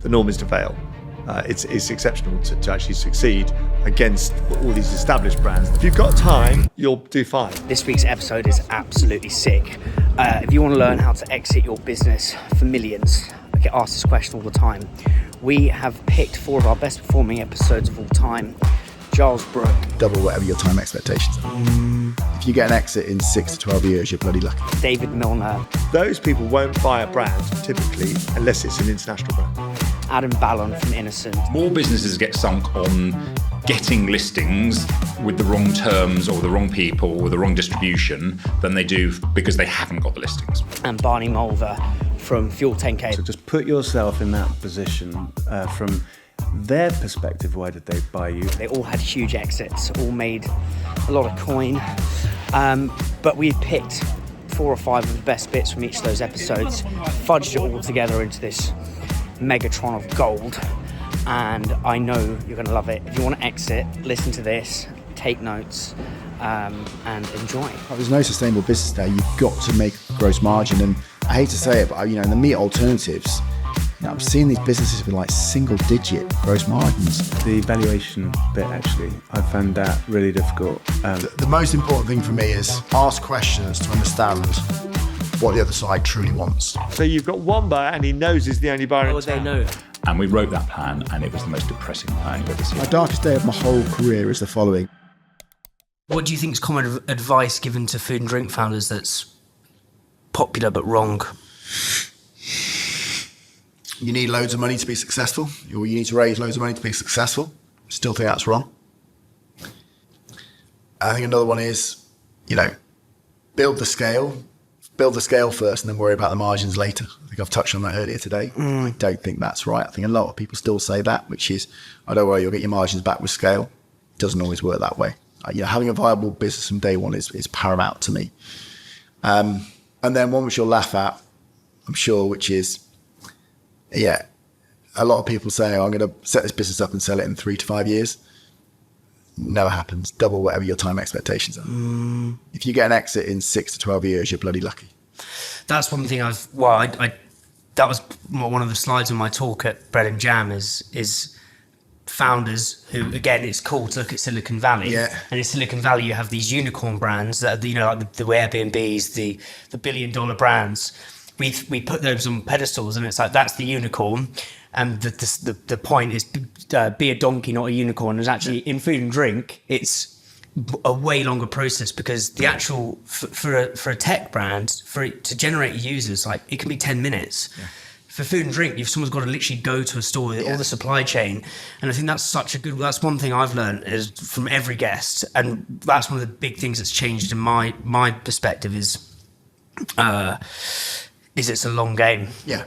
The norm is to fail. It's exceptional to actually succeed against all these established brands. If you've got time, you'll do fine. This week's episode is absolutely sick. If you want to learn how to exit your business for millions, I get asked this question all the time. We have picked 4 of our best performing episodes of all time. Giles Brooke. Double whatever your time expectations are. If you get an exit in 6 to 12 years, you're bloody lucky. David Milner. Those people won't buy a brand, typically, unless it's an international brand. Adam Balon from Innocent. More businesses get sunk on getting listings with the wrong terms or the wrong people or the wrong distribution than they do because they haven't got the listings. And Barney Mulver from Fuel 10K. So just put yourself in that position from their perspective. Why did they buy you? They all had huge exits, all made a lot of coin. But we picked 4 or 5 of the best bits from each of those episodes, fudged it all together into this Megatron of gold, and I know you're going to love it. If you want to exit, listen to this, take notes, and enjoy. There's no sustainable business there. You've got to make gross margin, and I hate to say it, but in the meat alternatives, I'm seeing these businesses with like single-digit gross margins. The valuation bit, actually, I found that really difficult. The most important thing for me is ask questions to understand what the other side truly wants. So you've got one buyer and he knows he's the only buyer in town. They know. And we wrote that plan and it was the most depressing plan you've ever seen. My darkest day of my whole career is the following. What do you think is common advice given to food and drink founders that's popular but wrong? You need loads of money to be successful, or you need to raise loads of money to be successful. Still think that's wrong. I think another one is, build the scale first and then worry about the margins later. I think I've touched on that earlier today. I don't think that's right. I think a lot of people still say that, which is, don't worry, you'll get your margins back with scale. It doesn't always work that way. Having a viable business from day one is paramount to me. And then one which you'll laugh at, I'm sure, which is, a lot of people say, I'm going to set this business up and sell it in 3 to 5 years. Never happens. Double whatever your time expectations are. If you get an exit in 6 to 12 years, you're bloody lucky. That's one thing that was one of the slides in my talk at Bread and Jam is founders who, again, it's cool to look at Silicon Valley. Yeah. And in Silicon Valley, you have these unicorn brands that are, like the Airbnbs, the $1 billion brands. We put those on pedestals and it's like, that's the unicorn. And the point is be a donkey, not a unicorn. And actually in food and drink, it's a way longer process because the actual, for a tech brand, for it to generate users, like it can be 10 minutes. Yeah. For food and drink, someone's got to literally go to a store with all the supply chain. And I think that's one thing I've learned is from every guest. And that's one of the big things that's changed in my perspective is it's a long game. Yeah.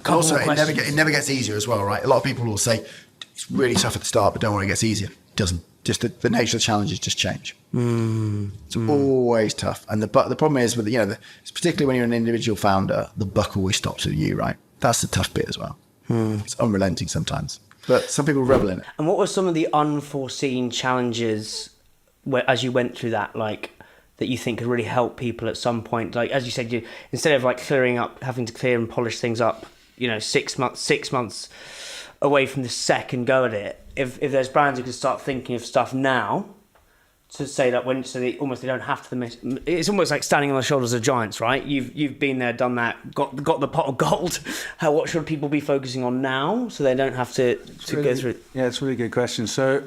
Also, it never gets easier as well, right? A lot of people will say it's really tough at the start, but don't worry, it gets easier. It doesn't. Just the nature of the challenges just change. It's always tough. And the problem is with particularly when you're an individual founder, the buck always stops with you, right? That's the tough bit as well. It's unrelenting sometimes, but some people revel in it. And what were some of the unforeseen challenges as you went through that, that you think could really help people at some point? Like, as you said, instead of having to clear and polish things up, 6 months away from the second go at it, if there's brands who can start thinking of stuff now to say that they don't have to it's almost like standing on the shoulders of giants, right? You've been there, done that, got the pot of gold. What should people be focusing on now so they don't have to go through? Yeah, it's a really good question. So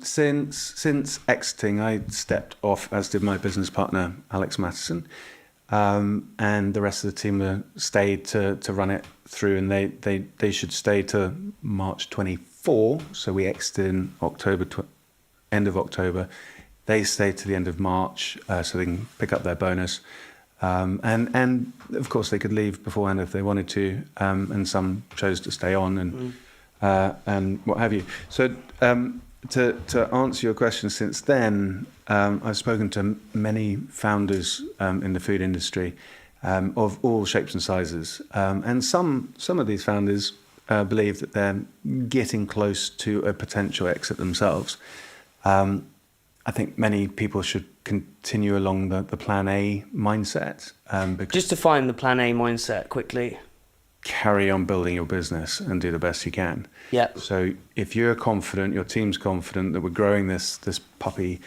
since exiting, I stepped off, as did my business partner Alex Mattison, and the rest of the team stayed to run it through, and they should stay to March 24. So we exited in end of October. They stayed to the end of March, so they can pick up their bonus. And of course, they could leave beforehand if they wanted to, and some chose to stay on and what have you. So to answer your question, since then, I've spoken to many founders in the food industry of all shapes and sizes. And some of these founders believe that they're getting close to a potential exit themselves. I think many people should continue along the plan A mindset. Just define the plan A mindset quickly. carry on building your business and do the best you can. Yeah. So if you're confident, your team's confident that we're growing this puppy,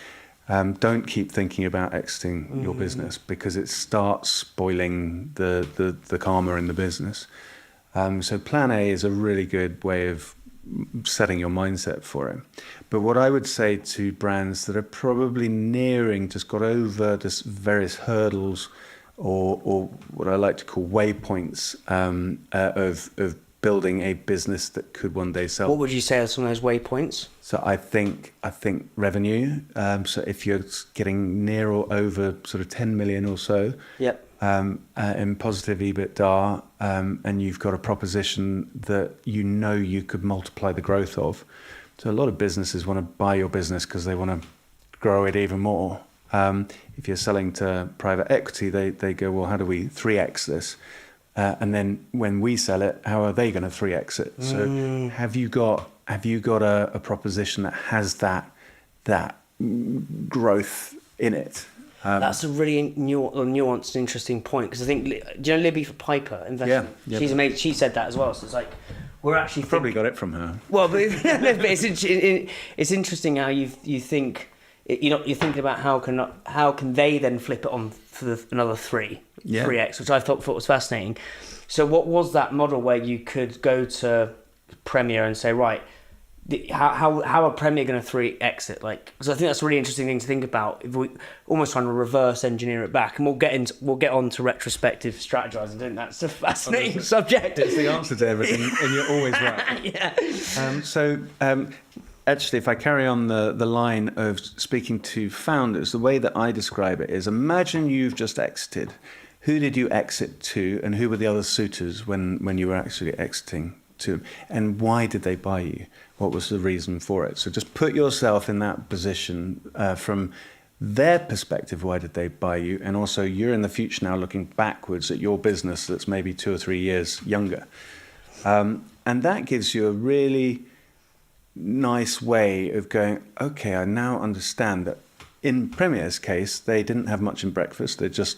don't keep thinking about exiting your business, because it starts spoiling the karma in the business. So plan A is a really good way of setting your mindset for it. But what I would say to brands that are probably just got over this various hurdles or what I like to call waypoints of building a business that could one day sell. What would you say are some of those waypoints? So I think revenue. So if you're getting near or over sort of 10 million or so, Yep. in positive EBITDA, and you've got a proposition that you could multiply the growth of. So a lot of businesses want to buy your business because they want to grow it even more. If you're selling to private equity, they go, well, how do we 3x this? And then when we sell it, how are they going to 3x it? So have you got a proposition that has that growth in it? That's a really nuanced, interesting point, because I think, do you know Libby Piper investment? Yeah. She's amazing. She said that as well. So it's like we're actually Probably got it from her. Well, but it's interesting how you think. You're thinking about how can they then flip it on for another 3x, which I thought was fascinating. So what was that model where you could go to Premier and say, right, how are Premier going to 3x it? Like, because I think that's a really interesting thing to think about. If we almost trying to reverse engineer it back, and we'll get on to retrospective strategizing. I think that's a fascinating subject. It's the answer to everything, and you're always right. Yeah. Actually, if I carry on the line of speaking to founders, the way that I describe it is, imagine you've just exited. Who did you exit to, and who were the other suitors when you were actually exiting to? And why did they buy you? What was the reason for it? So just put yourself in that position from their perspective. Why did they buy you? And also, you're in the future now looking backwards at your business that's maybe 2 or 3 years younger. And that gives you a really nice way of going, okay, I now understand that in Premier's case, they didn't have much in breakfast. They just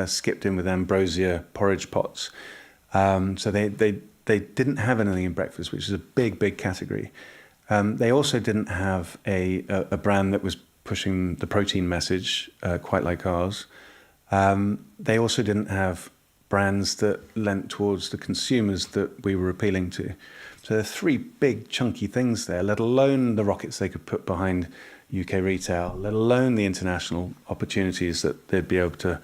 skipped in with ambrosia porridge pots. So they didn't have anything in breakfast, which is a big category. They also didn't have a brand that was pushing the protein message quite like ours. They also didn't have brands that lent towards the consumers that we were appealing to. So there are 3 big chunky things there, let alone the rockets they could put behind UK retail, let alone the international opportunities that they'd be able to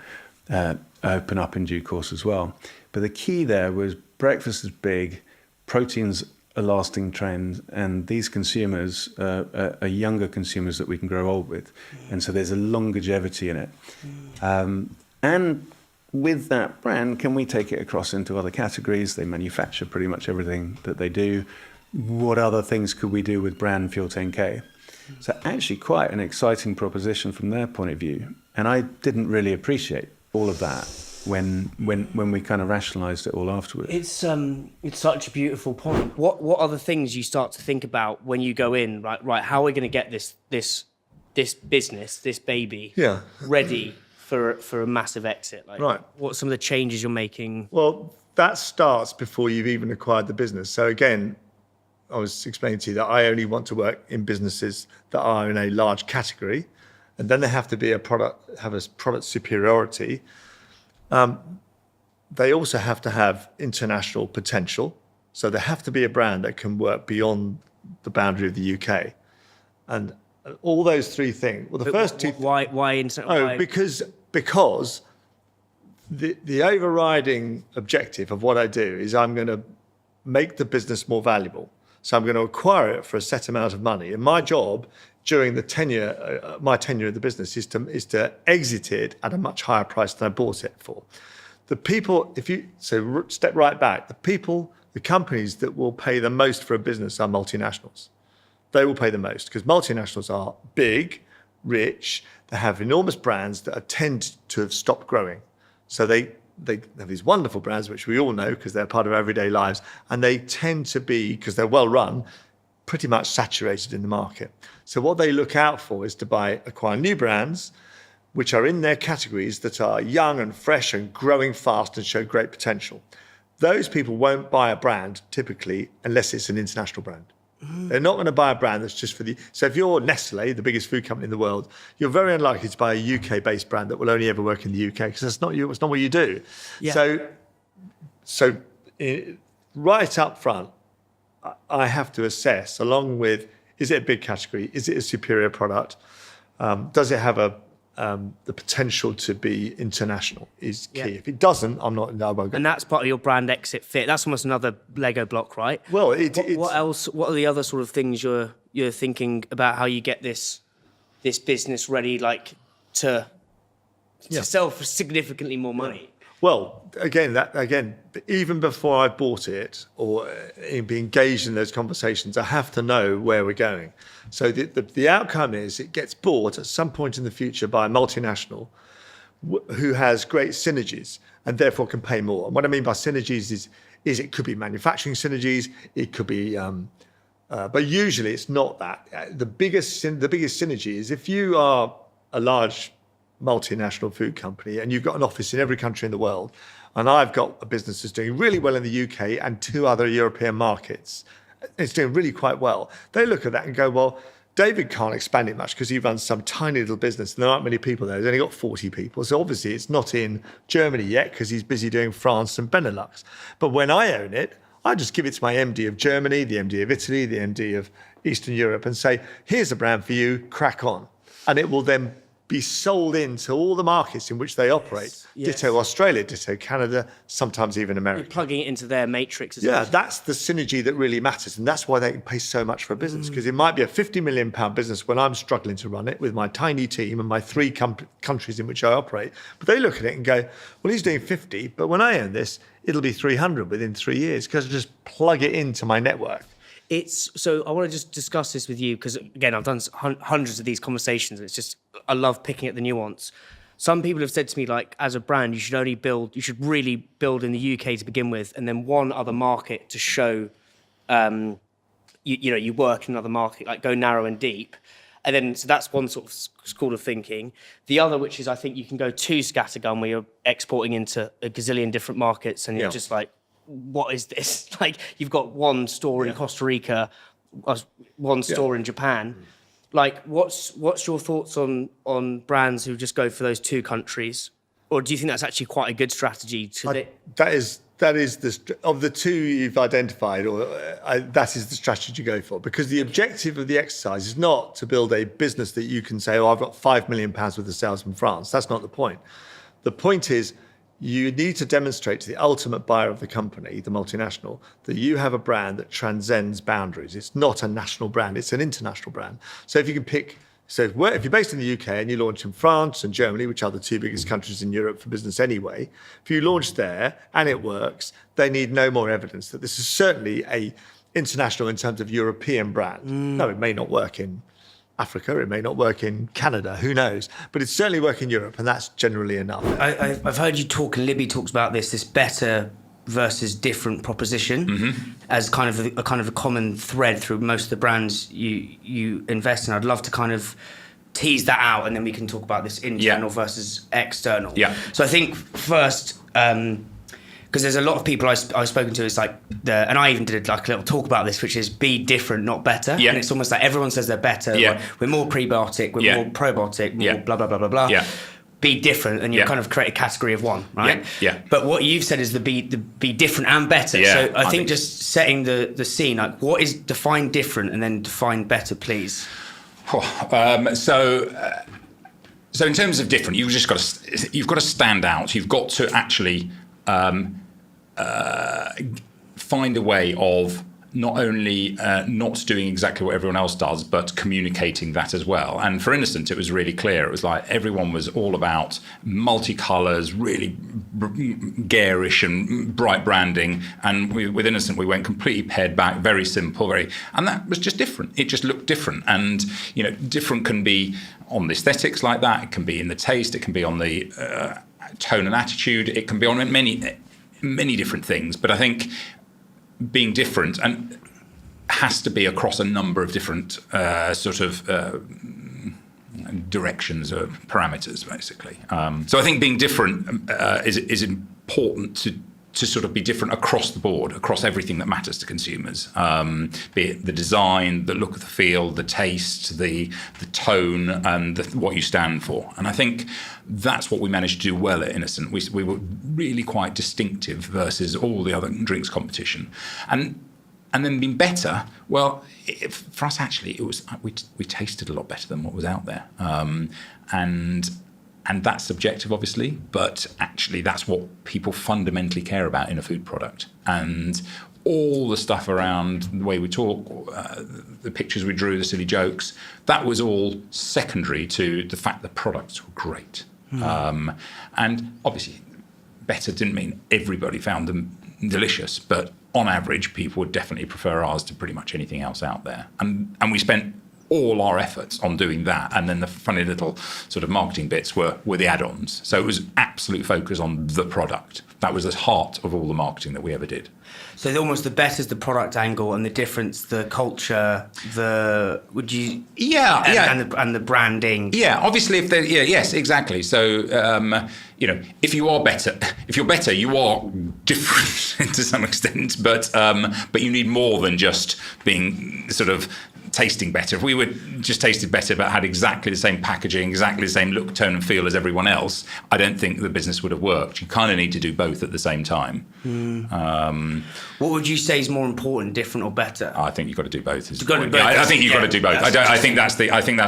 open up in due course as well. But the key there was breakfast is big, protein's a lasting trend, and these consumers are younger consumers that we can grow old with. And so there's a longevity in it. And with that brand, can we take it across into other categories? They manufacture pretty much everything that they do. What other things could we do with brand Fuel 10K? So actually quite an exciting proposition from their point of view. And I didn't really appreciate all of that when we kind of rationalized it all afterwards. It's such a beautiful point. What are the things you start to think about when you go in? Right, how are we going to get this business, this baby, ready for a massive exit? Like, Right. What are some of the changes you're making? Well, that starts before you've even acquired the business. So again, I was explaining to you that I only want to work in businesses that are in a large category, and then they have to be have a product superiority. They also have to have international potential. So they have to be a brand that can work beyond the boundary of the UK. And all those 3 things. Well, the first 2. Why why? Because the overriding objective of what I do is I'm going to make the business more valuable. So I'm going to acquire it for a set amount of money. And my job during the my tenure of the business is to exit it at a much higher price than I bought it for. The people, step right back, the companies that will pay the most for a business are multinationals. They will pay the most because multinationals are big, rich, they have enormous brands that tend to have stopped growing. So they have these wonderful brands, which we all know because they're part of our everyday lives, and they tend to be, because they're well run, pretty much saturated in the market. So what they look out for is to acquire new brands, which are in their categories that are young and fresh and growing fast and show great potential. those people won't buy a brand typically unless it's an international brand. They're not going to buy a brand that's just for the... So if you're Nestle, the biggest food company in the world, you're very unlikely to buy a UK-based brand that will only ever work in the UK, because that's not you. It's not what you do. Yeah. So right up front, I have to assess, along with, is it a big category? Is it a superior product? Does it have the potential to be international is key. Yeah. If it doesn't, I won't go. And that's part of your brand exit fit. That's almost another Lego block, right? Well, what else? What are the other sort of things you're thinking about? How you get this business ready, like to sell for significantly more money? Well, again, even before I bought it or be engaged in those conversations, I have to know where we're going. So the outcome is it gets bought at some point in the future by a multinational who has great synergies and therefore can pay more. And what I mean by synergies is it could be manufacturing synergies, it could be, but usually it's not that. The biggest synergy is if you are a large multinational food company and you've got an office in every country in the world, and I've got a business that's doing really well in the UK and 2 other European markets, it's doing really quite well. They look at that and go, well, David can't expand it much because he runs some tiny little business and there aren't many people there. He's only got 40 people. So obviously it's not in Germany yet because he's busy doing France and Benelux. But when I own it, I just give it to my MD of Germany, the MD of Italy, the MD of Eastern Europe and say, here's a brand for you, crack on. And it will then be sold into all the markets in which they operate. Yes. Ditto Australia, ditto Canada, sometimes even America. You're plugging it into their matrix. Yeah, that's the synergy that really matters. And that's why they can pay so much for a business, because it might be a £50 million business when I'm struggling to run it with my tiny team and my 3 countries in which I operate. But they look at it and go, well, he's doing 50, but when I own this, it'll be 300 within 3 years because I just plug it into my network. So I want to just discuss this with you because, again, I've done hundreds of these conversations. And it's just, I love picking at the nuance. Some people have said to me, like, as a brand, you should really build in the UK to begin with, and then one other market to show, you work in another market, like go narrow and deep. And then, so that's one sort of school of thinking. The other, which is, I think you can go too scattergun, where you're exporting into a gazillion different markets, and you're just like, what is this? Like, you've got one store in Costa Rica, one store in Japan. Like, what's your thoughts on brands who just go for those 2 countries? Or do you think that's actually quite a good strategy? That is of the 2 you've identified, that is the strategy to go for. Because the objective of the exercise is not to build a business that you can say, oh, I've got £5 million worth of sales from France. That's not the point. The point is, you need to demonstrate to the ultimate buyer of the company, the multinational, that you have a brand that transcends boundaries. It's not a national brand, it's an international brand. So if you can pick, if you're based in the UK and you launch in France and Germany, which are the 2 biggest countries in Europe for business anyway, if you launch there and it works, they need no more evidence that this is certainly a international in terms of European brand. No, it may not work in Africa, it may not work in Canada, who knows? But it's certainly work in Europe, and that's generally enough. I've heard you talk, and Libby talks about this better versus different proposition as kind of a common thread through most of the brands you invest in. I'd love to kind of tease that out, and then we can talk about this internal versus external. Yeah. So I think first, because there's a lot of people I've spoken to, it's like, and I even did like a little talk about this, which is be different, not better. Yeah. And it's almost like everyone says they're better. Yeah. We're more prebiotic, we're more probiotic, more blah, blah, blah, blah, blah. Yeah. Be different, and you kind of create a category of one, right? Yeah. But what you've said is the be different and better. Yeah. So I think just setting the scene, like what is define different and then define better, please. So in terms of different, you've got to stand out. You've got to actually find a way of not only not doing exactly what everyone else does, but communicating that as well. And for Innocent, it was really clear. It was like everyone was all about multicolours, really garish and bright branding. And with Innocent, we went completely pared back, very simple, and that was just different. It just looked different. And, different can be on the aesthetics like that. It can be in the taste. It can be on the tone and attitude. It can be on many different things. But I think being different and has to be across a number of different directions or parameters, basically. So I think being different is important to sort of be different across the board, across everything that matters to consumers, be it the design, the look of the feel, the taste, the tone, and what you stand for. And I think that's what we managed to do well at Innocent. We were really quite distinctive versus all the other drinks competition. And then being better, well, for us actually, it was we tasted a lot better than what was out there. And that's subjective, obviously, but actually that's what people fundamentally care about in a food product. And all the stuff around the way we talk, the pictures we drew, the silly jokes, that was all secondary to the fact the products were great. And obviously, better didn't mean everybody found them delicious, but on average, people would definitely prefer ours to pretty much anything else out there. And we spent all our efforts on doing that, and then the funny little sort of marketing bits were the add-ons. So it was absolute focus on the product. That was the heart of all the marketing that we ever did. So almost the better is the product angle, and the difference, the culture, and the branding. Yeah, obviously, yes, exactly. So if you're better, you are different to some extent, but you need more than just being sort of tasting better. If we were just tasted better but had exactly the same packaging, exactly the same look, tone and feel as everyone else, I don't think the business would have worked. You kind of need to do both at the same time. What would you say is more important, different or better? I think you've got to do both. I think you've got to do both. I think that's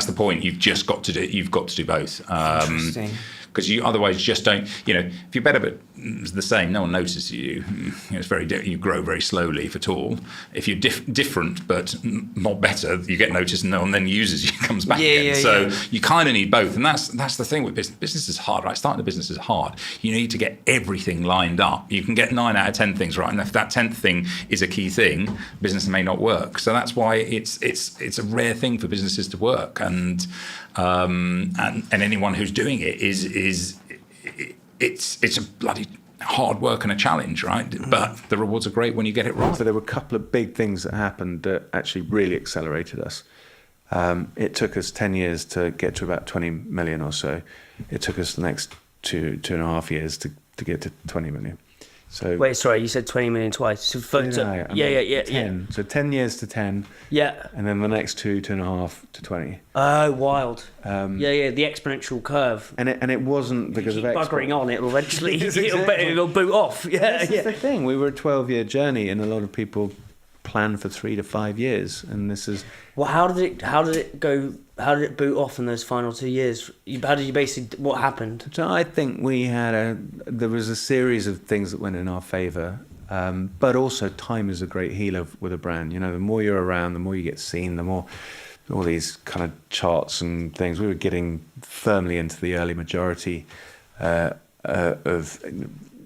the point. You've got to do both. Interesting. Because you otherwise just don't, if you're better but the same, no one notices you. It's you grow very slowly, if at all. If you're different but not better, you get noticed and no one then uses you, comes back again. So you kind of need both. And that's the thing with business. Business is hard, right? Starting a business is hard. You need to get everything lined up. You can get 9 out of 10 things right. And if that 10th thing is a key thing, business may not work. So that's why it's a rare thing for businesses to work. And anyone who's doing it it's a bloody hard work and a challenge, right? But the rewards are great when you get it right. So there were a couple of big things that happened that actually really accelerated us. It took us 10 years to get to about 20 million or so. It took us the next two and a half years to get to 20 million. So wait, sorry, you said 20 million twice. So 10. So 10 years to 10. Yeah. And then the next 2.5 to 20. Oh, wild. The exponential curve. And it wasn't because keep of buggering on, it'll eventually Exactly. it'll boot off. Yeah, This is the thing. We were a 12-year journey, and a lot of people plan for 3 to 5 years, and this is. Well, how did it go? How did it boot off in those final 2 years? How did you basically? What happened? So I think there was a series of things that went in our favour, but also time is a great healer with a brand. The more you're around, the more you get seen, the more all these kind of charts and things. We were getting firmly into the early majority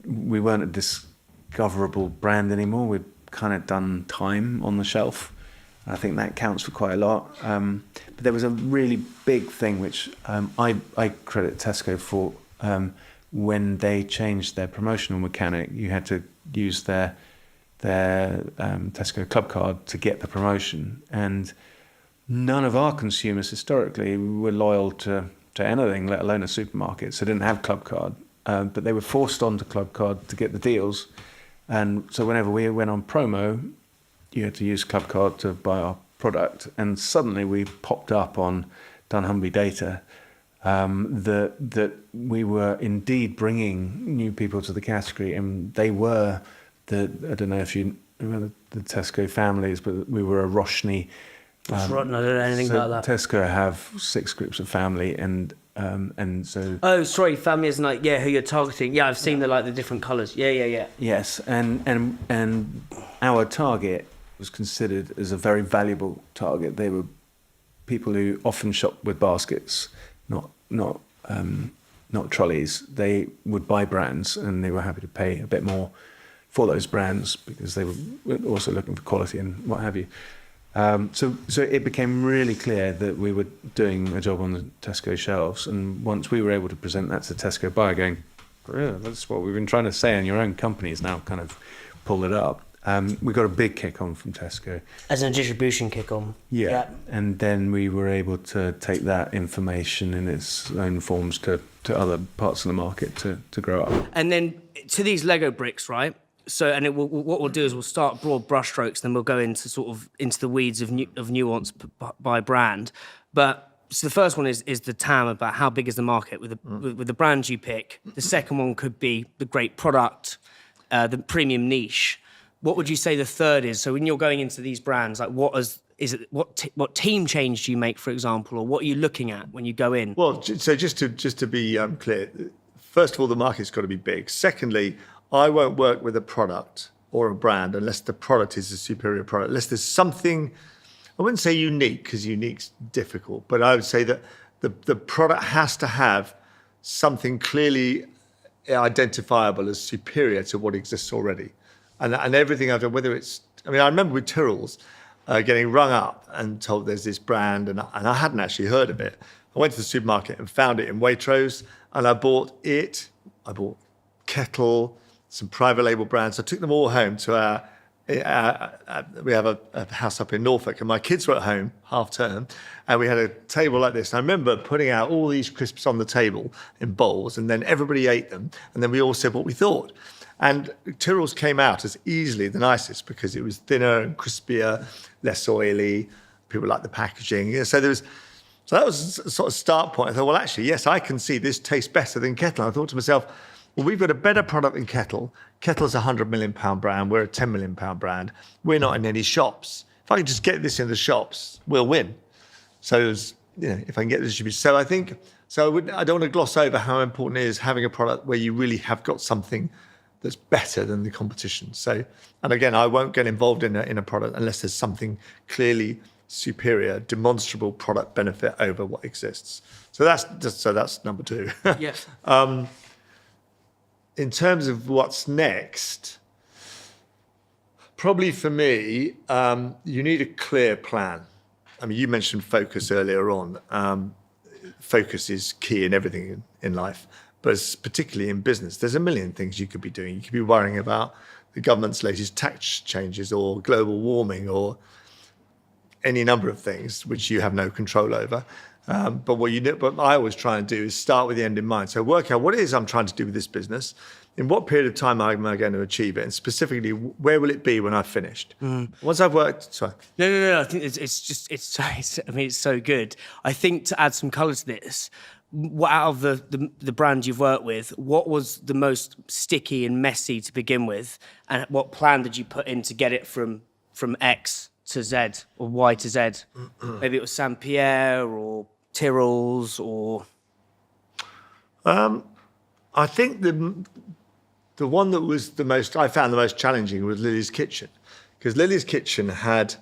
we weren't a discoverable brand anymore. We'd kind of done time on the shelf. I think that counts for quite a lot. But there was a really big thing which I credit Tesco for. When they changed their promotional mechanic, you had to use their Tesco Club card to get the promotion. And none of our consumers historically were loyal to anything, let alone a supermarket, so didn't have Club card. But they were forced onto Club card to get the deals. And so whenever we went on promo, you had to use Club card to buy our product. And suddenly we popped up on dunnhumby data that we were indeed bringing new people to the category. And they were I don't know if you remember the Tesco families, but we were a Roshni. I don't know anything about that. Tesco have 6 groups of family, and so. Oh, sorry, family is like who you're targeting. Yeah, I've seen the different colours. Yeah. Yes, and our target was considered as a very valuable target. They were people who often shop with baskets, not trolleys. They would buy brands, and they were happy to pay a bit more for those brands because they were also looking for quality and what have you. So it became really clear that we were doing a job on the Tesco shelves, and once we were able to present that to Tesco buyer, going, yeah, that's what we've been trying to say, and your own company has now kind of pulled it up. We got a big kick on from Tesco. As a distribution kick on. Yeah. And then we were able to take that information in its own forms to other parts of the market to grow up. And then to these Lego bricks, right? What we'll do is we'll start broad brushstrokes, then we'll go into the weeds of nuance by brand. But so the first one is the TAM, about how big is the market with the brands you pick. The second one could be the great product, the premium niche. What would you say the third is? So when you're going into these brands, like what team change do you make, for example, or what are you looking at when you go in? Well, so just to be clear, first of all, the market's got to be big. Secondly, I won't work with a product or a brand unless the product is a superior product, unless there's something, I wouldn't say unique, because unique's difficult, but I would say that the product has to have something clearly identifiable as superior to what exists already. And everything I've done, whether it's, I remember with Tyrrell's, getting rung up and told there's this brand, and I hadn't actually heard of it. I went to the supermarket and found it in Waitrose, and I bought Kettle, some private label brands. I took them all home to we have a house up in Norfolk, and my kids were at home, half term, and we had a table like this. And I remember putting out all these crisps on the table in bowls, and then everybody ate them, and then we all said what we thought. And Tyrrell's came out as easily the nicest because it was thinner and crispier, less oily. People liked the packaging. So that was a sort of start point. I thought, well, actually, yes, I can see this tastes better than Kettle. And I thought to myself, well, we've got a better product than Kettle. Kettle's a £100 million brand. We're a £10 million brand. We're not in any shops. If I can just get this in the shops, we'll win. So it was, if I can get this distributed. So I think, I don't want to gloss over how important it is having a product where you really have got something that's better than the competition. So, and again, I won't get involved in a product unless there's something clearly superior, demonstrable product benefit over what exists. So that's number two. Yes. In terms of what's next, probably for me, you need a clear plan. You mentioned focus earlier on. Focus is key in everything in life, but particularly in business. There's a million things you could be doing. You could be worrying about the government's latest tax changes or global warming or any number of things which you have no control over. But what I always try and do is start with the end in mind. So work out what it is I'm trying to do with this business, in what period of time am I going to achieve it, and specifically, where will it be when I've finished? Once I've worked, sorry. No. I think it's so good. I think to add some colour to this, out of the brands you've worked with, what was the most sticky and messy to begin with, and what plan did you put in to get it from X to Z or Y to Z? Maybe it was Saint Pierre or Tyrrell's or. I think the one that I found the most challenging was Lily's Kitchen, because Lily's Kitchen had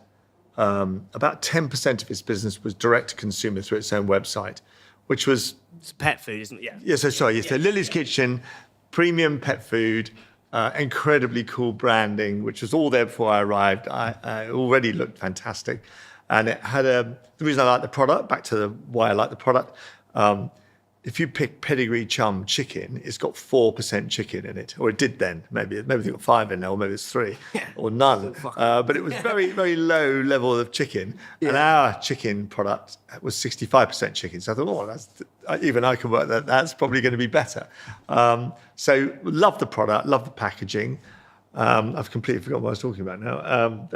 about 10% of its business was direct to consumer through its own website, which was. It's pet food, isn't it? Yeah. Yeah, so Lily's Kitchen, premium pet food, incredibly cool branding, which was all there before I arrived. I already looked fantastic. And it had the reason I like the product, back to why I like the product, if you pick pedigree chum chicken, it's got 4% chicken in it, or it did then. Maybe they've got 5 in there, or maybe it's 3, or none. But it was very, very low level of chicken, and our chicken product was 65% chicken. So I thought, even I can work that. That's probably going to be better. So love the product, love the packaging. I've completely forgotten what I was talking about now.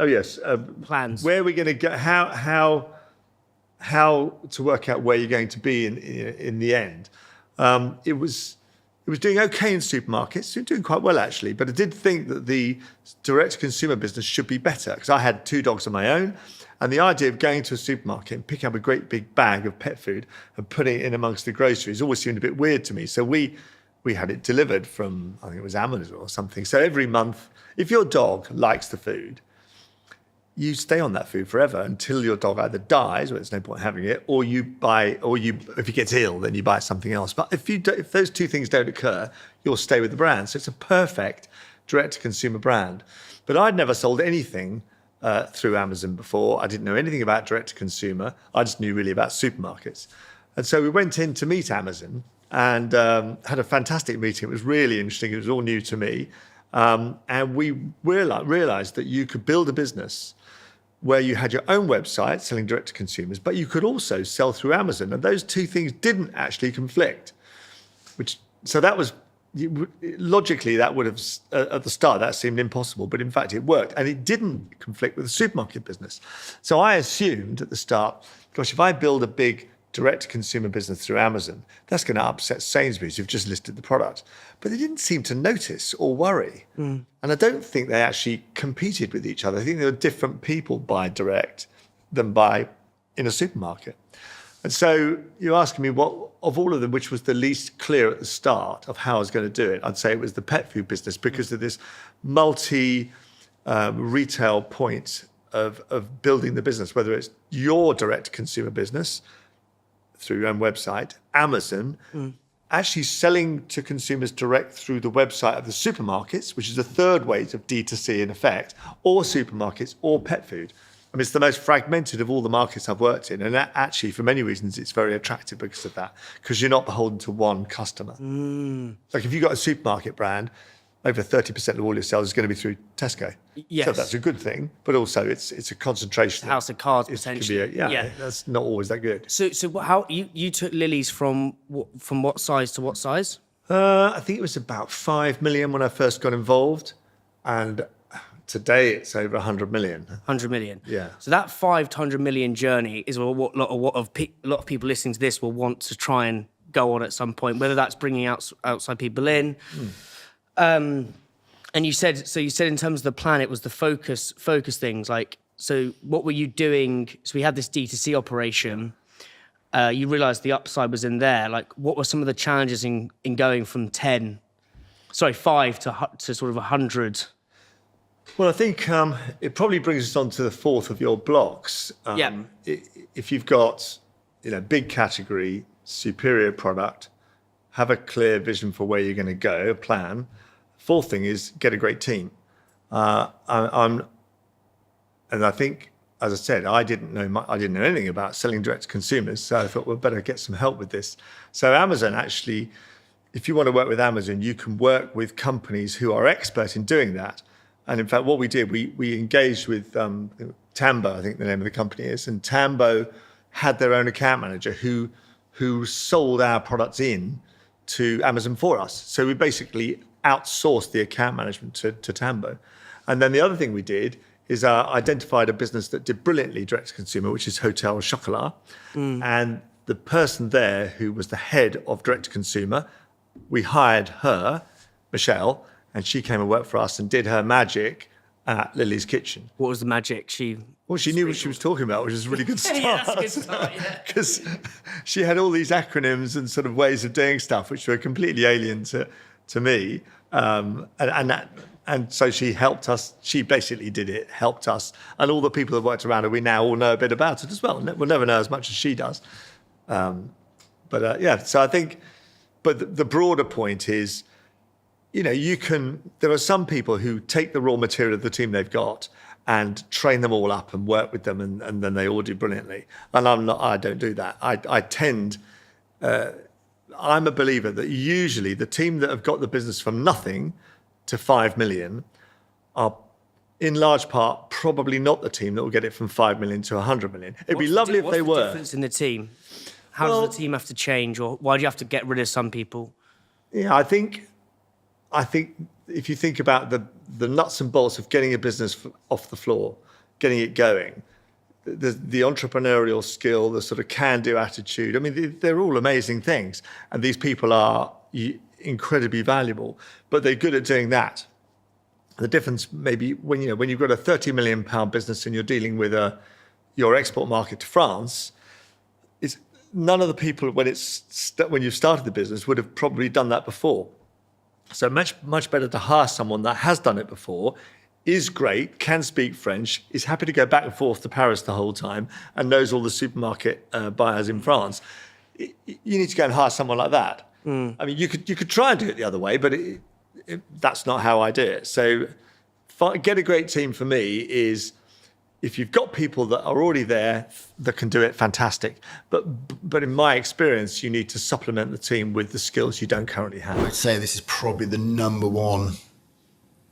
Plans. Where are we going to go? How to work out where you're going to be in the end. It was doing okay in supermarkets, doing quite well actually, but I did think that the direct consumer business should be better, because I had 2 dogs of my own, and the idea of going to a supermarket and picking up a great big bag of pet food and putting it in amongst the groceries always seemed a bit weird to me. So we had it delivered from, I think it was Amazon or something. So every month, if your dog likes the food, you stay on that food forever until your dog either dies, or there's no point having it, or if he gets ill, then you buy something else. But if those 2 things don't occur, you'll stay with the brand. So it's a perfect direct-to-consumer brand. But I'd never sold anything through Amazon before. I didn't know anything about direct-to-consumer. I just knew really about supermarkets. And so we went in to meet Amazon and had a fantastic meeting. It was really interesting. It was all new to me. And we realized that you could build a business where you had your own website selling direct to consumers, but you could also sell through Amazon. And those 2 things didn't actually conflict. So that was logically, that would have, at the start, that seemed impossible, but in fact it worked. And it didn't conflict with the supermarket business. So I assumed at the start, gosh, if I build a big direct-to-consumer business through Amazon, that's going to upset Sainsbury's who've just listed the product. But they didn't seem to notice or worry. And I don't think they actually competed with each other. I think there were different people buy direct than buy in a supermarket. And so you're asking me what, of all of them, which was the least clear at the start of how I was going to do it, I'd say it was the pet food business because of this multi-retail point of building the business, whether it's your direct-to-consumer business through your own website, Amazon, actually selling to consumers direct through the website of the supermarkets, which is a third way of D2C in effect, or supermarkets or pet food. I mean, it's the most fragmented of all the markets I've worked in. And that actually, for many reasons, it's very attractive because of that, because you're not beholden to one customer. Like if you've got a supermarket brand, over 30% of all your sales is going to be through Tesco. Yes. So that's a good thing, but also it's a concentration. House of cards, It could potentially. be that's not always that good. So how you took Lily's from what size to what size? I think it was about 5 million when I first got involved. And today it's over 100 million. 100 million. Yeah. So that 5 to 100 million journey is what a lot of people listening to this will want to try and go on at some point, whether that's bringing outside people in. And you said in terms of the plan, it was the focus things. Like, so what were you doing? So we had this D2C operation. You realised the upside was in there. Like, what were some of the challenges in going from 5 to sort of 100? Well, I think it probably brings us on to the fourth of your blocks. If you've got, big category, superior product, have a clear vision for where you're going to go, a plan. Fourth thing is get a great team. And I think, as I said, I didn't know anything about selling direct to consumers, so I thought we'd better get some help with this. So Amazon actually, if you want to work with Amazon, you can work with companies who are expert in doing that. And in fact, what we did, we engaged with Tambo, I think the name of the company is, and Tambo had their own account manager who sold our products in to Amazon for us. So we basically outsourced the account management to Tambo. And then the other thing we did is identified a business that did brilliantly direct to consumer, which is Hotel Chocolat. And the person there who was the head of direct to consumer, we hired her, Michelle, and she came and worked for us and did her magic at Lily's Kitchen. What was the magic? She knew what she was talking about, which is a really good start. Yeah, that's a good start, yeah. Because she had all these acronyms and sort of ways of doing stuff which were completely alien to me. And so she helped us. She basically did it, helped us. And all the people that worked around her, we now all know a bit about it as well. We'll never know as much as she does. So I think, but the broader point is, there are some people who take the raw material of the team they've got and train them all up and work with them and then they all do brilliantly. And I don't do that. I'm a believer that usually the team that have got the business from nothing to 5 million are in large part probably not the team that will get it from 5 million to 100 million. It'd be lovely if they were. What's the difference in the team? How does the team have to change, or why do you have to get rid of some people? Yeah, I think if you think about the nuts and bolts of getting a business off the floor, getting it going, the entrepreneurial skill, the sort of can-do attitude, I mean, they're all amazing things. And these people are incredibly valuable, but they're good at doing that. The difference maybe when you've got a £30 million business and you're dealing with your export market to France, is none of the people when you've started the business would have probably done that before. So much better to hire someone that has done it before, is great, can speak French, is happy to go back and forth to Paris the whole time, and knows all the supermarket buyers in France. You need to go and hire someone like that. I mean, you could try and do it the other way, but that's not how I do it. So get a great team for me is if you've got people that are already there that can do it, fantastic. But in my experience, you need to supplement the team with the skills you don't currently have. I'd say this is probably the number one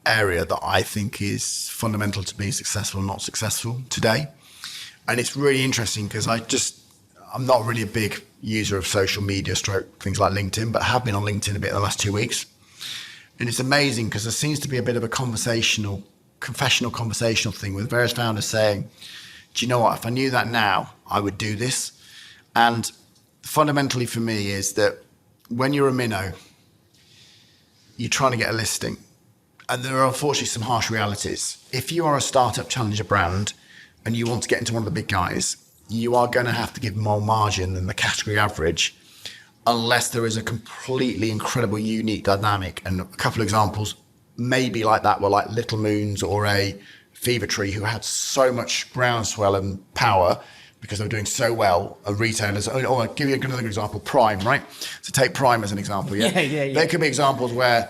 area that I think is fundamental to being successful and not successful today. And it's really interesting because I'm not really a big user of social media things like LinkedIn, but I have been on LinkedIn a bit in the last 2 weeks. And it's amazing because there seems to be a bit of a conversational thing with various founders saying, do you know what, if I knew that now, I would do this. And fundamentally for me is that when you're a minnow, you're trying to get a listing. And there are unfortunately some harsh realities. If you are a startup challenger brand and you want to get into one of the big guys, you are going to have to give more margin than the category average unless there is a completely incredible, unique dynamic. And a couple of examples maybe like that were like Little Moons or a Fever Tree, who had so much groundswell and power because they were doing so well. Retailers, or I'll give you another example, Prime, right? So take Prime as an example. Yeah. There could be examples where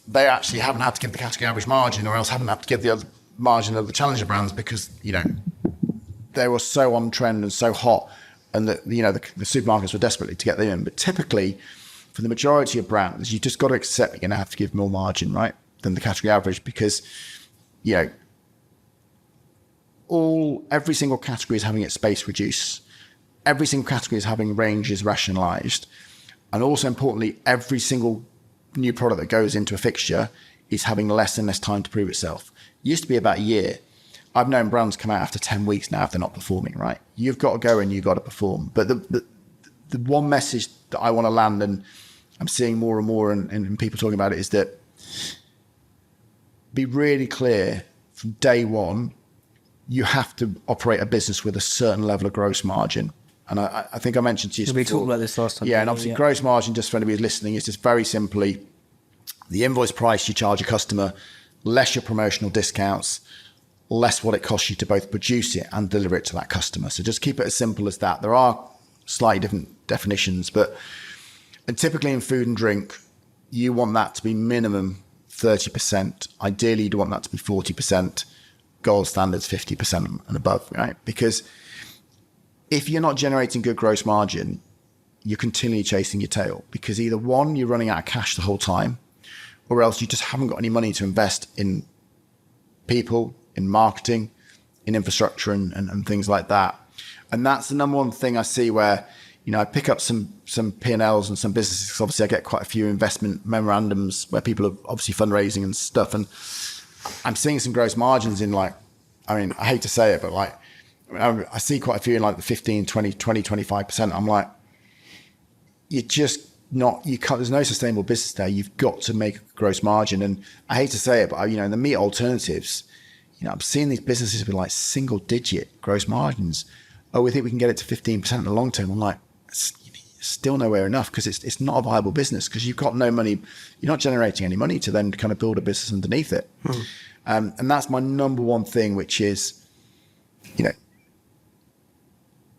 they actually haven't had to give the category average margin, or else haven't had to give the other margin of the challenger brands because, you know, they were so on trend and so hot, and that, you know, the supermarkets were desperately to get them in. But typically, for the majority of brands, you just got to accept you're going to have to give more margin, right, than the category average, because, you know, every single category is having its space reduced. Every single category is having ranges rationalized. And also importantly, every single new product that goes into a fixture is having less and less time to prove itself. It used to be about a year. I've known brands come out after 10 weeks now if they're not performing, right? You've got to go and you've got to perform. But the one message that I want to land, and I'm seeing more and more and people talking about it, is that be really clear from day one, you have to operate a business with a certain level of gross margin. And I think I mentioned to you We talked about this last time. Yeah, and obviously gross margin, just for anybody who's listening, is just very simply the invoice price you charge a customer, less your promotional discounts, less what it costs you to both produce it and deliver it to that customer. So just keep it as simple as that. There are slightly different definitions, and typically in food and drink, you want that to be minimum 30%. Ideally, you'd want that to be 40%. Gold standards 50% and above, right? Because if you're not generating good gross margin, you're continually chasing your tail, because either one, you're running out of cash the whole time, or else you just haven't got any money to invest in people, in marketing, in infrastructure and things like that. And that's the number one thing I see where, you know, I pick up some P&Ls and some businesses, because obviously I get quite a few investment memorandums where people are obviously fundraising and stuff. And I'm seeing some gross margins in, like, I mean, I hate to say it, but like, I see quite a few in like the 15, 20, 25%. I'm like, you're just not, you can't, there's no sustainable business there. You've got to make a gross margin. And I hate to say it, but you know, in the meat alternatives, you know, I'm seeing these businesses with like single digit gross margins. Oh, we think we can get it to 15% in the long term. I'm like, it's still nowhere enough, because it's not a viable business, because you've got no money, you're not generating any money to then kind of build a business underneath it. And that's my number one thing, which is, you know,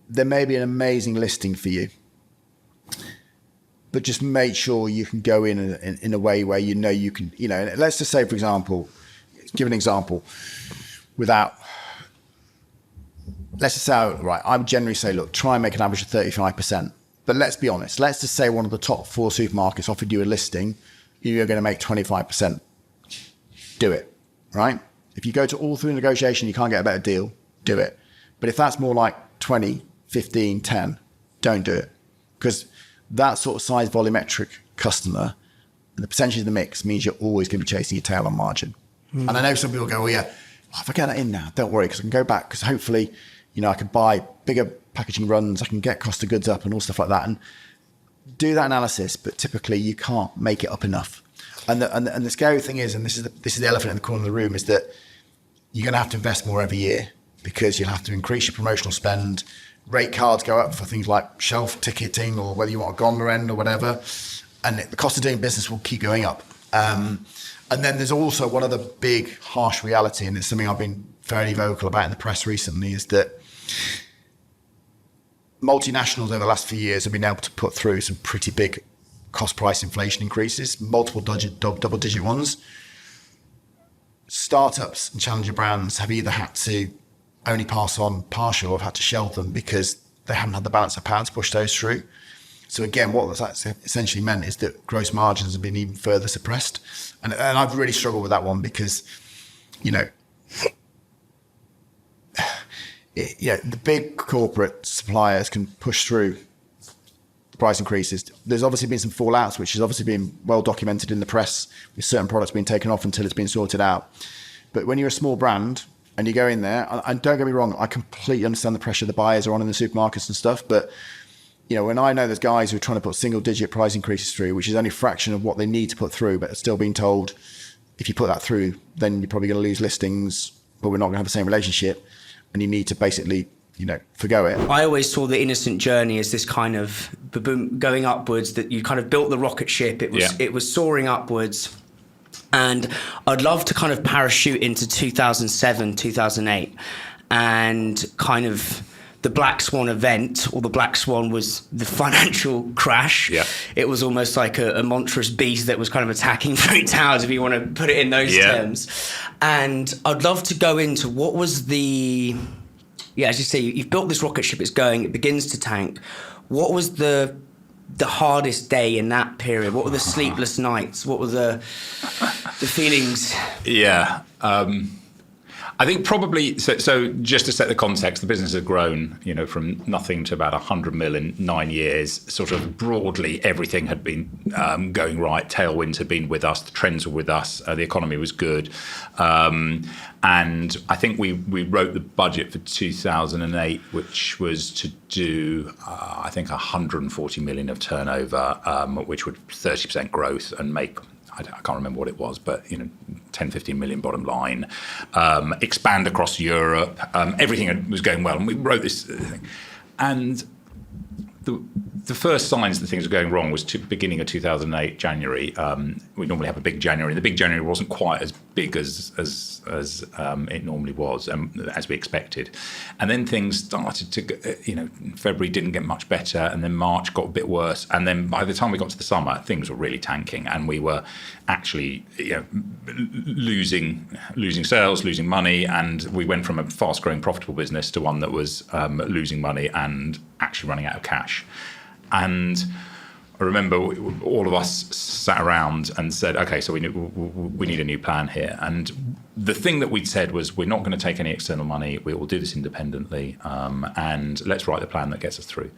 there may be an amazing listing for you, but just make sure you can go in a way where you know you can, you know, let's just say, for example, give an example without, let's just say, right, I would generally say, look, try and make an average of 35%. But let's be honest, let's just say one of the top 4 supermarkets offered you a listing, you're going to make 25%. Do it, right? If you go to all through negotiation, you can't get a better deal, do it. But if that's more like 20, 15, 10, don't do it. Because that sort of size volumetric customer, and the percentage of the mix means you're always going to be chasing your tail on margin. And I know some people go, well, yeah, if I get that in now, don't worry, because I can go back, because hopefully, you know, I can buy bigger packaging runs, I can get cost of goods up and all stuff like that, and do that analysis. But typically you can't make it up enough. And the scary thing is, and this is the elephant in the corner of the room, is that you're going to have to invest more every year, because you'll have to increase your promotional spend. Rate cards go up for things like shelf ticketing, or whether you want a gondola end or whatever, and the cost of doing business will keep going up. And then there's also one other big harsh reality, and it's something I've been fairly vocal about in the press recently, is that multinationals over the last few years have been able to put through some pretty big cost price inflation increases, multiple double digit ones. Startups and challenger brands have either had to only pass on partial, or have had to shelve them because they haven't had the balance of power to push those through. So again, what that's essentially meant is that gross margins have been even further suppressed. And I've really struggled with that one, because, you know, the big corporate suppliers can push through price increases. There's obviously been some fallouts, which has obviously been well documented in the press, with certain products being taken off until it's been sorted out. But when you're a small brand and you go in there, and don't get me wrong, I completely understand the pressure the buyers are on in the supermarkets and stuff, but when I know there's guys who are trying to put single digit price increases through, which is only a fraction of what they need to put through, but are still being told, if you put that through, then you're probably going to lose listings, but we're not going to have the same relationship, and you need to basically forgo it. I always saw the innocent journey as this kind of boom going upwards, that you kind of built the rocket ship. It was soaring upwards. And I'd love to kind of parachute into 2007, 2008 and kind of the Black Swan event, or the Black Swan was the financial crash. Yeah. It was almost like a monstrous beast that was kind of attacking Fruit Towers, if you want to put it in those terms. And I'd love to go into what was the... Yeah, as you say, you've built this rocket ship, it's going, it begins to tank. What was the hardest day in that period? What were the sleepless nights? What were the feelings? Yeah. I think probably, so just to set the context, the business has grown, from nothing to about 100 million in 9 years. Sort of broadly, everything had been going right. Tailwinds had been with us. The trends were with us. The economy was good. And I think we wrote the budget for 2008, which was to do, I think, 140 million of turnover, which would 30% growth and make, I can't remember what it was, but 10, 15 million bottom line, expand across Europe. Everything was going well, and we wrote this thing. And the first signs that things were going wrong was beginning of 2008, January. We normally have a big January. The big January wasn't quite as big as it normally was, as we expected. And then things started to, February didn't get much better, and then March got a bit worse. And then by the time we got to the summer, things were really tanking, and we were actually, losing sales, losing money, and we went from a fast-growing, profitable business to one that was losing money and actually running out of cash. And I remember all of us sat around and said, okay, so we need a new plan here. And the thing that we'd said was, we're not going to take any external money. We will do this independently. And let's write the plan that gets us through.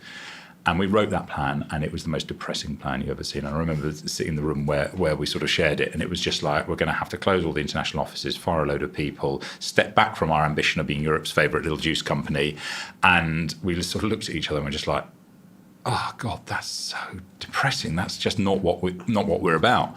And we wrote that plan, and it was the most depressing plan you've ever seen. And I remember sitting in the room where we sort of shared it, and it was just like, we're going to have to close all the international offices, fire a load of people, step back from our ambition of being Europe's favourite little juice company. And we sort of looked at each other and were just like, oh God, that's so depressing. That's just not what we're about.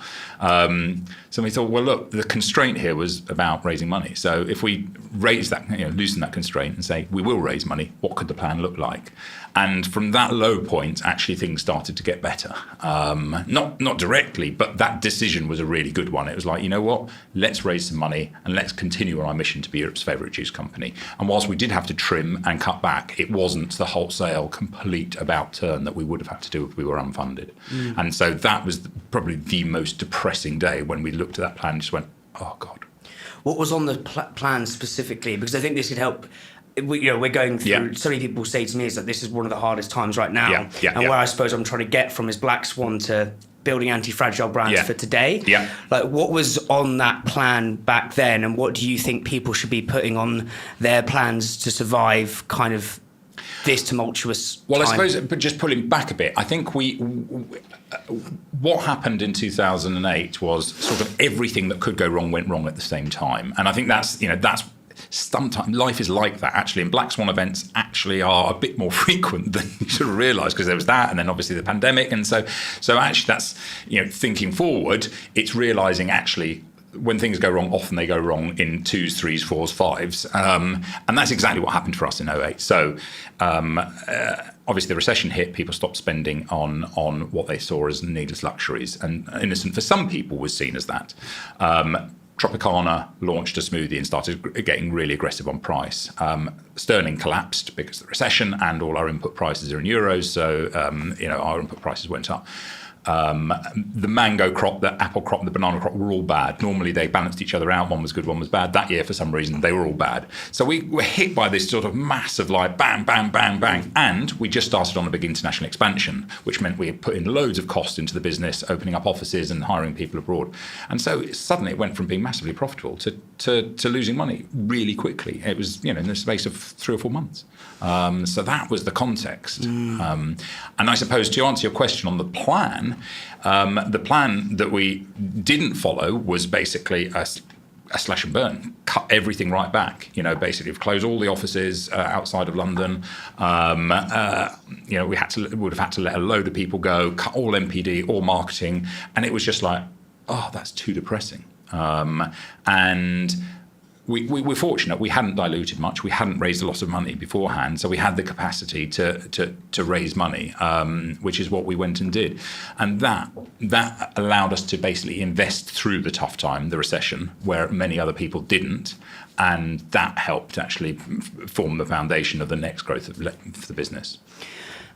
So we thought, well, look, the constraint here was about raising money. So if we raise that, loosen that constraint and say we will raise money, what could the plan look like? And from that low point, actually things started to get better. Not directly, but that decision was a really good one. It was like, you know what? Let's raise some money and let's continue on our mission to be Europe's favourite juice company. And whilst we did have to trim and cut back, it wasn't the wholesale, complete about turn that we would have had to do if we were unfunded. And so that was probably the most depressing day when we looked at that plan and just went, oh God. What was on the plan specifically? Because I think this could help. We're going through, so many people say to me is that this is one of the hardest times right now. Where I suppose I'm trying to get from is Black Swan to building anti-fragile brands for today. Like, what was on that plan back then, and what do you think people should be putting on their plans to survive kind of this tumultuous time? I suppose, but just pulling back a bit, I think what happened in 2008 was sort of everything that could go wrong went wrong at the same time. And I think that's sometimes life is like that, actually. And Black Swan events actually are a bit more frequent than you sort of realise, because there was that, and then obviously the pandemic. And so actually that's, thinking forward, it's realising actually when things go wrong, often they go wrong in 2s, 3s, 4s, 5s. And that's exactly what happened for us in 08. So obviously the recession hit, people stopped spending on what they saw as needless luxuries. And Innocent, for some people, was seen as that. Tropicana launched a smoothie and started getting really aggressive on price. Sterling collapsed because of the recession, and all our input prices are in euros, so our input prices went up. The mango crop, the apple crop, the banana crop were all bad. Normally they balanced each other out. One was good, one was bad. That year, for some reason, they were all bad. So we were hit by this sort of massive like bang, bang, bang, bang. And we just started on a big international expansion, which meant we had put in loads of cost into the business, opening up offices and hiring people abroad. And so suddenly it went from being massively profitable to losing money really quickly. It was, in the space of 3 or 4 months. So that was the context. And I suppose to answer your question on the plan that we didn't follow was basically a slash and burn, cut everything right back. Basically close all the offices outside of London. We would have had to let a load of people go, cut all MPD, all marketing, and it was just like, oh, that's too depressing. And we were fortunate. We hadn't diluted much. We hadn't raised a lot of money beforehand, so we had the capacity to raise money, which is what we went and did, and that allowed us to basically invest through the tough time, the recession, where many other people didn't, and that helped actually form the foundation of the next growth of the business.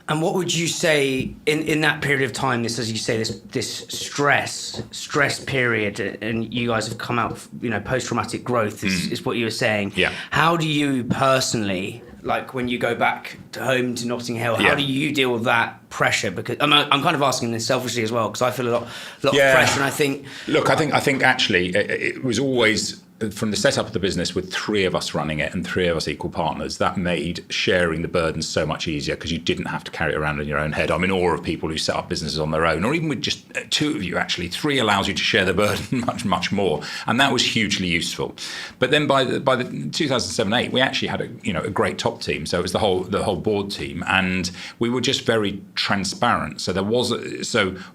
And what would you say in that period of time, this, as you say, this stress period, and you guys have come out, post-traumatic growth is what you were saying. Yeah. How do you personally, like when you go back to home to Notting Hill, how do you deal with that pressure? Because I'm kind of asking this selfishly as well, because I feel a lot of pressure, and I think... Look, I think actually it was always... From the setup of the business with 3 of us running it and 3 of us equal partners, that made sharing the burden so much easier because you didn't have to carry it around in your own head. I'm in awe of people who set up businesses on their own, or even with just 2 of you, actually. 3 allows you to share the burden much, much more. And that was hugely useful. But then by the 2007-8, we actually had a great top team. So it was the whole board team. And we were just very transparent. So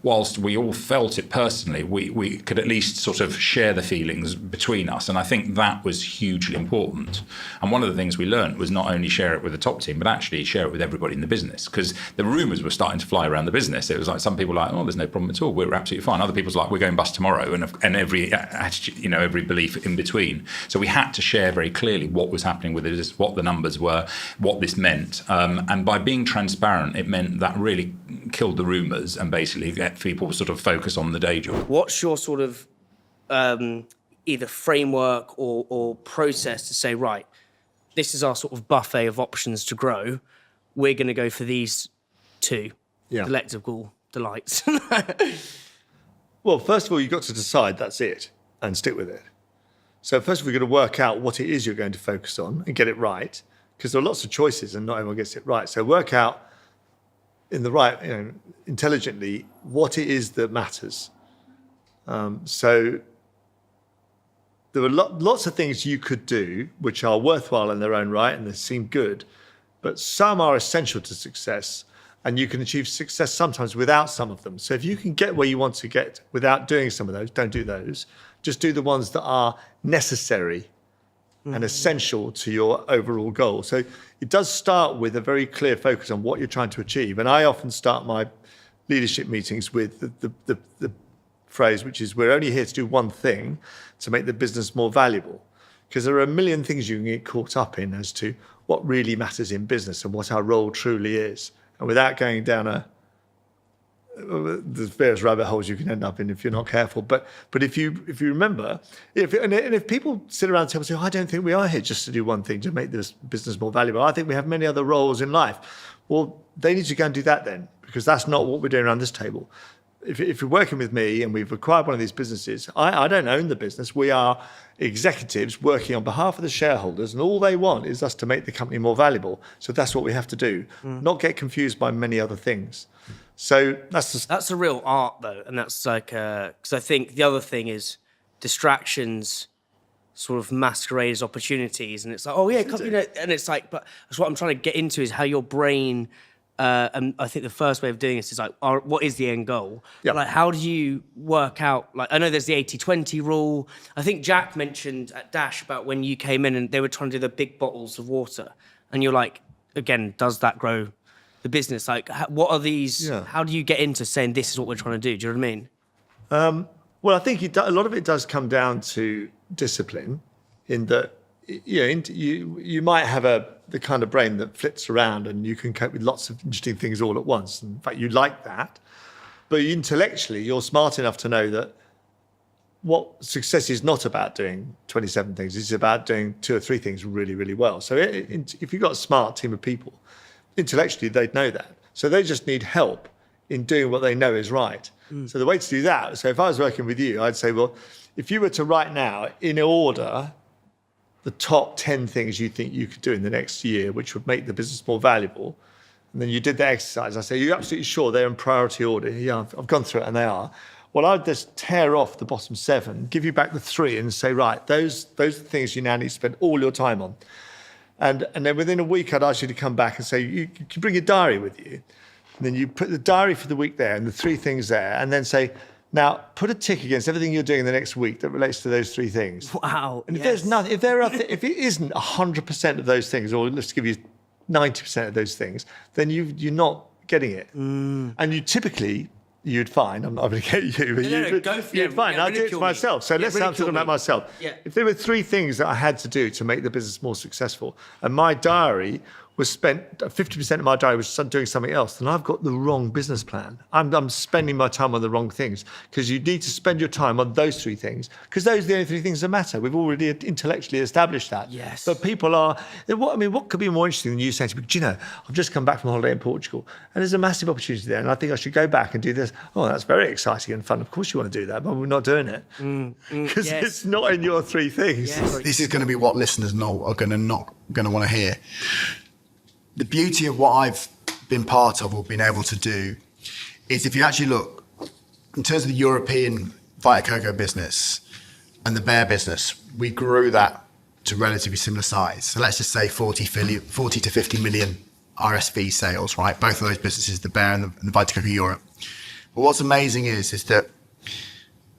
whilst we all felt it personally, we could at least sort of share the feelings between us. And I think that was hugely important. And one of the things we learned was not only share it with the top team, but actually share it with everybody in the business, because the rumours were starting to fly around the business. It was like some people were like, oh, there's no problem at all, we're absolutely fine. Other people's like, we're going bust tomorrow, and every attitude, every belief in between. So we had to share very clearly what was happening with it, what the numbers were, what this meant. And by being transparent, it meant that really killed the rumours and basically get people sort of focus on the day job. What's your sort of... either framework or process to say, right, this is our sort of buffet of options to grow. We're going to go for these 2 delectable delights. Well, first of all, you've got to decide that's it and stick with it. So first of all, you've got to work out what it is you're going to focus on and get it right, because there are lots of choices and not everyone gets it right. So work out intelligently what it is that matters. So there are lots of things you could do which are worthwhile in their own right and they seem good, but some are essential to success, and you can achieve success sometimes without some of them. So if you can get where you want to get without doing some of those, don't do those. Just do the ones that are necessary and essential to your overall goal. So it does start with a very clear focus on what you're trying to achieve. And I often start my leadership meetings with the phrase, which is, we're only here to do one thing, to make the business more valuable. Because there are a million things you can get caught up in as to what really matters in business and what our role truly is. And without going down there's various rabbit holes you can end up in if you're not careful. But if you remember, if people sit around the table and say, I don't think we are here just to do one thing, to make this business more valuable. I think we have many other roles in life. Well, they need to go and do that then, because that's not what we're doing around this table. If you're working with me and we've acquired one of these businesses, I don't own the business. We are executives working on behalf of the shareholders, and all they want is us to make the company more valuable. So that's what we have to do, not get confused by many other things. So that's a real art, though, and that's like because I think the other thing is distractions sort of masquerade as opportunities, and it's like, oh yeah, and it's like, but that's what I'm trying to get into is how your brain. And I think the first way of doing this is like, what is the end goal? Yeah. Like, how do you work out, like, I know there's the 80-20 rule. I think Jack mentioned at Dash about when you came in and they were trying to do the big bottles of water. And you're like, again, does that grow the business? Like, what are these, how do you get into saying this is what we're trying to do? Do you know what I mean? Well, I think a lot of it does come down to discipline, in that you might have the kind of brain that flits around and you can cope with lots of interesting things all at once. In fact, you like that. But intellectually, you're smart enough to know that what success is not about doing 27 things. It's about doing 2 or 3 things really, really well. So if you've got a smart team of people, intellectually, they'd know that. So they just need help in doing what they know is right. So the way to do that, so if I was working with you, I'd say, well, if you were to write now, in order, the top 10 things you think you could do in the next year, which would make the business more valuable, and then you did the exercise, I say, you're absolutely sure they're in priority order? Yeah, I've gone through it and they are. Well, I'd just tear off the bottom 7, give you back the 3 and say, right, those are the things you now need to spend all your time on. And then within a week, I'd ask you to come back and say, you can bring your diary with you. And then you put the diary for the week there and the 3 things there, and then say, now put a tick against everything you're doing in the next week that relates to those 3 things. Wow. And if there's nothing, if it isn't 100% of those things, or let's give you 90% of those things, then you're not getting it. And you'd find, I'm not going to get you, but you'd find, I do it to myself. So let's start talking about myself. Yeah. If there were 3 things that I had to do to make the business more successful, and my diary was spent, 50% of my diary was doing something else, then I've got the wrong business plan. I'm spending my time on the wrong things, because you need to spend your time on those 3 things, because those are the only 3 things that matter. We've already intellectually established that. Yes. But people are, what could be more interesting than you saying to me, do you know, I've just come back from holiday in Portugal, and there's a massive opportunity there, and I think I should go back and do this. Oh, that's very exciting and fun. Of course you want to do that, but we're not doing it. Because it's not in your 3 things. Yes. This is going to be what listeners are going to want to hear. The beauty of what I've been part of or been able to do is, if you actually look, in terms of the European Vita Coco business and the Bear business, we grew that to relatively similar size. So let's just say 40 to 50 million RSV sales, right? Both of those businesses, the Bear and the Vita Coco Europe. But what's amazing is that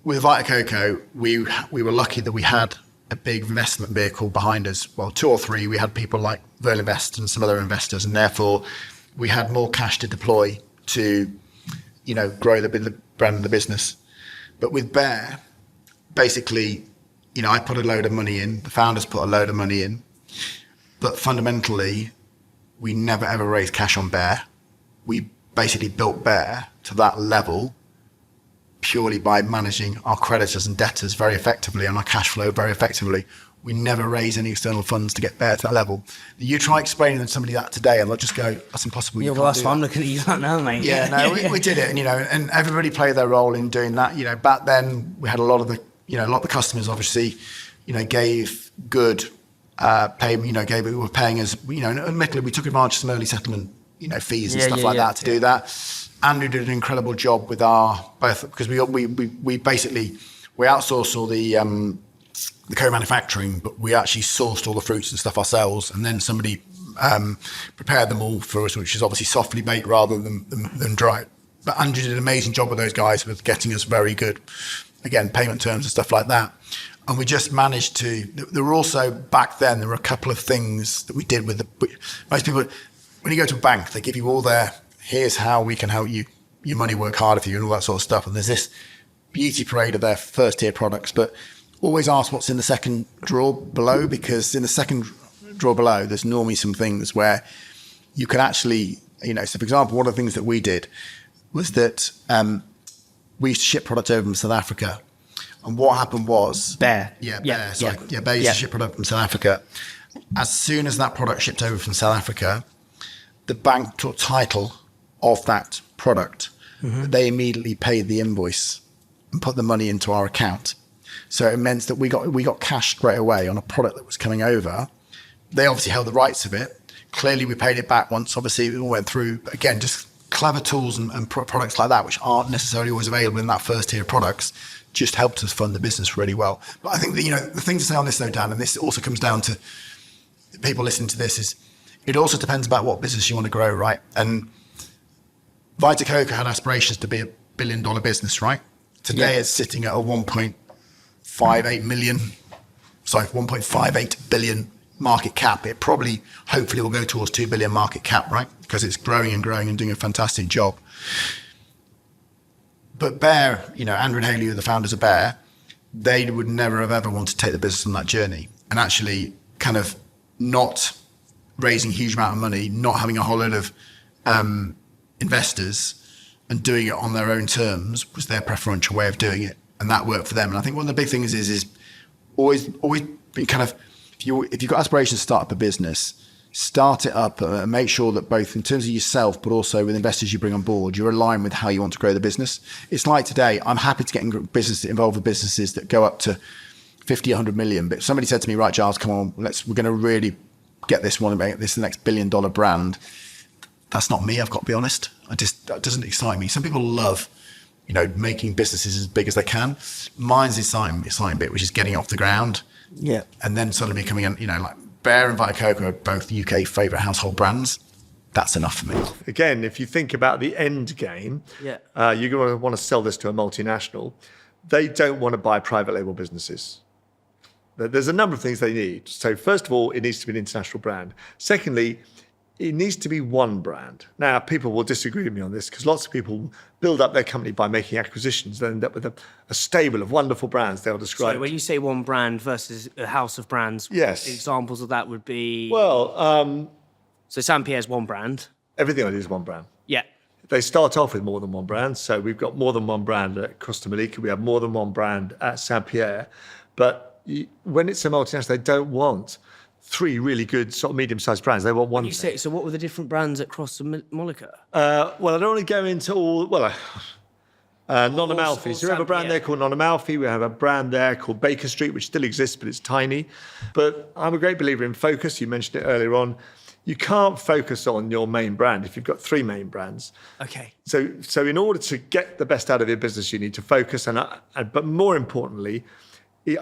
with Vita Coco, we were lucky that we had a big investment vehicle behind us. Well, 2 or 3, we had people like Verlinvest and some other investors, and therefore we had more cash to deploy to, grow the brand and the business. But with Bear, basically, I put a load of money in, the founders put a load of money in, but fundamentally, we never ever raised cash on Bear. We basically built Bear to that level purely by managing our creditors and debtors very effectively and our cash flow very effectively. We never raise any external funds to get Bear to that level. You try explaining to somebody that today and they'll just go, that's impossible. Yeah, well, that's why I'm looking at you right now, mate. Yeah, no, we did it. And everybody played their role in doing that. Back then we had a lot of the customers obviously, gave good payment, were paying us, and admittedly we took advantage of some early settlement, fees and stuff like that to do that. Andrew did an incredible job with because we basically outsourced all the co-manufacturing, but we actually sourced all the fruits and stuff ourselves, and then somebody prepared them all for us, which is obviously softly baked rather than dry. But Andrew did an amazing job with those guys with getting us very good, again, payment terms and stuff like that. And we just managed to. There were also back then there were a couple of things that we did with most people. When you go to a bank, they give you all here's how we can help you, your money work harder for you and all that sort of stuff. And there's this beauty parade of their first tier products, but always ask what's in the second drawer below, because in the second drawer below, there's normally some things where you can actually, so for example, one of the things that we did was that we used to ship products over from South Africa. And what happened was... Bear. Yeah, Bear. Sorry. Yeah, Bear used to ship product from South Africa. As soon as that product shipped over from South Africa, the bank took title of that product. Mm-hmm. They immediately paid the invoice and put the money into our account. So it meant that we got cash straight away on a product that was coming over. They obviously held the rights of it. Clearly, we paid it back once. Obviously, it all went through. But again, just clever tools and products like that, which aren't necessarily always available in that first tier of products, just helped us fund the business really well. But I think that, the thing to say on this though, Dan, and this also comes down to people listening to this, is it also depends about what business you want to grow, right? And Vita Coco had aspirations to be $1 billion business, right? Today it's sitting at a 1.58 billion market cap. It probably, hopefully, will go towards 2 billion market cap, right? Because it's growing and growing and doing a fantastic job. But Bear, Andrew and Haley, who are the founders of Bear, they would never have ever wanted to take the business on that journey, and actually kind of not raising a huge amount of money, not having a whole load of investors, and doing it on their own terms was their preferential way of doing it, and that worked for them. And I think one of the big things is always be kind of, if you've got aspirations to start up a business, start it up and make sure that both in terms of yourself, but also with investors you bring on board, you're aligned with how you want to grow the business. It's like today, I'm happy to get involved with businesses that go up to 50, 100 million. But if somebody said to me, right, Giles, come on, we're going to really get this one, make this the next $1 billion brand. That's not me, I've got to be honest. That doesn't excite me. Some people love, making businesses as big as they can. Mine's the exciting bit, which is getting off the ground. Yeah. And then suddenly becoming, like Bear and Vita Coco are both UK favourite household brands. That's enough for me. Again, if you think about the end game, you're going to want to sell this to a multinational. They don't want to buy private label businesses. There's a number of things they need. So first of all, it needs to be an international brand. Secondly, it needs to be one brand. Now, people will disagree with me on this because lots of people build up their company by making acquisitions. They end up with a stable of wonderful brands they'll describe. So when you say one brand versus a house of brands, yes, examples of that would be... Well... so St. Pierre's one brand. Everything I do is one brand. Yeah. They start off with more than one brand. So we've got more than one brand at Costa Malika. We have more than one brand at St. Pierre. But when it's a multinational, they don't want 3 really good sort of medium-sized brands. They want one. You say, so what were the different brands at Costa Malika? Well, I don't want to go into all... Well, Non Amalfi. So we have a brand there called Non Amalfi. We have a brand there called Baker Street, which still exists, but it's tiny. But I'm a great believer in focus. You mentioned it earlier on. You can't focus on your main brand if you've got 3 main brands. Okay. So in order to get the best out of your business, you need to focus. But more importantly,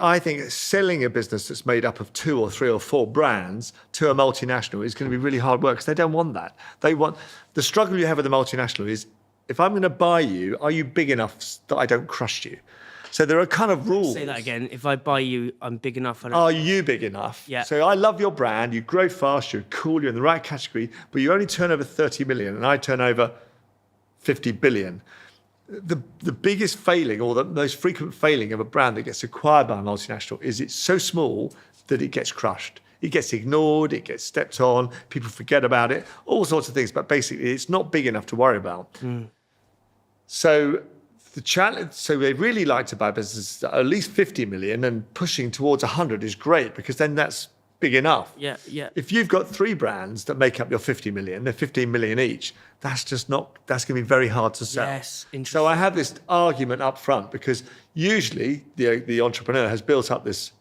I think selling a business that's made up of 2 or 3 or 4 brands to a multinational is going to be really hard work because they don't want that. The struggle you have with a multinational is, if I'm going to buy you, are you big enough that I don't crush you? So there are kind of rules. Say that again. If I buy you, I'm big enough. Are you big enough? Yeah. So I love your brand. You grow fast. You're cool. You're in the right category. But you only turn over 30 million, and I turn over 50 billion. The biggest failing, or the most frequent failing of a brand that gets acquired by a multinational, is it's so small that it gets crushed. It gets ignored. It gets stepped on. People forget about it. All sorts of things. But basically, it's not big enough to worry about. So the challenge, so they really like to buy businesses that are at least 50 million, and pushing towards 100 is great because then that's big enough. Yeah, yeah. If you've got 3 brands that make up your 50 million, they're 15 million each, that's going to be very hard to sell. Yes, interesting. So I have this argument up front because usually the entrepreneur has built up this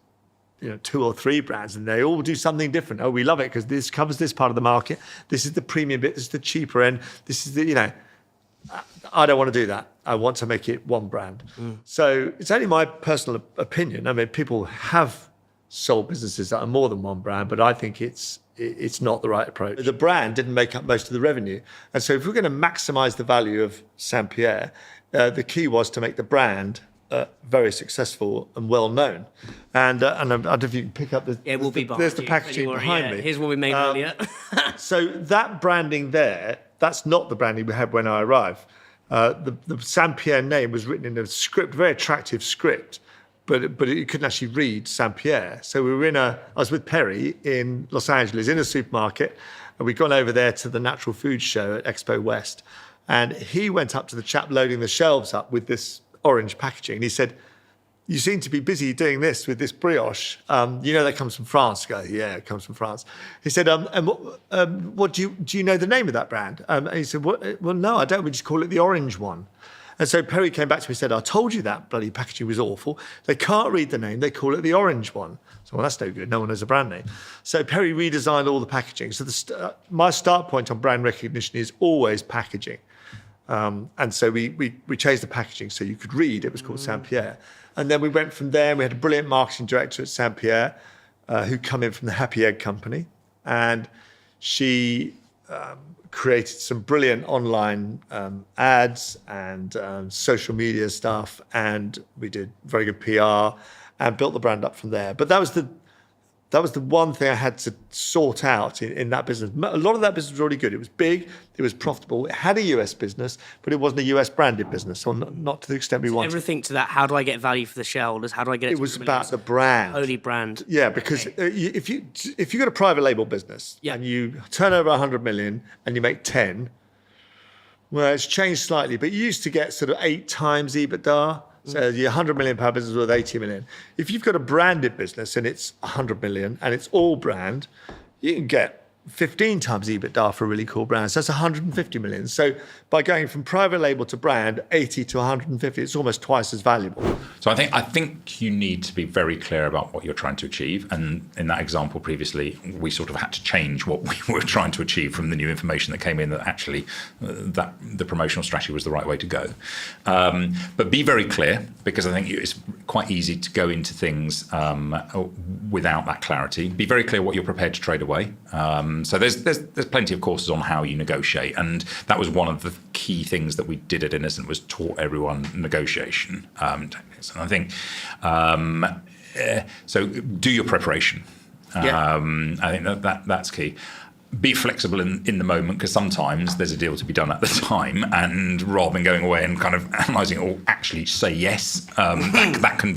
2 or 3 brands, and they all do something different. Oh, we love it because this covers this part of the market. This is the premium bit. This is the cheaper end. This is the, I don't want to do that. I want to make it one brand. So it's only my personal opinion. I mean, people have sold businesses that are more than one brand, but I think it's not the right approach. The brand didn't make up most of the revenue. And so if we're going to maximize the value of St. Pierre, the key was to make the brand very successful and well known. And I don't know if you can pick up the... Yeah, it will be behind There's the you. packaging behind me. Here's what we made earlier. So that branding there, that's not the branding we had when I arrived. The St. Pierre name was written in a script, very attractive script, but you couldn't actually read St. Pierre. So I was with Perry in Los Angeles in a supermarket, and we'd gone over there to the Natural Food Show at Expo West. And he went up to the chap loading the shelves up with this orange packaging. And he said, "You seem to be busy doing this with this brioche. That comes from France." I go, "Yeah, it comes from France." He said, "And what do you know the name of that brand?" And he said, "Well, no, I don't. We just call it the orange one." And so Perry came back to me and said, "I told you that bloody packaging was awful. They can't read the name. They call it the orange one." So, well, that's no good. No one knows a brand name. So Perry redesigned all the packaging. So my start point on brand recognition is always packaging. And so we changed the packaging so you could read. It was called St. Pierre. And then we went from there, and we had a brilliant marketing director at St. Pierre who come in from the Happy Egg Company. And she created some brilliant online ads and social media stuff. And we did very good PR and built the brand up from there. But that was the one thing I had to sort out in that business. A lot of that business was already good. It was big, it was profitable, it had a US business, but it wasn't a US branded business, or not to the extent we wanted. Everything to that, how do I get value for the shareholders? How do I get it It to was the about the brand. Holy brand. Yeah, because if you got a private label business and you turn over 100 million and you make 10, Well, it's changed slightly, but you used to get sort of 8 times EBITDA. So your £100 million business was worth 80 million. If you've got a branded business and it's 100 million and it's all brand, you can get 15 times EBITDA for a really cool brand. So that's 150 million. So by going from private label to brand, 80 to 150, it's almost twice as valuable. So I think you need to be very clear about what you're trying to achieve. And in that example previously, we sort of had to change what we were trying to achieve from the new information that came in that actually that the promotional strategy was the right way to go. But be very clear, because I think it's quite easy to go into things without that clarity. Be very clear what you're prepared to trade away. So there's plenty of courses on how you negotiate, and that was one of the key things that we did at Innocent, was taught everyone negotiation techniques. And I think so. Do your preparation. Yeah. I think that's key. Be flexible in the moment, because sometimes there's a deal to be done at the time, and rather than going away and kind of analysing it all, actually say yes. That can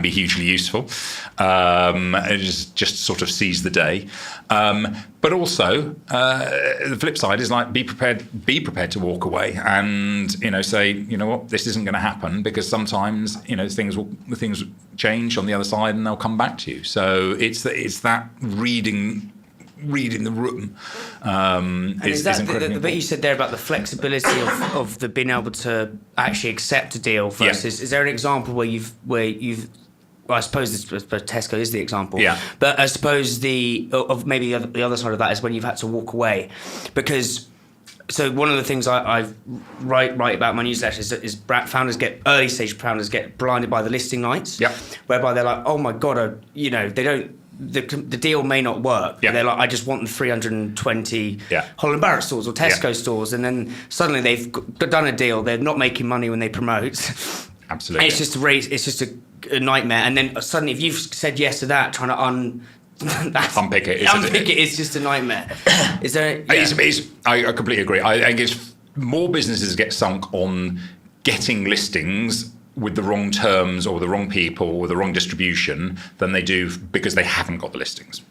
be hugely useful. Just sort of seize the day. But also the flip side is like be prepared to walk away and say, you know what, this isn't going to happen, because sometimes things change on the other side and they'll come back to you. So it's that reading the room is incredibly the bit you said there about the flexibility of the being able to actually accept a deal versus, is there an example where you've well, I suppose Tesco is the example. Yeah. But I suppose the other side of that is when you've had to walk away, because. So one of the things I write about in my newsletter is early stage founders get blinded by the listing nights. Yep. Whereby they're like, oh my God, they don't. The deal may not work. Yeah. They're like, I just want the 320 Yeah. Holland Barrett stores or Tesco Yeah. stores, and then suddenly they've done a deal. They're not making money when they promote. Absolutely. And it's just a nightmare. And then suddenly, if you've said yes to that, trying to unpick it. It's just a nightmare. Is there? Yeah. I completely agree. I think it's more businesses get sunk on getting listings with the wrong terms or the wrong people or the wrong distribution than they do because they haven't got the listings.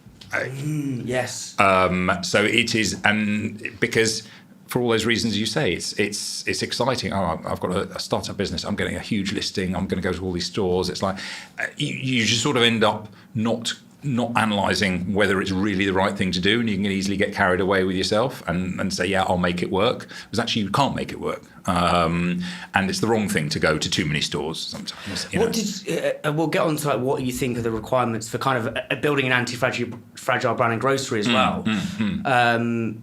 Yes. So it is, and because for all those reasons you say, it's exciting. Oh, I've got a startup business. I'm getting a huge listing. I'm going to go to all these stores. It's like you just sort of end up not analysing whether it's really the right thing to do, and you can easily get carried away with yourself and say, yeah, I'll make it work, because actually you can't make it work, and it's the wrong thing to go to too many stores sometimes. We'll get on to what you think are the requirements for kind of building an anti-fragile brand in grocery as well.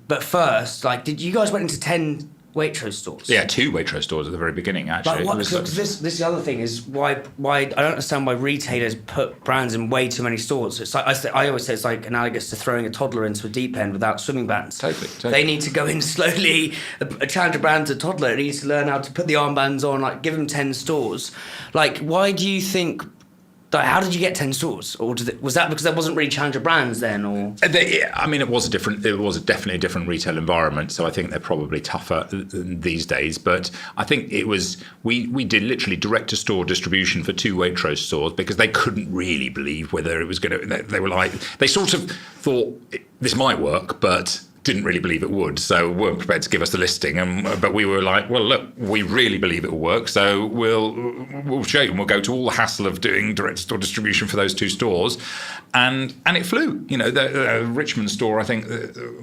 But first, did you guys went into 10 Waitrose stores? Yeah, 2 Waitrose stores at the very beginning, actually. But this is the other thing is why I don't understand why retailers put brands in way too many stores. It's like I always say it's like analogous to throwing a toddler into a deep end without swimming bands. Totally. They need to go in slowly. A challenger brand's a toddler. It needs to learn how to put the armbands on. Give them 10 stores. Why do you think? How did you get 10 stores, or was that because there wasn't really challenger brands then, or? It was definitely a different retail environment. So I think they're probably tougher these days. But I think it was we did literally direct to store distribution for 2 Waitrose stores because they couldn't really believe whether it was going to. They were they sort of thought this might work, but didn't really believe it would, so weren't prepared to give us the listing. But we were like, well, look, we really believe it will work, so we'll show you, and we'll go to all the hassle of doing direct store distribution for those 2 stores, and it flew. The Richmond store, I think,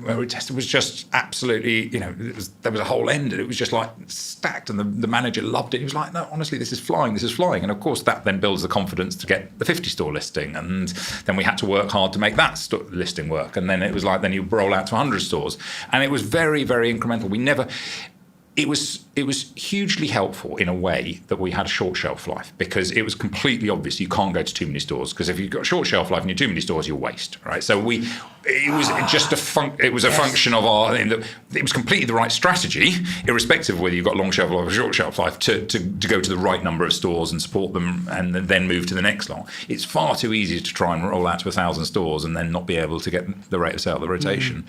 where we tested was just absolutely, there was a whole end, and it was just stacked, and the manager loved it. He was like, no, honestly, this is flying, and of course that then builds the confidence to get the 50 store listing, and then we had to work hard to make that listing work, and then it was then you roll out to 100 stores, and it was very, very incremental. It was hugely helpful in a way that we had a short shelf life, because it was completely obvious you can't go to too many stores, because if you've got a short shelf life and you're too many stores, you'll waste, right? So it was just a function of it was completely the right strategy, irrespective of whether you've got long shelf life or short shelf life, to go to the right number of stores and support them and then move to the next lot. It's far too easy to try and roll out to 1,000 stores and then not be able to get the rate of sale, the rotation.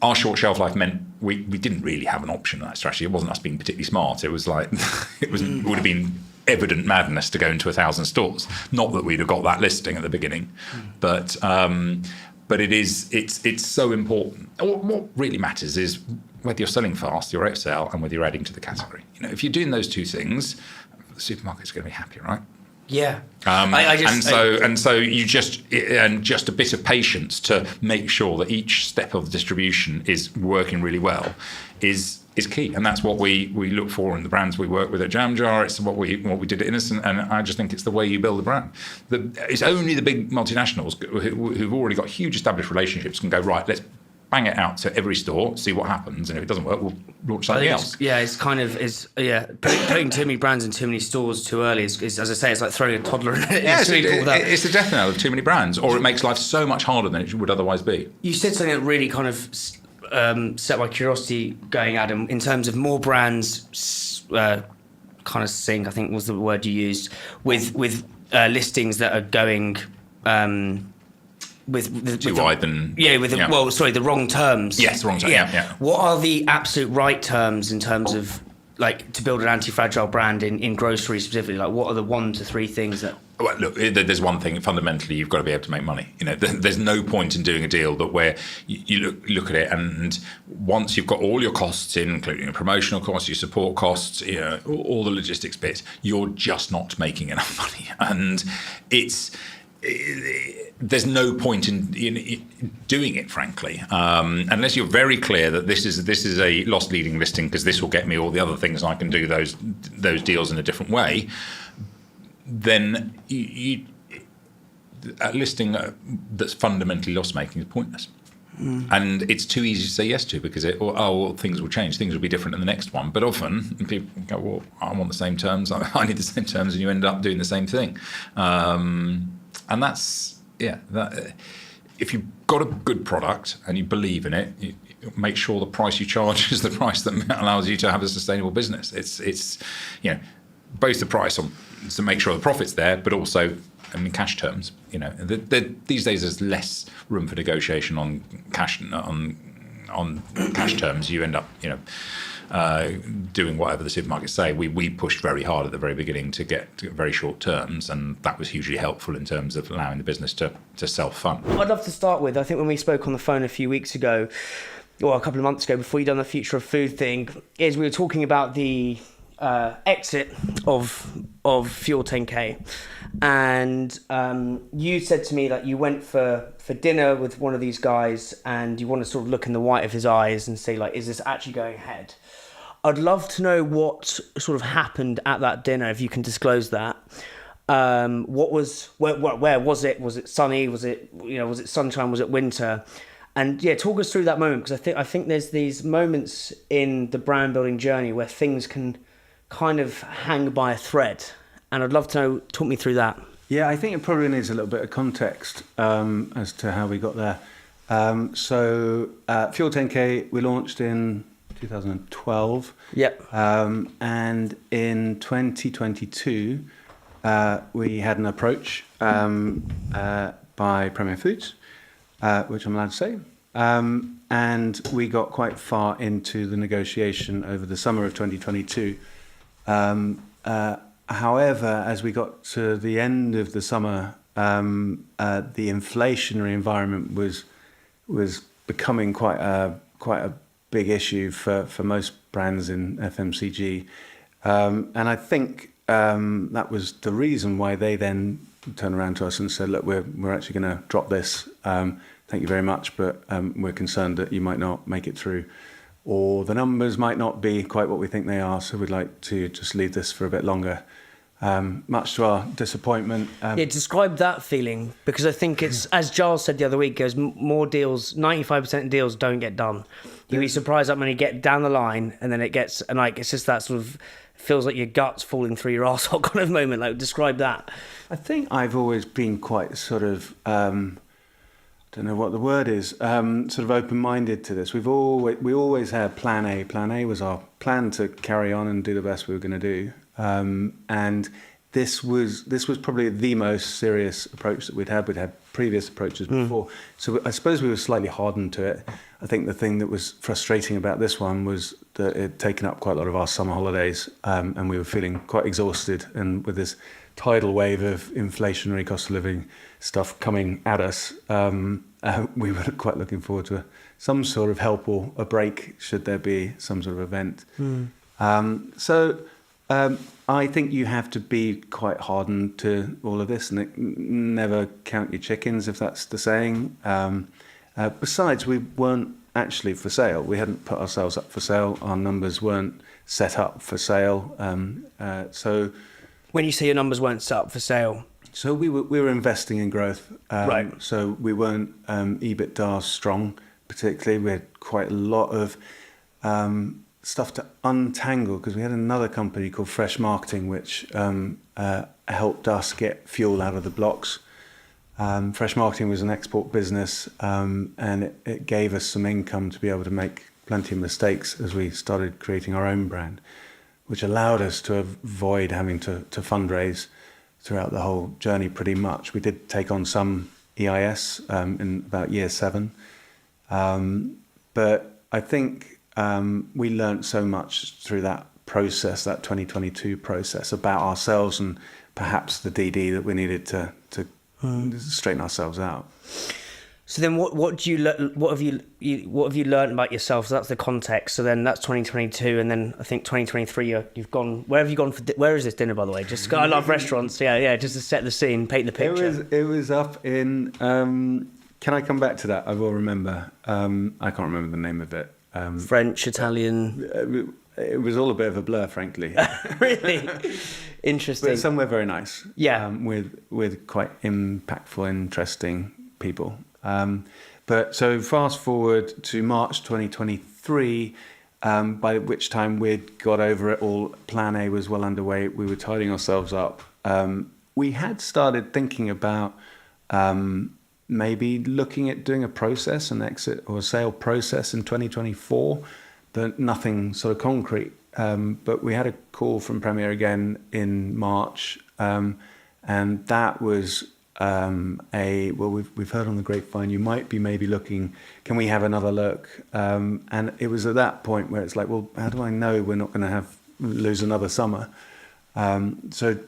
Our short shelf life meant we didn't really have an option in that strategy. It wasn't us being particularly smart. It was it would have been evident madness to go into 1,000 stores. Not that we'd have got that listing at the beginning, but it's so important. What really matters is whether you're selling fast, your sale, and whether you're adding to the category. If you're doing those two things, the supermarket's going to be happy, right? Yeah. So you just a bit of patience to make sure that each step of the distribution is working really well is key, and that's what we look for in the brands we work with at Jam Jar. It's what we did at Innocent, and I just think it's the way you build a brand. It's only the big multinationals who've already got huge established relationships can go, right, let's bang it out to every store, see what happens, and if it doesn't work, we'll launch something else. Putting too many brands in too many stores too early is, as I say, it's like throwing a toddler in it's the death knell of too many brands, or it makes life so much harder than it would otherwise be. You said something that really kind of set my curiosity going, Adam, in terms of more brands kind of sync, I think was the word you used, with listings that are going too wide than the wrong terms. Yes, the wrong terms. Yeah. What are the absolute right terms in terms of like to build an anti-fragile brand in grocery specifically? Like, what are the 1 to 3 things that? Well, look, there's one thing. Fundamentally, you've got to be able to make money. There's no point in doing a deal where you look at it, and once you've got all your costs in, including your promotional costs, your support costs, all the logistics bits, you're just not making enough money, and there's no point in doing it, frankly, unless you're very clear that this is a loss leading listing because this will get me all the other things, and I can do those deals in a different way. Then a listing that's fundamentally loss making is pointless. And it's too easy to say yes to because things will change, things will be different in the next one. But often people go, well, I want the same terms, I need the same terms, and you end up doing the same thing. And that's, if you've got a good product and you believe in it, you make sure the price you charge is the price that allows you to have a sustainable business. It's both the price to make sure the profit's there, but also in cash terms. These days there's less room for negotiation on cash terms. You end up, doing whatever the supermarkets say. We pushed very hard at the very beginning to get very short terms, and that was hugely helpful in terms of allowing the business to self-fund. I'd love to start with, I think when we spoke on the phone a few weeks ago, or a couple of months ago, before you'd done the Future of Food thing, is we were talking about the exit of Fuel 10K, and you said to me that you went for dinner with one of these guys and you want to sort of look in the white of his eyes and say, like, is this actually going ahead? I'd love to know what sort of happened at that dinner, if you can disclose that. Where was it? Was it sunny? Was it sunshine? Was it winter? And talk us through that moment, because I think there's these moments in the brand building journey where things can kind of hang by a thread, and I'd love to know. Talk me through that. Yeah, I think it probably needs a little bit of context as to how we got there. So Fuel 10K we launched in 2012. Yep. And in 2022 we had an approach by Premier Foods, which I'm allowed to say. And we got quite far into the negotiation over the summer of 2022. However, as we got to the end of the summer, the inflationary environment was becoming quite a big issue for most brands in FMCG, and I think that was the reason why they then turned around to us and said, "Look, we're actually going to drop this. Thank you very much, but we're concerned that you might not make it through, or the numbers might not be quite what we think they are. So we'd like to just leave this for a bit longer." Much to our disappointment. Describe that feeling, because I think it's, as Giles said the other week, goes more deals, 95% of deals don't get done. You'd be surprised how many get down the line and then it gets, and like, it's just that sort of, feels like your gut's falling through your arsehole kind of moment. Like, describe that. I think I've always been quite sort of, don't know what the word is, sort of open-minded to this. We always had plan A. Plan A was our plan to carry on and do the best we were going to do. And this was probably the most serious approach that we'd had. We'd had previous approaches before. So I suppose we were slightly hardened to it. I think the thing that was frustrating about this one was that it had taken up quite a lot of our summer holidays, and we were feeling quite exhausted. And with this tidal wave of inflationary cost of living stuff coming at us, we were quite looking forward to some sort of help or a break should there be some sort of event. I think you have to be quite hardened to all of this, and never count your chickens, if that's the saying. Besides, we weren't actually for sale. We hadn't put ourselves up for sale. Our numbers weren't set up for sale. When you say your numbers weren't set up for sale, So we were investing in growth. Right. So we weren't EBITDA strong, particularly. We had quite a lot of stuff to untangle, because we had another company called Fresh Marketing, which helped us get fuel out of the blocks. Fresh Marketing was an export business, and it gave us some income to be able to make plenty of mistakes as we started creating our own brand, which allowed us to avoid having to fundraise throughout the whole journey pretty much. We did take on some EIS in about year 7. But I think we learned so much through that process, that 2022 process, about ourselves and perhaps the DD that we needed to straighten ourselves out. so then what have you learned about yourself? So that's the context. So then that's 2022, and then I think 2023 you've gone. Where have you gone for? Where is this dinner, by the way? Just I love restaurants. Yeah. Just to set the scene, paint the picture. It was up in. Can I come back to that? I will remember. I can't remember the name of it. French, Italian. It was all a bit of a blur, frankly. Really interesting. But somewhere very nice. Yeah. With quite impactful, interesting people. But so fast forward to March 2023, by which time we'd got over it all. Plan A was well underway. We were tidying ourselves up. We had started thinking about maybe looking at doing a process, an exit or a sale process in 2024, but nothing sort of concrete. But we had a call from Premier again in March, and that was we've heard on the grapevine you might be maybe looking, can we have another look? And it was at that point where it's like, well, how do I know we're not going to lose another summer? So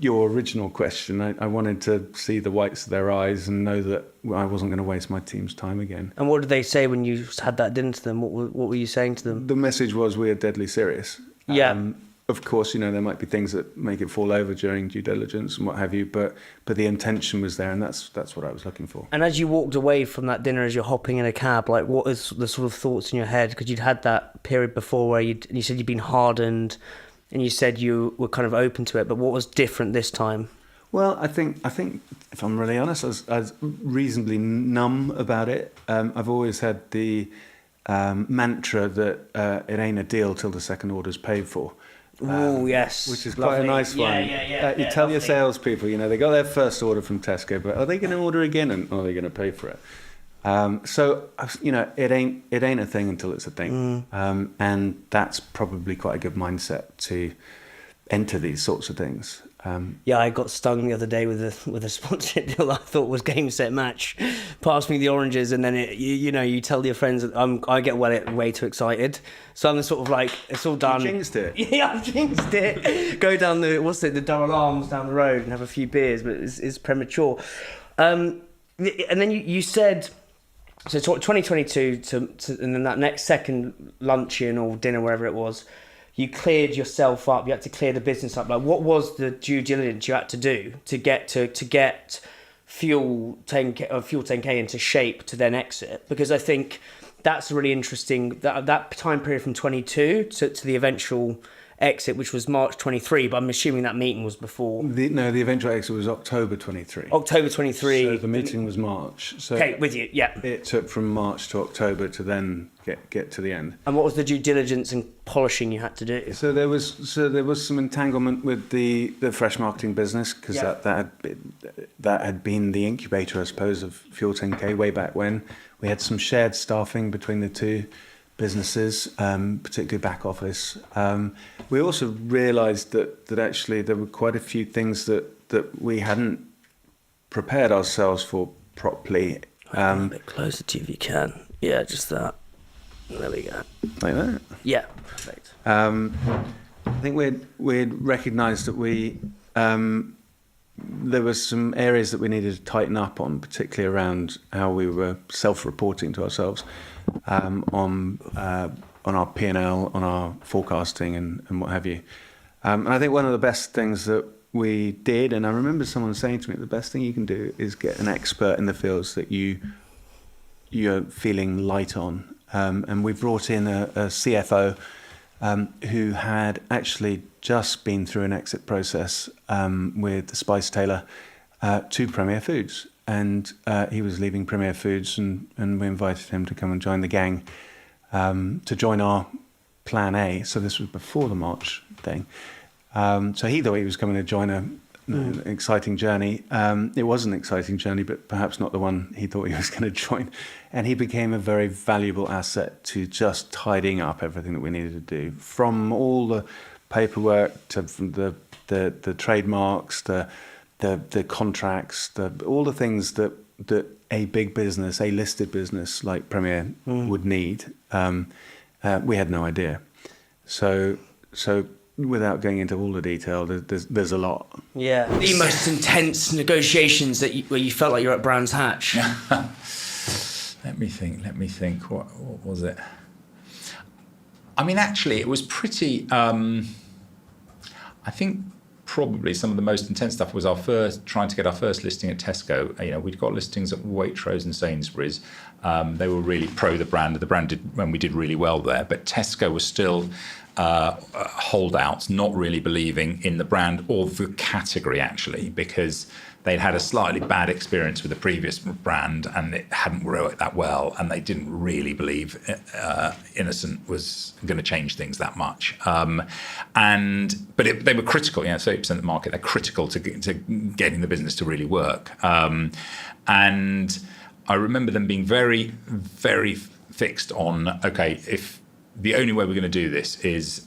your original question, I wanted to see the whites of their eyes and know that I wasn't going to waste my team's time again. And what did they say when you had that dinner to them? What were you saying to them? The message was we are deadly serious. Yeah. Of course, there might be things that make it fall over during due diligence and what have you, but the intention was there, and that's what I was looking for. And as you walked away from that dinner, as you're hopping in a cab, like what is the sort of thoughts in your head? Because you'd had that period before where you said you'd been hardened, and you said you were kind of open to it, but what was different this time? Well, I think if I'm really honest, I was reasonably numb about it. I've always had the mantra that it ain't a deal till the second order's paid for. Oh, yes. Which is quite Lovely. a nice one. Yeah. You tell your salespeople, they got their first order from Tesco, but are they going to order again, and are they going to pay for it? So it ain't a thing until it's a thing, and that's probably quite a good mindset to enter these sorts of things. Yeah, I got stung the other day with a sponsorship deal I thought was game set match. Pass me the oranges, and then you tell your friends that I get way too excited. So I'm the sort of like, it's all done. You jinxed it. Yeah, I've jinxed it. Go down the double arms down the road and have a few beers, but it's premature. And then you said, so 2022 and then that next second luncheon or dinner, wherever it was, you cleared yourself up. You had to clear the business up. Like, what was the due diligence you had to do to get Fuel 10K into shape to then exit? Because I think that's really interesting. That time period from 22 to the eventual exit, which was March 23, but I'm assuming that meeting was before. The eventual exit was October 23. October 23. So the meeting was March. So okay, with you, yeah. It took from March to October to then get to the end. And what was the due diligence and polishing you had to do? So there was some entanglement with the Fresh Marketing business, because that had been the incubator, I suppose, of Fuel 10K way back when. We had some shared staffing between the two businesses, particularly back office. We also realised that actually there were quite a few things that we hadn't prepared ourselves for properly. A bit closer to you if you can. Yeah, just that. There we go. Like that? Yeah, perfect. I think we'd recognised that we there were some areas that we needed to tighten up on, particularly around how we were self-reporting to ourselves on our P&L, on our forecasting and what have you. And I think one of the best things that we did, and I remember someone saying to me, the best thing you can do is get an expert in the fields that you're feeling light on. And we brought in a CFO who had actually just been through an exit process with the Spice Tailor to Premier Foods. And he was leaving Premier Foods, and we invited him to come and join the gang to join our Plan A. So this was before the March thing. So he thought he was coming to join an exciting journey. It was an exciting journey, but perhaps not the one he thought he was going to join. And he became a very valuable asset to just tidying up everything that we needed to do, from all the paperwork to the trademarks, the contracts, all the things that a big business, a listed business like Premier would need. We had no idea. So without going into all the detail, there's a lot. Yeah. The most intense negotiations where you felt like you're at Brands Hatch. Let me think. What was it? I mean, actually, it was pretty. I think probably some of the most intense stuff was trying to get our first listing at Tesco. We'd got listings at Waitrose and Sainsbury's. They were really pro the brand. The brand did really well there, but Tesco was still holdouts, not really believing in the brand or the category, actually, because they'd had a slightly bad experience with the previous brand and it hadn't worked that well, and they didn't really believe Innocent was going to change things that much. But they were critical, 30% of the market, they're critical to getting the business to really work. And I remember them being very, very fixed on, okay, if the only way we're going to do this is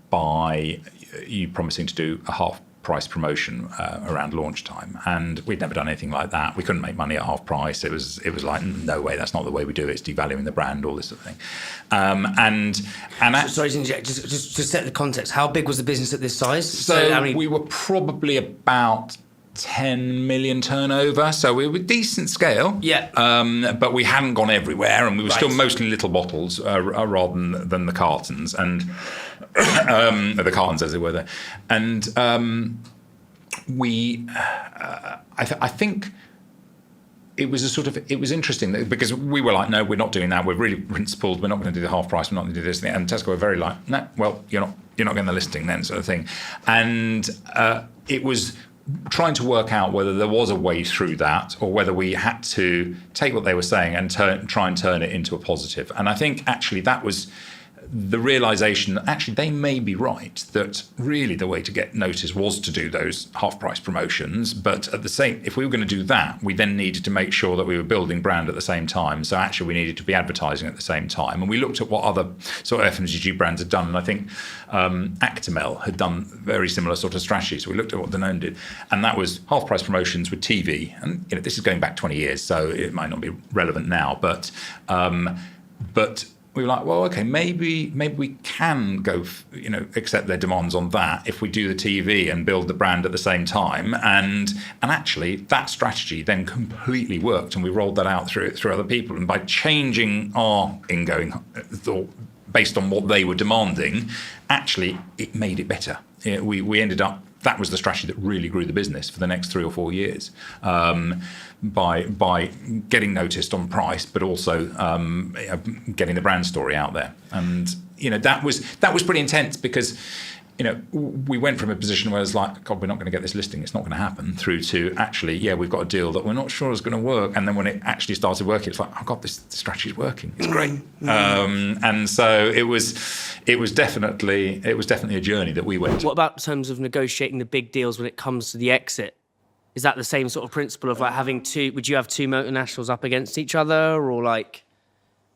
by you promising to do a half price promotion around launch time, and we'd never done anything like that. We couldn't make money at half price. It was like, no way, that's not the way we do it. It's devaluing the brand, all this sort of thing. Sorry to interject, just to set the context, how big was the business at this size? So we were probably about 10 million turnover, so we were decent scale. Yeah. But we hadn't gone everywhere, and we were still mostly little bottles rather than the cartons, and the cartons as they were there. And I think it was it was interesting because we were like, no, we're not doing that. We're really principled. We're not going to do the half price. We're not going to do this. And Tesco were very like, no, well, you're not getting the listing then, sort of thing. And it was trying to work out whether there was a way through that or whether we had to take what they were saying and try and turn it into a positive. And I think actually that was the realization that actually they may be right, that really the way to get notice was to do those half price promotions. But at the same, if we were going to do that, we then needed to make sure that we were building brand at the same time. So actually we needed to be advertising at the same time. And we looked at what other sort of FMCG brands had done. And I think Actimel had done very similar sort of strategies. So we looked at what Danone did, and that was half price promotions with TV. And this is going back 20 years, so it might not be relevant now, but we were like, well, okay, maybe we can go, accept their demands on that if we do the TV and build the brand at the same time. And actually, that strategy then completely worked, and we rolled that out through other people. And by changing our ingoing thought based on what they were demanding, actually, it made it better. We ended up. That was the strategy that really grew the business for the next 3 or 4 years, by getting noticed on price, but also getting the brand story out there. And that was pretty intense because we went from a position where it's like, God, we're not going to get this listing, it's not going to happen, through to actually, yeah, we've got a deal that we're not sure is going to work. And then when it actually started working, it's like, oh God, this strategy is working. It's great. And so it was definitely a journey that we went. What about in terms of negotiating the big deals when it comes to the exit? Is that the same sort of principle of like having two? Would you have two multinationals up against each other, or like?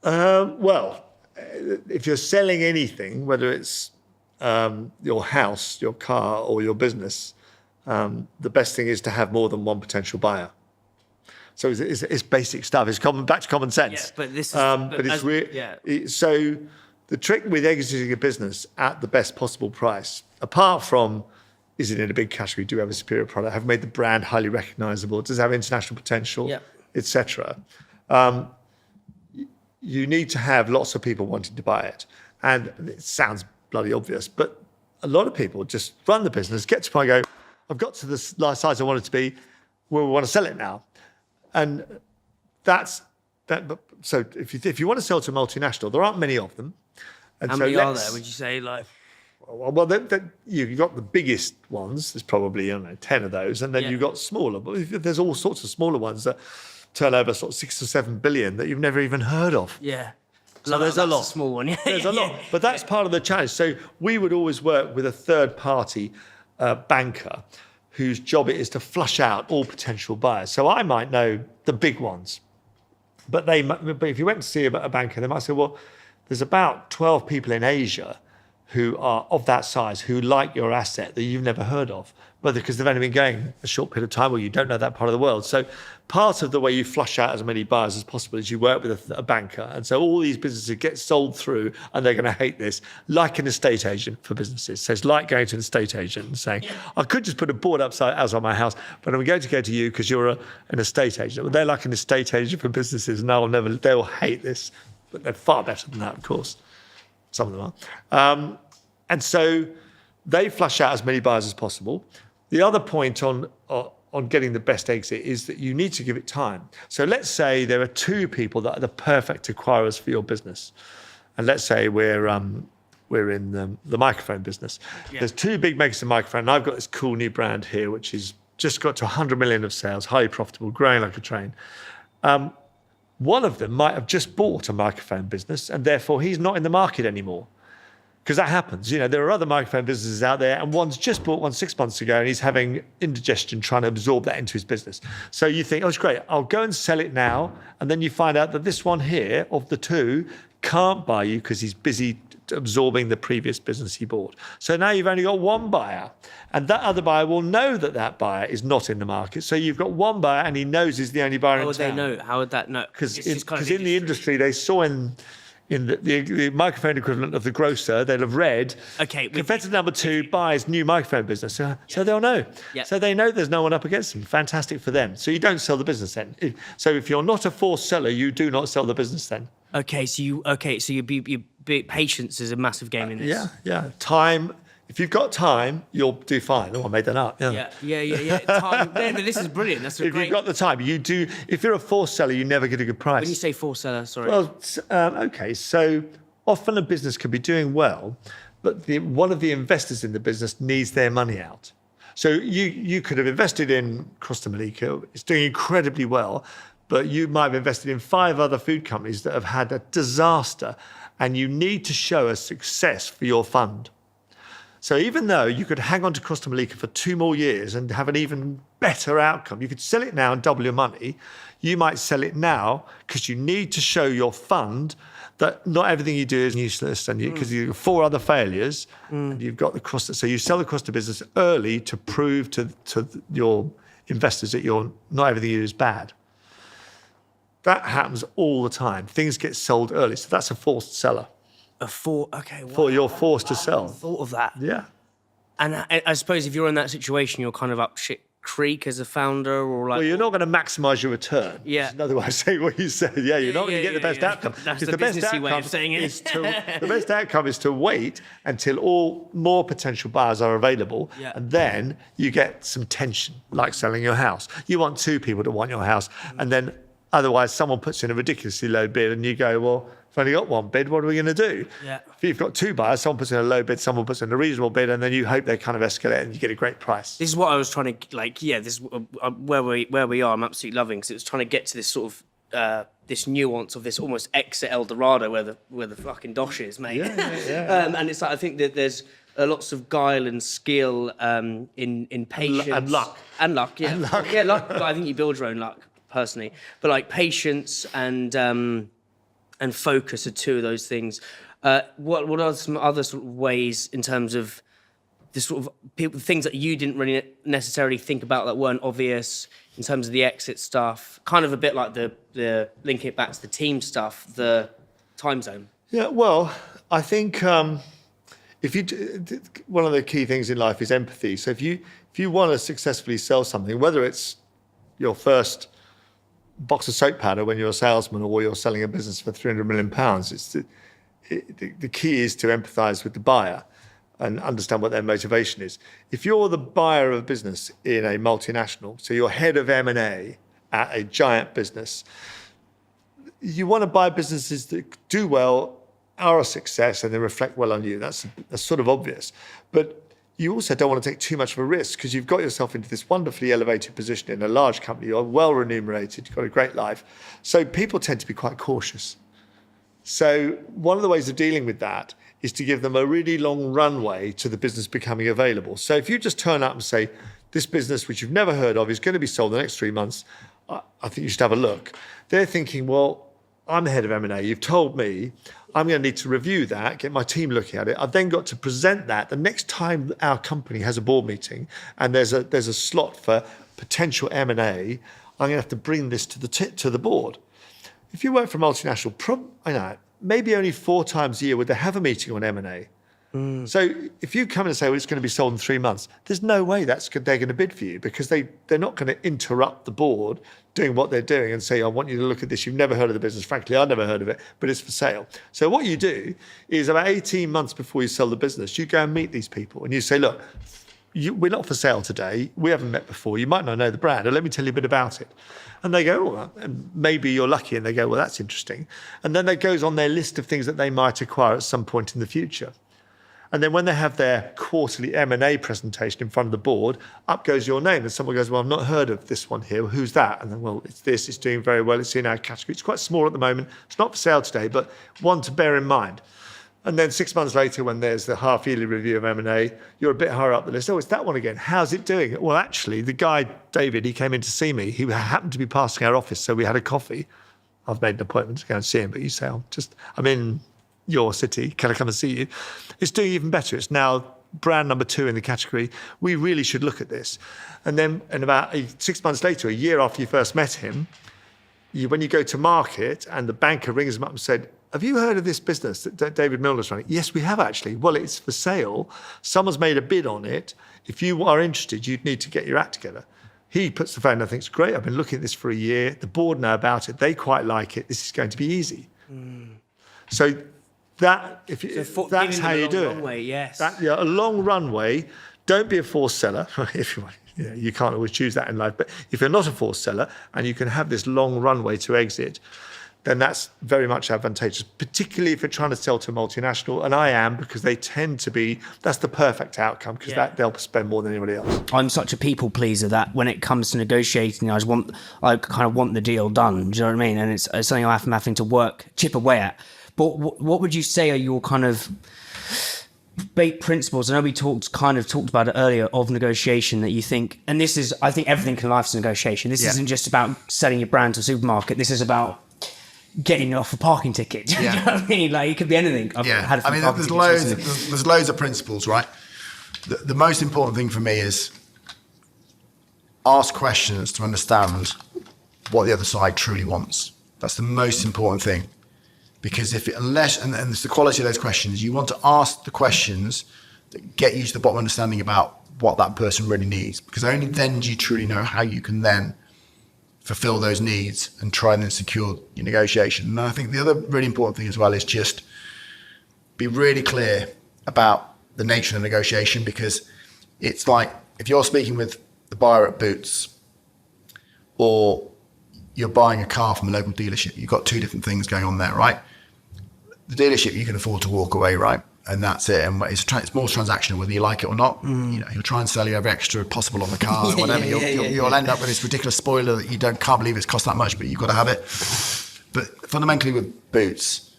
Well, if you're selling anything, whether it's your house, your car, or your business, the best thing is to have more than one potential buyer. So it's basic stuff. It's back to common sense. Yeah, but this is. So the trick with exiting a business at the best possible price, apart from is it in a big category? Do we have a superior product? Have we made the brand highly recognizable? Does it have international potential, Yeah. etc.? You need to have lots of people wanting to buy it. And it sounds bloody obvious, but a lot of people just run the business, get to the point and go, I've got to the size I want it to be, well, we want to sell it now. And that's that. So if you want to sell to a multinational, there aren't many of them. And How so many are there? Would you say like? Well, you've got the biggest ones. There's probably 10 of those, and then you've got smaller. But there's all sorts of smaller ones that turn over sort of 6 or 7 billion that you've never even heard of. Yeah. So there's a lot. Small one. Yeah. There's a lot, but that's part of the challenge. So we would always work with a third-party banker whose job it is to flush out all potential buyers. So I might know the big ones, but if you went to see a banker, they might say, well, there's about 12 people in Asia who are of that size, who like your asset that you've never heard of, whether because they've only been going a short period of time or you don't know that part of the world. So part of the way you flush out as many buyers as possible is you work with a banker. And so all these businesses get sold through, and they're going to hate this, like an estate agent for businesses. So it's like going to an estate agent and saying, I could just put a board outside my house, but I'm going to go to you because you're an estate agent. Well, they're like an estate agent for businesses, and they'll hate this. But they're far better than that, of course. Some of them are. And so they flush out as many buyers as possible. The other point on getting the best exit is that you need to give it time. So let's say there are 2 people that are the perfect acquirers for your business. And let's say we're in the microphone business. Yeah. There's 2 big makers of microphone, and I've got this cool new brand here, which is just got to 100 million of sales, highly profitable, growing like a train. One of them might have just bought a microphone business, and therefore he's not in the market anymore. Because that happens. There are other microphone businesses out there, and one's just bought one 6 months ago, and he's having indigestion trying to absorb that into his business. So you think, oh, it's great, I'll go and sell it now. And then you find out that this one here, of the 2, can't buy you because he's busy absorbing the previous business he bought. So now you've only got one buyer, and that other buyer will know that buyer is not in the market. So you've got one buyer, and he knows he's the only buyer in town. How would they know? How would that know? Because in the industry, they saw in the microphone equivalent of the grocer, they'll have read, competitor number 2 buys new microphone business. So they'll know. Yeah. So they know there's no one up against them. Fantastic for them. So you don't sell the business then. So if you're not a forced seller, you do not sell the business then. Patience is a massive game in this. Yeah. Time. If you've got time, you'll do fine. Oh, I made that up. Yeah. Time. But this is brilliant. That's if you've got the time, you do. If you're a forced seller, you never get a good price. When you say forced seller, sorry. Well, okay. So often a business could be doing well, but one of the investors in the business needs their money out. So you could have invested in Costa Malika. It's doing incredibly well, but you might have invested in 5 other food companies that have had a disaster, and you need to show a success for your fund. So even though you could hang on to Costa Malika for 2 more years and have an even better outcome, you could sell it now and double your money. You might sell it now because you need to show your fund that not everything you do is useless, and because you've got 4 other failures, and you've got the Costa. So you sell the Costa business early to prove to your investors that not everything you do is bad. That happens all the time. Things get sold early, so that's a forced seller. You're forced to sell. I hadn't thought of that. Yeah. And I suppose if you're in that situation, you're kind of up shit creek as a founder, or like. Well, you're not going to maximise your return. Yeah. That's another way of saying what you said. Yeah, you're not going to get the best outcome. That's the businessy way of saying it. The best outcome is to wait until all more potential buyers are available, and then you get some tension, like selling your house. You want 2 people to want your house, and then otherwise someone puts in a ridiculously low bid, and you go, well, I've only got 1 bid, what are we going to do? Yeah. If you've got 2 buyers, someone puts in a low bid, someone puts in a reasonable bid, and then you hope they kind of escalate and you get a great price. This is what I was trying to, this is where we are, I'm absolutely loving, because it was trying to get to this sort of, this nuance of this almost exit El Dorado where the fucking dosh is, mate. Yeah. And it's like, I think that there's lots of guile and skill in patience. And luck. And luck, yeah. And luck. Yeah, luck, but I think you build your own luck, personally. But like patience and focus are 2 of those things. What are some other sort of ways in terms of this sort of things that you didn't really necessarily think about that weren't obvious in terms of the exit stuff? Kind of a bit like the linking it back to the team stuff, the time zone. Yeah, well, I think one of the key things in life is empathy. So if you want to successfully sell something, whether it's your first box of soap powder when you're a salesman or you're selling a business for £300 million, the key is to empathize with the buyer and understand what their motivation is. If you're the buyer of a business in a multinational, so you're head of M&A at a giant business, you want to buy businesses that do well, are a success, and they reflect well on you. That's sort of obvious. But you also don't want to take too much of a risk because you've got yourself into this wonderfully elevated position in a large company. You're well remunerated. You've got a great life. So people tend to be quite cautious. So one of the ways of dealing with that is to give them a really long runway to the business becoming available. So if you just turn up and say, this business, which you've never heard of, is going to be sold in the next 3 months, I think you should have a look. They're thinking, well, I'm the head of M&A. You've told me I'm going to need to review that, get my team looking at it. I've then got to present that the next time our company has a board meeting and there's a slot for potential M&A. I'm going to have to bring this to the board. If you work for a multinational, maybe only 4 times a year would they have a meeting on M&A. So if you come in and say, well, it's going to be sold in 3 months, there's no way they're going to bid for you because they're not going to interrupt the board doing what they're doing and say, I want you to look at this. You've never heard of the business. Frankly, I've never heard of it, but it's for sale. So what you do is about 18 months before you sell the business, you go and meet these people and you say, look, we're not for sale today. We haven't met before. You might not know the brand. Or let me tell you a bit about it. And they go, oh, and maybe you're lucky. And they go, well, that's interesting. And then that goes on their list of things that they might acquire at some point in the future. And then when they have their quarterly M&A presentation in front of the board, up goes your name. And someone goes, well, I've not heard of this one here. Well, who's that? And then, well, it's this. It's doing very well. It's in our category. It's quite small at the moment. It's not for sale today, but one to bear in mind. And then 6 months later, when there's the half-yearly review of M&A, you're a bit higher up the list. Oh, it's that one again. How's it doing? Well, actually, the guy, David, he came in to see me. He happened to be passing our office, so we had a coffee. I've made an appointment to go and see him, but you say, I'm in your city, can I come and see you? It's doing even better. It's now brand number 2 in the category. We really should look at this. And then about 6 months later, a year after you first met him, when you go to market and the banker rings him up and said, have you heard of this business that David Milner's running? Yes, we have actually. Well, it's for sale. Someone's made a bid on it. If you are interested, you'd need to get your act together. He puts the phone down and thinks, great, I've been looking at this for a year. The board know about it. They quite like it. This is going to be easy. So that's how you do it. Runway, yes. A long runway. Don't be a forced seller. If you can't always choose that in life, but if you're not a forced seller and you can have this long runway to exit, then that's very much advantageous, particularly if you're trying to sell to a multinational. And I am, because they tend to be, that's the perfect outcome, because they'll spend more than anybody else. I'm such a people pleaser that when it comes to negotiating, I kind of want the deal done. Do you know what I mean? And it's something I'm having to chip away at. But what would you say are your kind of basic principles? I know we talked about it earlier, of negotiation, that you think, and this is, I think everything in life is negotiation. This isn't just about selling your brand to a supermarket. This is about getting off a parking ticket. Do you know what I mean? Like, it could be anything. There's loads of principles, right? The most important thing for me is ask questions to understand what the other side truly wants. That's the most important thing. Because and it's the quality of those questions, you want to ask the questions that get you to the bottom understanding about what that person really needs. Because only then do you truly know how you can then fulfill those needs and try and then secure your negotiation. And I think the other really important thing as well is just be really clear about the nature of the negotiation, because it's like if you're speaking with the buyer at Boots or you're buying a car from a local dealership, you've got 2 different things going on there, right? The dealership, you can afford to walk away, right? And that's it. And it's more transactional, whether you like it or not. He'll try and sell you every extra possible on the car or whatever. You'll end up with this ridiculous spoiler that you can't believe it's cost that much, but you've got to have it. But fundamentally with Boots,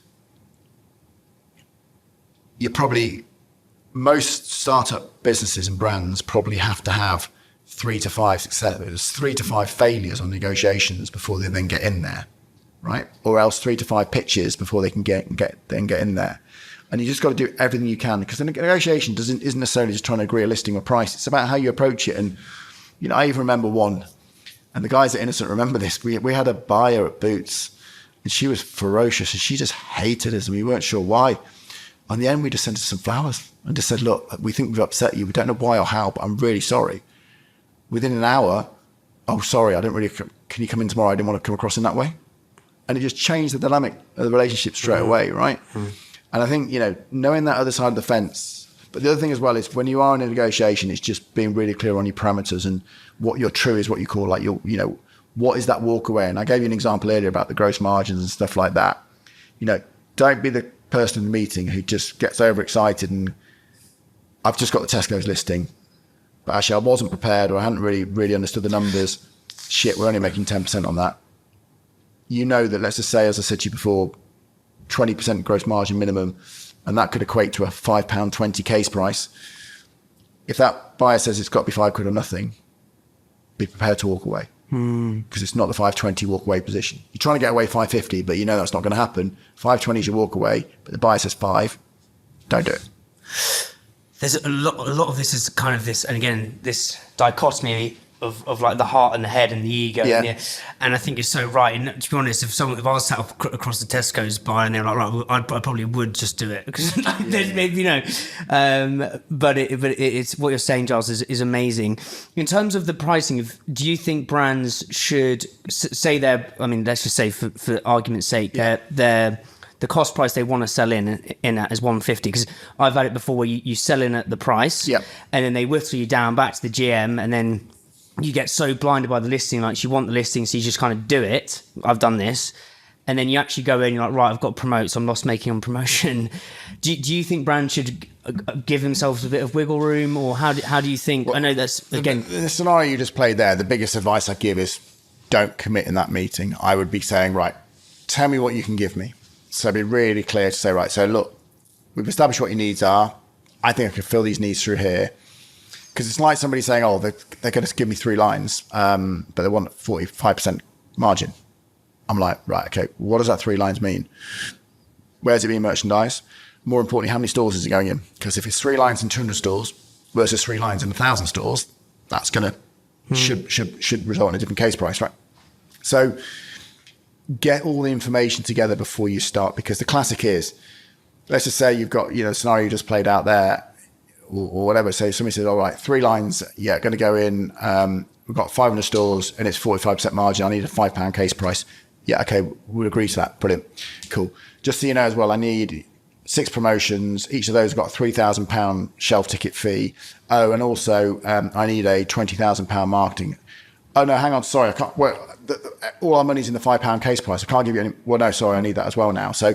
most startup businesses and brands probably have to have 3 to 5 successes, 3 to 5 failures on negotiations before they then get in there, right? Or else 3 to 5 pitches before they can get in there. And you just got to do everything you can, because the negotiation isn't necessarily just trying to agree a listing or price. It's about how you approach it. And I even remember one, and the guys at Innocent remember this. We had a buyer at Boots, and she was ferocious, and she just hated us, and we weren't sure why. In the end, we just sent her some flowers and just said, look, we think we've upset you. We don't know why or how, but I'm really sorry. Within an hour, oh, sorry, can you come in tomorrow? I didn't want to come across in that way. And it just changed the dynamic of the relationship straight away, right? And I think, knowing that other side of the fence. But the other thing as well is when you are in a negotiation, it's just being really clear on your parameters and what your true is, what you call like what is that walk away? And I gave you an example earlier about the gross margins and stuff like that. Don't be the person in the meeting who just gets overexcited and I've just got the Tesco's listing, but actually I wasn't prepared or I hadn't really understood the numbers. Shit, we're only making 10% on that. That, let's just say, as I said to you before, 20% gross margin minimum, and that could equate to a £5.20 case price. If that buyer says it's got to be £5 or nothing, be prepared to walk away. Because it's not the 520 walk away position. You're trying to get away 550, but that's not going to happen. 520 is your walk away, but the buyer says 5. Don't do it. There's a lot of this is kind of this, and again, this dichotomy of like the heart and the head and the ego. Yeah. And I think it's so right. And to be honest, if I was sat across the Tesco's bar and they're like, right, well, I probably would just do it because maybe, but it's what you're saying, Giles, is amazing. In terms of the pricing, do you think brands should say let's just say for argument's sake, the cost price they want to sell in at is 150, because I've had it before where you sell in at the price, and then they whittle you down back to the GM, and then you get so blinded by the listing, like you want the listing, so you just kind of do it. I've done this. And then you actually go in, you're like, right, I've got to promote, so I'm loss making on promotion. Do you think brands should give themselves a bit of wiggle room, or how do you think? Well, I know that's, again... The scenario you just played there, the biggest advice I give is don't commit in that meeting. I would be saying, right, tell me what you can give me. So be really clear to say, right, so look, we've established what your needs are. I think I can fill these needs through here. Because it's like somebody saying, oh, they're going to give me 3 lines, but they want 45% margin. I'm like, right, okay, what does that 3 lines mean? Where's it being merchandised? More importantly, how many stores is it going in? Because if it's 3 lines in 200 stores versus 3 lines in 1,000 stores, that's going to, should result in a different case price, right? So get all the information together before you start, because the classic is, let's just say you've got, a scenario you just played out there, or whatever. So somebody says, all right, 3 lines, going to go in. We've got 500 stores and it's 45% margin. I need a £5 case price. Yeah, okay, we'll agree to that. Brilliant. Cool. Just so you know as well, I need 6 promotions. Each of those have got a £3,000 shelf ticket fee. Oh, and also I need a £20,000 marketing. Oh, no, hang on. Sorry, I can't. Well, all our money's in the £5 case price. I can't give you any. Well, no, sorry, I need that as well now. So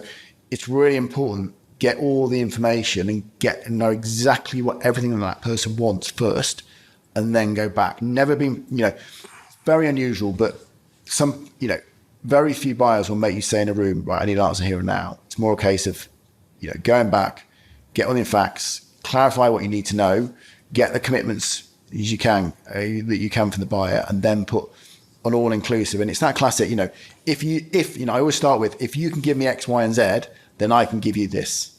it's really important. Get all the information and know exactly what everything that person wants first, and then go back. Never been, very unusual, but some, very few buyers will make you say in a room, right, I need an answer here and now. It's more a case of, going back, get all the facts, clarify what you need to know, get the commitments as you can, that you can from the buyer, and then put on all inclusive. And it's that classic, if I always start with, if you can give me X, Y, and Z, then I can give you this,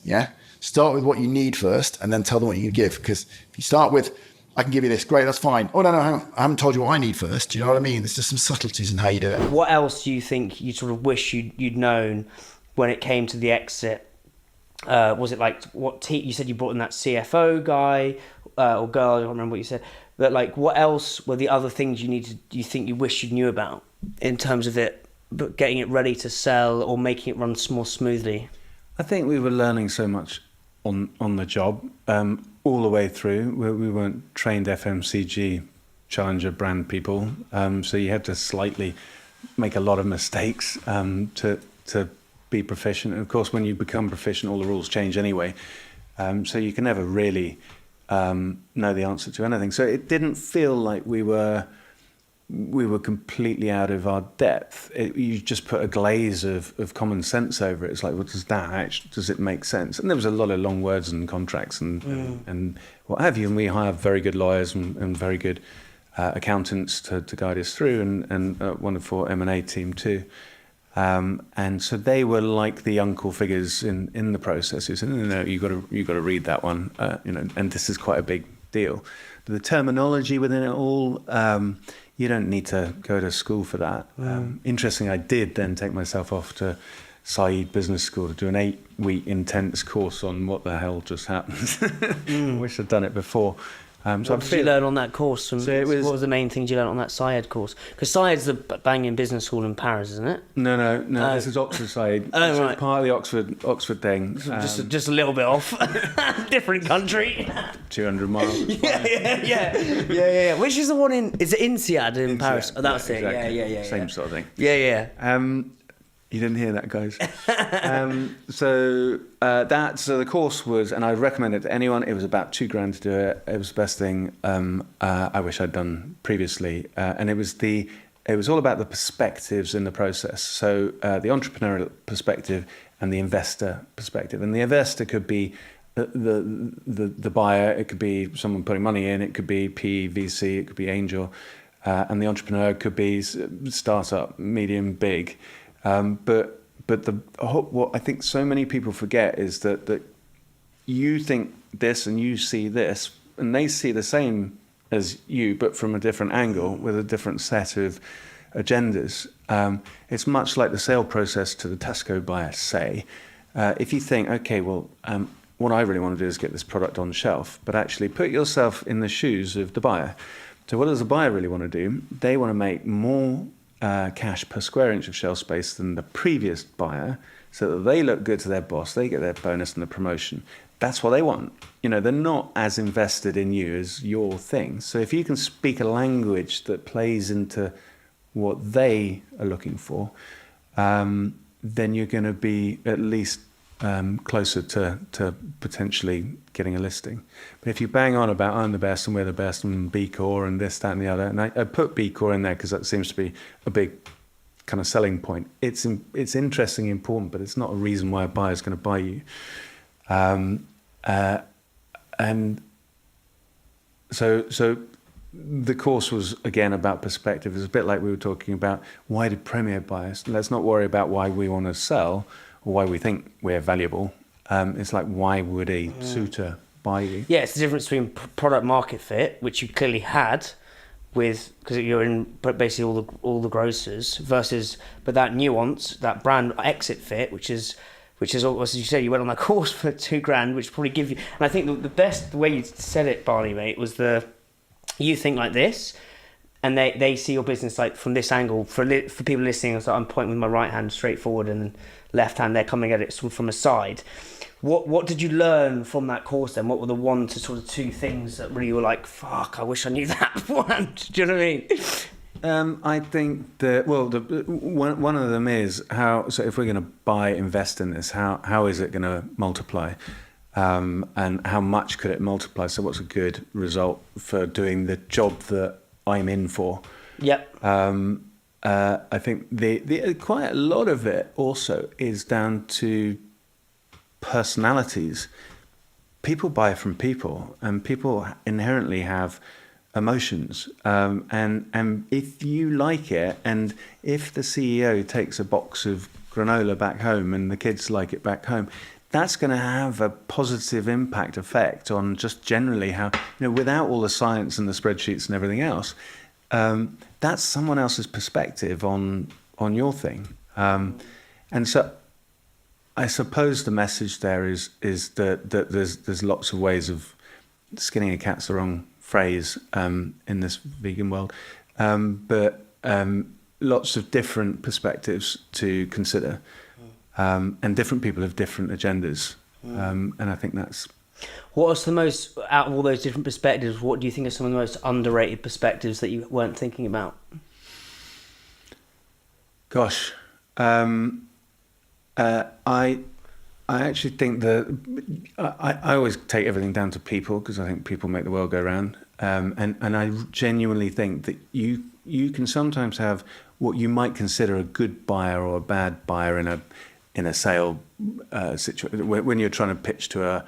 Start with what you need first and then tell them what you can give. Because if you start with, I can give you this, great, that's fine. Oh, no, hang on, I haven't told you what I need first. Do you know what I mean? There's just some subtleties in how you do it. What else do you think you sort of wish you'd known when it came to the exit? Was it like you said you brought in that CFO guy or girl, I don't remember what you said. But like, what else were the other things you think you wish you knew about in terms of it, but getting it ready to sell or making it run more smoothly? I think we were learning so much on the job all the way through. We weren't trained FMCG challenger brand people, so you had to slightly make a lot of mistakes to be proficient. And of course, when you become proficient, all the rules change anyway, so you can never really know the answer to anything. So it didn't feel like we were completely out of our depth. You just put a glaze of common sense over it. It's like, well, does it make sense? And there was a lot of long words and contracts and what have you. And we hired very good lawyers and very good accountants to guide us through, and a wonderful M&A team too. And so they were like the uncle figures in the process. Who said, no, you got to read that one, and this is quite a big deal. The terminology within it all. You don't need to go to school for that. Interesting, I did then take myself off to Said Business School to do an 8-week intense course on what the hell just happened. Wish I'd done it before. So What did you learn on that course? And So it was- what was the main things you learned on that Syed course? Because Syed's the banging business school in Paris, isn't it? No. This is Oxford Said. Oh, So right. part of the Oxford thing. Just a little bit off. Different country. 200 miles. yeah. Which is the one in? Is it INSEAD in Paris? Oh, that's it. Exactly. Yeah. Same sort of thing. Yeah. You didn't hear that, guys. So the course was, and I recommend it to anyone. It was about $2,000 to do it. It was the best thing I wish I'd done previously, and it was all about the perspectives in the process. So the entrepreneurial perspective and the investor perspective, and the investor could be the buyer. It could be someone putting money in. It could be PE, VC. It could be angel, and the entrepreneur could be startup, medium, big. But what I think so many people forget is that you think this and you see this, and they see the same as you, but from a different angle with a different set of agendas. It's much like the sale process to the Tesco buyer, say. If you think, okay, well, what I really want to do is get this product on the shelf, but actually put yourself in the shoes of the buyer. So what does the buyer really want to do? They want to make more cash per square inch of shelf space than the previous buyer, so that they look good to their boss, they get their bonus and the promotion. That's what they want. They're not as invested in you as your thing. So if you can speak a language that plays into what they are looking for, then you're going to be at least closer to potentially getting a listing. But if you bang on about I'm the best and we're the best and B Corp and this, that and the other, and I put B Corp in there because that seems to be a big kind of selling point. It's interesting, important, but it's not a reason why a buyer's going to buy you. And so the course was again about perspective. It's a bit like we were talking about why did Premier buy us? Let's not worry about why we want to sell or why we think we're valuable. It's like, why would a suitor buy you? Yeah, it's the difference between product market fit, which you clearly had with, because you're in basically all the grocers, versus, but that nuance, that brand exit fit, which is as you said, you went on that course for $2,000, which probably give you. And I think the best way you said it, Barney, mate, was you think like this, and they see your business like from this angle. For people listening, so I'm pointing with my right hand straight forward, and left hand they're coming at it sort of from a side. What did you learn from that course then? What were the 1 to sort of 2 things that really were like, fuck, I wish I knew that beforehand? Do you know what I mean? I think that, one of them is how, so if we're going to invest in this, how is it going to multiply? And how much could it multiply? So what's a good result for doing the job that I'm in for? Yep. I think the quite a lot of it also is down to personalities. People buy from people, and people inherently have emotions. And if you like it, and if the CEO takes a box of granola back home and the kids like it back home, that's going to have a positive impact effect on just generally how, without all the science and the spreadsheets and everything else, that's someone else's perspective on your thing. And so I suppose the message there is that there's lots of ways of skinning a cat's the wrong phrase in this vegan world, but lots of different perspectives to consider. And different people have different agendas. And I think that's... What are the most, out of all those different perspectives, what do you think are some of the most underrated perspectives that you weren't thinking about? Gosh. I actually think that I always take everything down to people, because I think people make the world go round. And I genuinely think that you can sometimes have what you might consider a good buyer or a bad buyer in a sale situation when you're trying to pitch to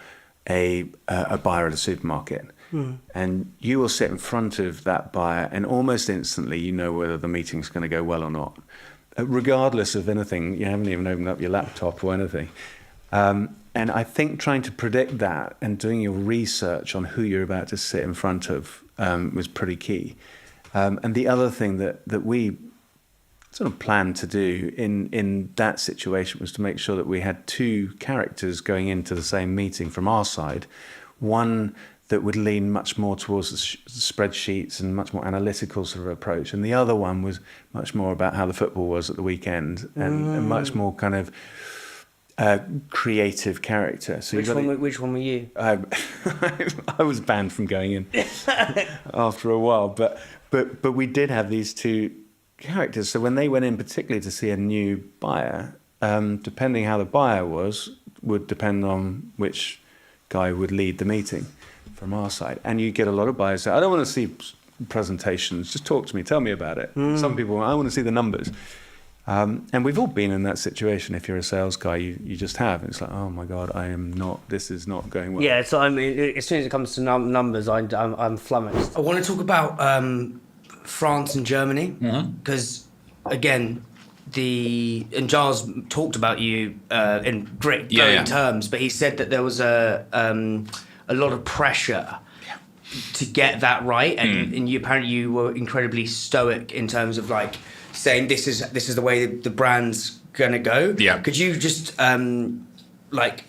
a buyer at a supermarket. And you will sit in front of that buyer and almost instantly you know whether the meeting's going to go well or not, regardless of anything. You haven't even opened up your laptop or anything. And I think trying to predict that and doing your research on who you're about to sit in front of was pretty key. And the other thing that we sort of planned to do in that situation was to make sure that we had two characters going into the same meeting from our side. One that would lean much more towards the spreadsheets and much more analytical sort of approach. And the other one was much more about how the football was at the weekend and much more kind of creative character. So which one were you? I was banned from going in after a while, but we did have these two characters. So when they went in, particularly to see a new buyer, depending how the buyer was, would depend on which guy would lead the meeting from our side. And you get a lot of buyers say, I don't want to see presentations, just talk to me, tell me about it. Some people, I want to see the numbers. And we've all been in that situation. If you're a sales guy, you just have. It's like, oh my God, this is not going well. Yeah, so I mean, as soon as it comes to numbers, I'm flummoxed. I want to talk about France and Germany, because again, and Giles talked about you in great glowing terms, but he said that there was a lot of pressure to get that right, and you apparently you were incredibly stoic in terms of like saying this is the way the brand's gonna go. Yeah. Could you just like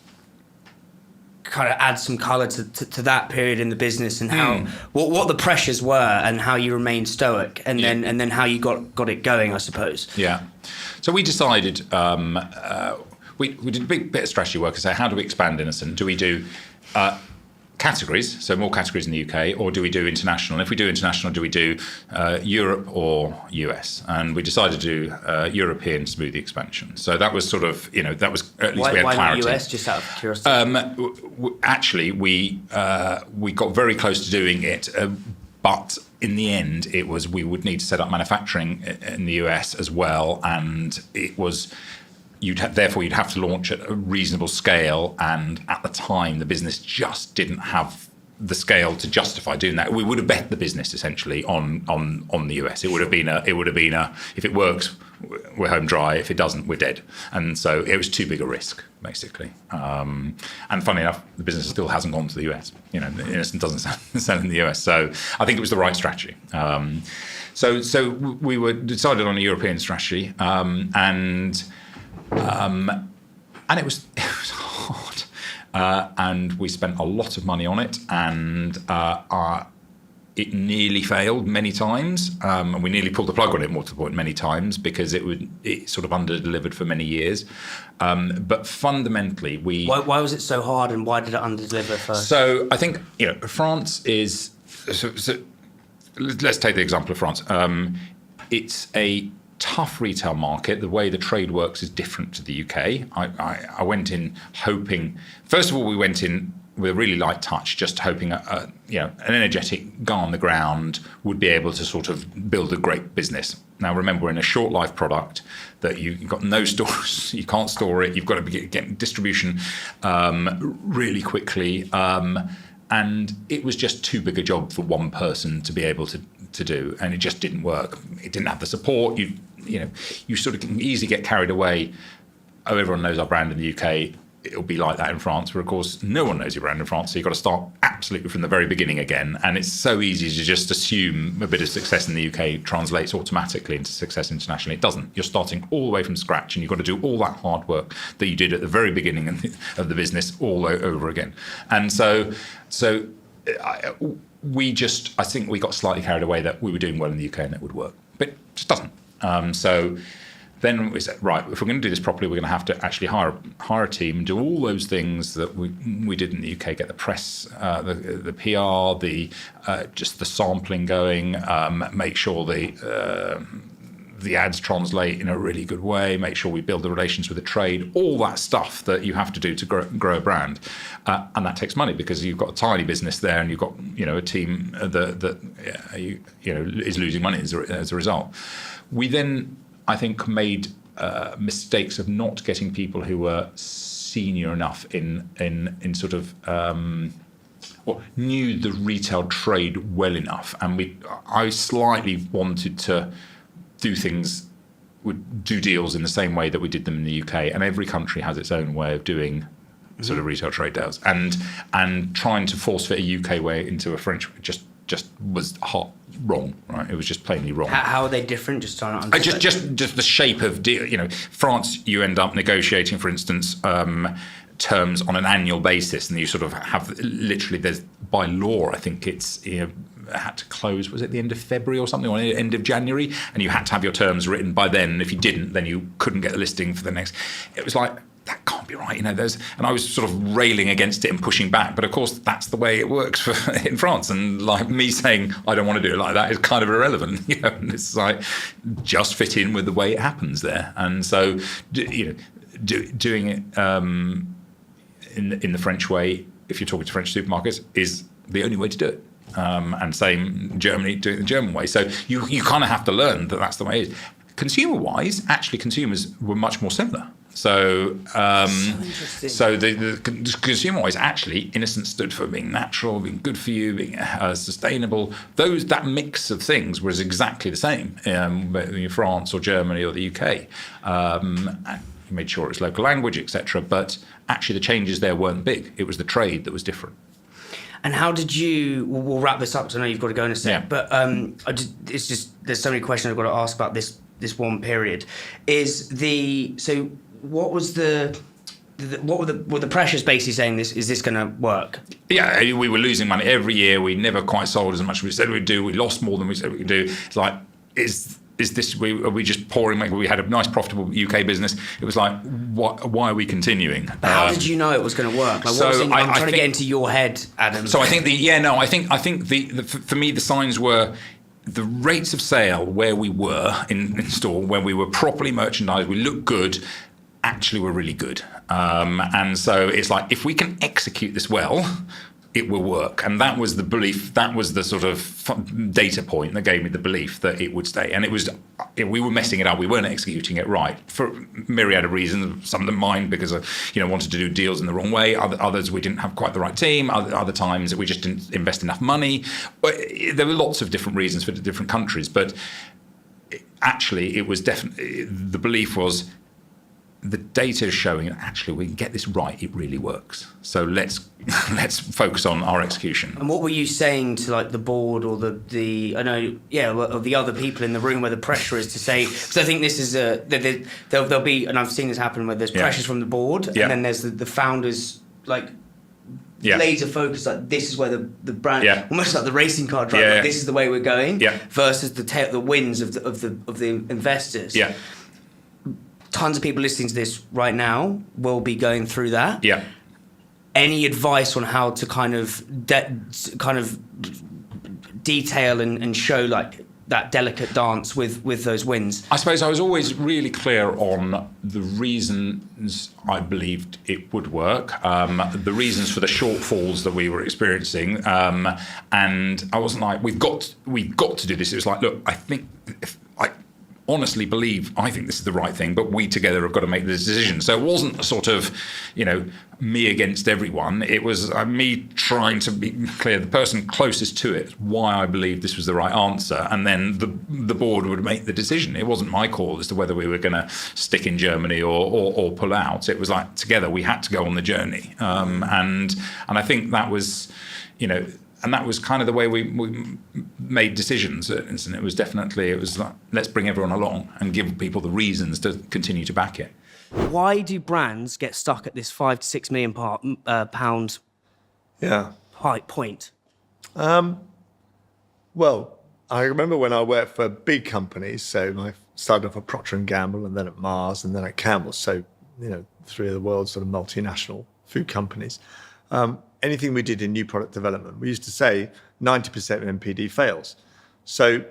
kind of add some colour to that period in the business and how what the pressures were and how you remained stoic and then how you got it going, I suppose. Yeah. So we decided we did a big bit of strategy work and say, how do we expand Innocent? Do we do categories, so more categories in the UK, or do we do international? And if we do international, do we do Europe or US? And we decided to do European smoothie expansion. So that was sort of, that was at least we had clarity. Why not US, just out of curiosity? Actually, we got very close to doing it, but in the end, it was we would need to set up manufacturing in the US as well, and it was. Therefore, you'd have to launch at a reasonable scale, and at the time, the business just didn't have the scale to justify doing that. We would have bet the business essentially on the US. It would have been a if it works, we're home dry. If it doesn't, we're dead. And so it was too big a risk, basically. And funny enough, the business still hasn't gone to the US. Innocent doesn't sell in the US. So I think it was the right strategy. So we were decided on a European strategy, and it was hard, and we spent a lot of money on it, and it nearly failed many times, and we nearly pulled the plug on it more to the point many times because it sort of under-delivered for many years. But fundamentally, Why was it so hard, and why did it under-deliver first? So I think France is. So let's take the example of France. It's a tough retail market. The way the trade works is different to the UK. I went in hoping, first of all, we went in with a really light touch, just hoping an energetic guy on the ground would be able to sort of build a great business. Now, remember, we're in a short life product that you've got no stores, you can't store it, you've got to get distribution really quickly. And it was just too big a job for one person to be able to do, and it just didn't work. It didn't have the support. You sort of can easily get carried away. Oh, everyone knows our brand in the UK. It'll be like that in France, where of course no one knows your brand in France. So you've got to start absolutely from the very beginning again. And it's so easy to just assume a bit of success in the UK translates automatically into success internationally. It doesn't. You're starting all the way from scratch, and you've got to do all that hard work that you did at the very beginning of the business all over again. And so I think we got slightly carried away that we were doing well in the UK and that would work, but it just doesn't. So then we said, right, if we're going to do this properly, we're going to have to actually hire a team and do all those things that we did in the UK, get the press, the PR, just the sampling going, make sure the ads translate in a really good way, make sure we build the relations with the trade, all that stuff that you have to do to grow a brand. And that takes money because you've got a tiny business there and you've got a team that is losing money as a result. We then, I think, made mistakes of not getting people who were senior enough in sort of or knew the retail trade well enough. And I slightly wanted to do deals in the same way that we did them in the UK, and every country has its own way of doing sort of retail trade deals, and trying to force fit a UK way into a French just just was wrong, right? It was just plainly wrong. How are they different? Just trying to understand. Just the shape of deal. France, you end up negotiating, for instance, terms on an annual basis, and you sort of have literally, there's by law, I think it's had to close, was it the end of February or something, or the end of January, and you had to have your terms written by then. And if you didn't, then you couldn't get the listing for the next. It was like, that can't be right, and I was sort of railing against it and pushing back, but of course that's the way it works in France, and like me saying I don't want to do it like that is kind of irrelevant, and it's like just fit in with the way it happens there. And so doing it in the French way, if you're talking to French supermarkets, is the only way to do it. And same Germany, doing it the German way. So you kind of have to learn that that's the way it is. Consumer-wise, actually consumers were much more similar. So the consumer-wise, actually, innocence stood for being natural, being good for you, being sustainable. That mix of things was exactly the same in France or Germany or the UK. And you made sure it was local language, etc. But actually, the changes there weren't big. It was the trade that was different. And how did you? We'll wrap this up because I know you've got to go in a sec. Yeah. But it's just there's so many questions I've got to ask about this one period. What was what were the pressures basically saying is this going to work? Yeah, we were losing money every year. We never quite sold as much as we said we'd do. We lost more than we said we could do. It's like, is this? Are we just pouring? We had a nice profitable UK business. It was like, why are we continuing? How did you know it was going to work? Like, I'm trying to get into your head, Adam. So I think I think for me the signs were the rates of sale where we were in store, when we were properly merchandised, we looked good. Actually, were really good, and so it's like, if we can execute this well, it will work. And that was the belief. That was the sort of data point that gave me the belief that it would stay. And we were messing it up. We weren't executing it right for a myriad of reasons. Some of them mine because wanted to do deals in the wrong way. Others we didn't have quite the right team. Other times we just didn't invest enough money. But there were lots of different reasons for the different countries. But actually, it was definitely, the belief was, the data is showing that actually we can get this right. It really works. So let's focus on our execution. And what were you saying to like the board or the or the other people in the room where the pressure is to say? Because I think this is there'll be, and I've seen this happen where there's pressures from the board, and then there's the founders like laser focus, like this is where the brand, almost like the racing car driver. Like, this is the way we're going. Versus the wins of the investors. Yeah. Tons of people listening to this right now will be going through that. Yeah. Any advice on how to kind of detail and show like that delicate dance with those wins? I suppose I was always really clear on the reasons I believed it would work, the reasons for the shortfalls that we were experiencing, and I wasn't like, we've got to do this. It was like, look, I think honestly believe I think this is the right thing, but we together have got to make the decision. So it wasn't a sort of, me against everyone. It was me trying to be clear, the person closest to it, why I believed this was the right answer, and then the board would make the decision. It wasn't my call as to whether we were going to stick in Germany or pull out. It was like, together we had to go on the journey, and I think that was, and that was kind of the way we made decisions. And it was like, let's bring everyone along and give people the reasons to continue to back it. Why do brands get stuck at this £5 to £6 million pound point? Well, I remember when I worked for big companies. So I started off at Procter & Gamble, and then at Mars, and then at Campbell. So, three of the world's sort of multinational food companies. Anything we did in new product development, we used to say 90% of NPD fails. So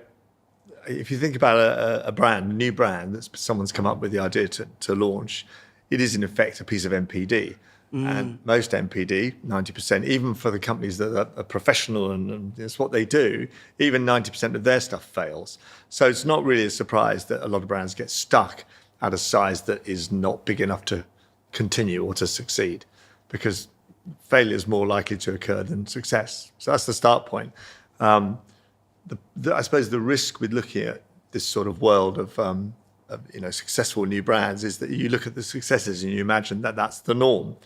if you think about a new brand that someone's come up with the idea to launch, it is in effect a piece of NPD. And most NPD, 90%, even for the companies that are professional and it's what they do, even 90% of their stuff fails. So it's not really a surprise that a lot of brands get stuck at a size that is not big enough to continue or to succeed, because failure is more likely to occur than success. So that's the start point. I suppose the risk with looking at this sort of world of successful new brands is that you look at the successes and you imagine that that's the norm.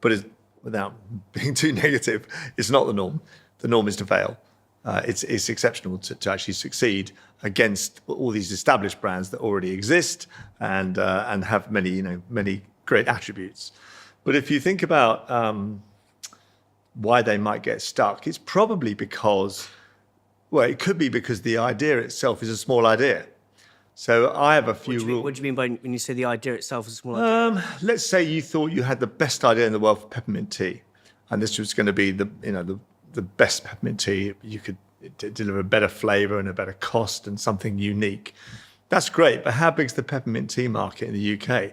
But without being too negative, it's not the norm. The norm is to fail. it's exceptional to actually succeed against all these established brands that already exist and have many great attributes. But if you think about why they might get stuck, it's probably because, well, it could be because the idea itself is a small idea. So I have a few rules. What do you mean by when you say the idea itself is a small idea? Let's say you thought you had the best idea in the world for peppermint tea, and this was going to be the best peppermint tea. You could deliver a better flavour and a better cost and something unique. That's great, but how big's the peppermint tea market in the UK?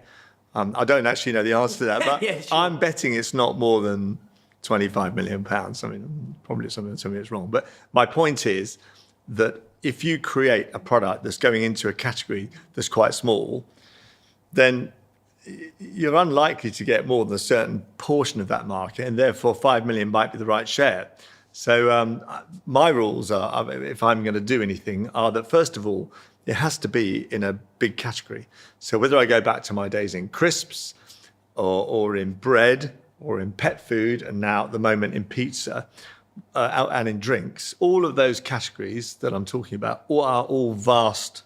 I don't actually know the answer to that, but Yeah, sure. I'm betting it's not more than £25 million. I mean, probably something is wrong. But my point is that if you create a product that's going into a category that's quite small, then you're unlikely to get more than a certain portion of that market, and therefore 5 million might be the right share. So my rules are, if I'm going to do anything, are that first of all, it has to be in a big category. So whether I go back to my days in crisps or in bread or in pet food, and now at the moment in pizza and in drinks, all of those categories that I'm talking about are all vast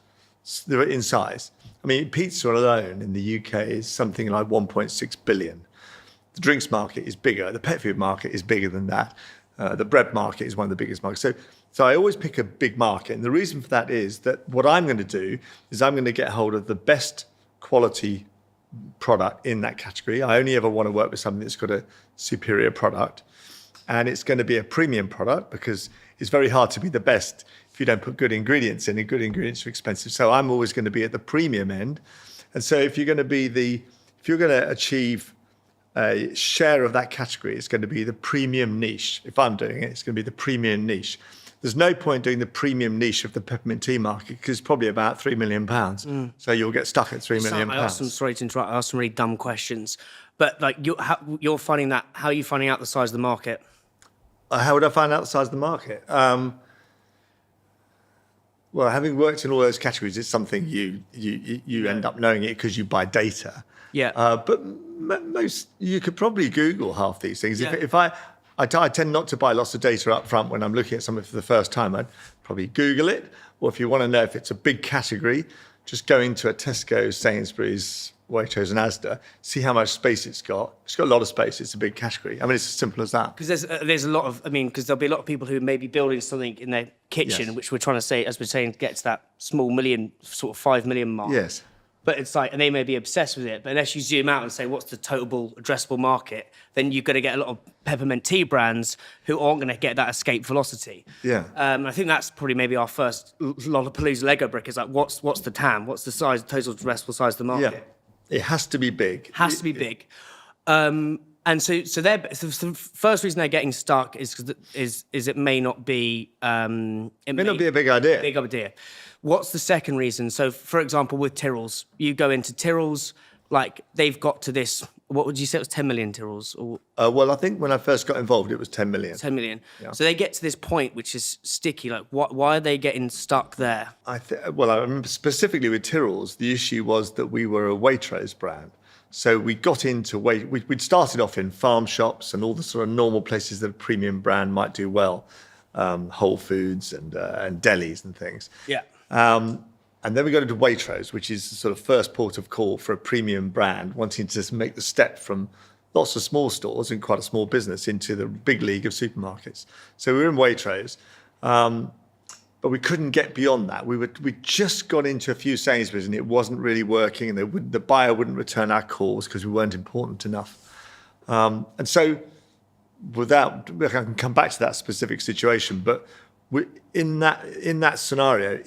in size. I mean, pizza alone in the UK is something like 1.6 billion. The drinks market is bigger. The pet food market is bigger than that. The bread market is one of the biggest markets. So I always pick a big market. And the reason for that is that what I'm going to do is I'm going to get hold of the best quality product in that category. I only ever want to work with something that's got a superior product. And it's going to be a premium product because it's very hard to be the best if you don't put good ingredients in, and good ingredients are expensive. So I'm always going to be at the premium end. And so if you're going to achieve a share of that category, it's going to be the premium niche. If I'm doing it, it's going to be the premium niche. There's no point doing the premium niche of the peppermint tea market because it's probably about £3 million. So you'll get stuck at £3 million. Sorry to interrupt. I asked some really dumb questions, but like you're finding that. How are you finding out the size of the market? How would I find out the size of the market? Well, having worked in all those categories, it's something you end up knowing it because you buy data. Yeah. But most you could probably Google half these things. Yeah. If I tend not to buy lots of data up front when I'm looking at something for the first time. I'd probably Google it, or if you want to know if it's a big category, just go into a Tesco, Sainsbury's, Waitrose and Asda, see how much space it's got. It's got a lot of space. It's a big category. I mean, it's as simple as that. Because there's a lot of, because there'll be a lot of people who may be building something in their kitchen, Yes. which we're trying to say, as we're saying, to get to that small million, sort of 5 million mark. Yes. But it's like, and they may be obsessed with it, but unless you zoom out and say, what's the total addressable market, then you're going to get a lot of peppermint tea brands who aren't going to get that escape velocity. Yeah. I think that's probably maybe our first Lollapalooza Lego brick is like, what's the TAM? What's the size, total addressable size of the market? Yeah. It has to be big. Has to be big. And so the first reason they're getting stuck is it may not be it May not be a big idea. Big idea. What's the second reason? So, for example, with Tyrrell's, you go into Tyrrell's, like they've got to this. What would you say it was 10 million Tyrrell's? Or Well, I think when I first got involved, it was 10 million. 10 million. Yeah. So they get to this point which is sticky. Like, why are they getting stuck there? I remember specifically with Tyrrell's, the issue was that we were a Waitrose brand. So we got into we'd started off in farm shops and all the sort of normal places that a premium brand might do well, Whole Foods and delis and things. Yeah. And then we got into Waitrose, which is the sort of first port of call for a premium brand wanting to make the step from lots of small stores and quite a small business into the big league of supermarkets. So we were in Waitrose, but we couldn't get beyond that. We just got into a few Sainsbury's and it wasn't really working, and the buyer wouldn't return our calls because we weren't important enough. And so I can come back to that specific situation, but in that scenario,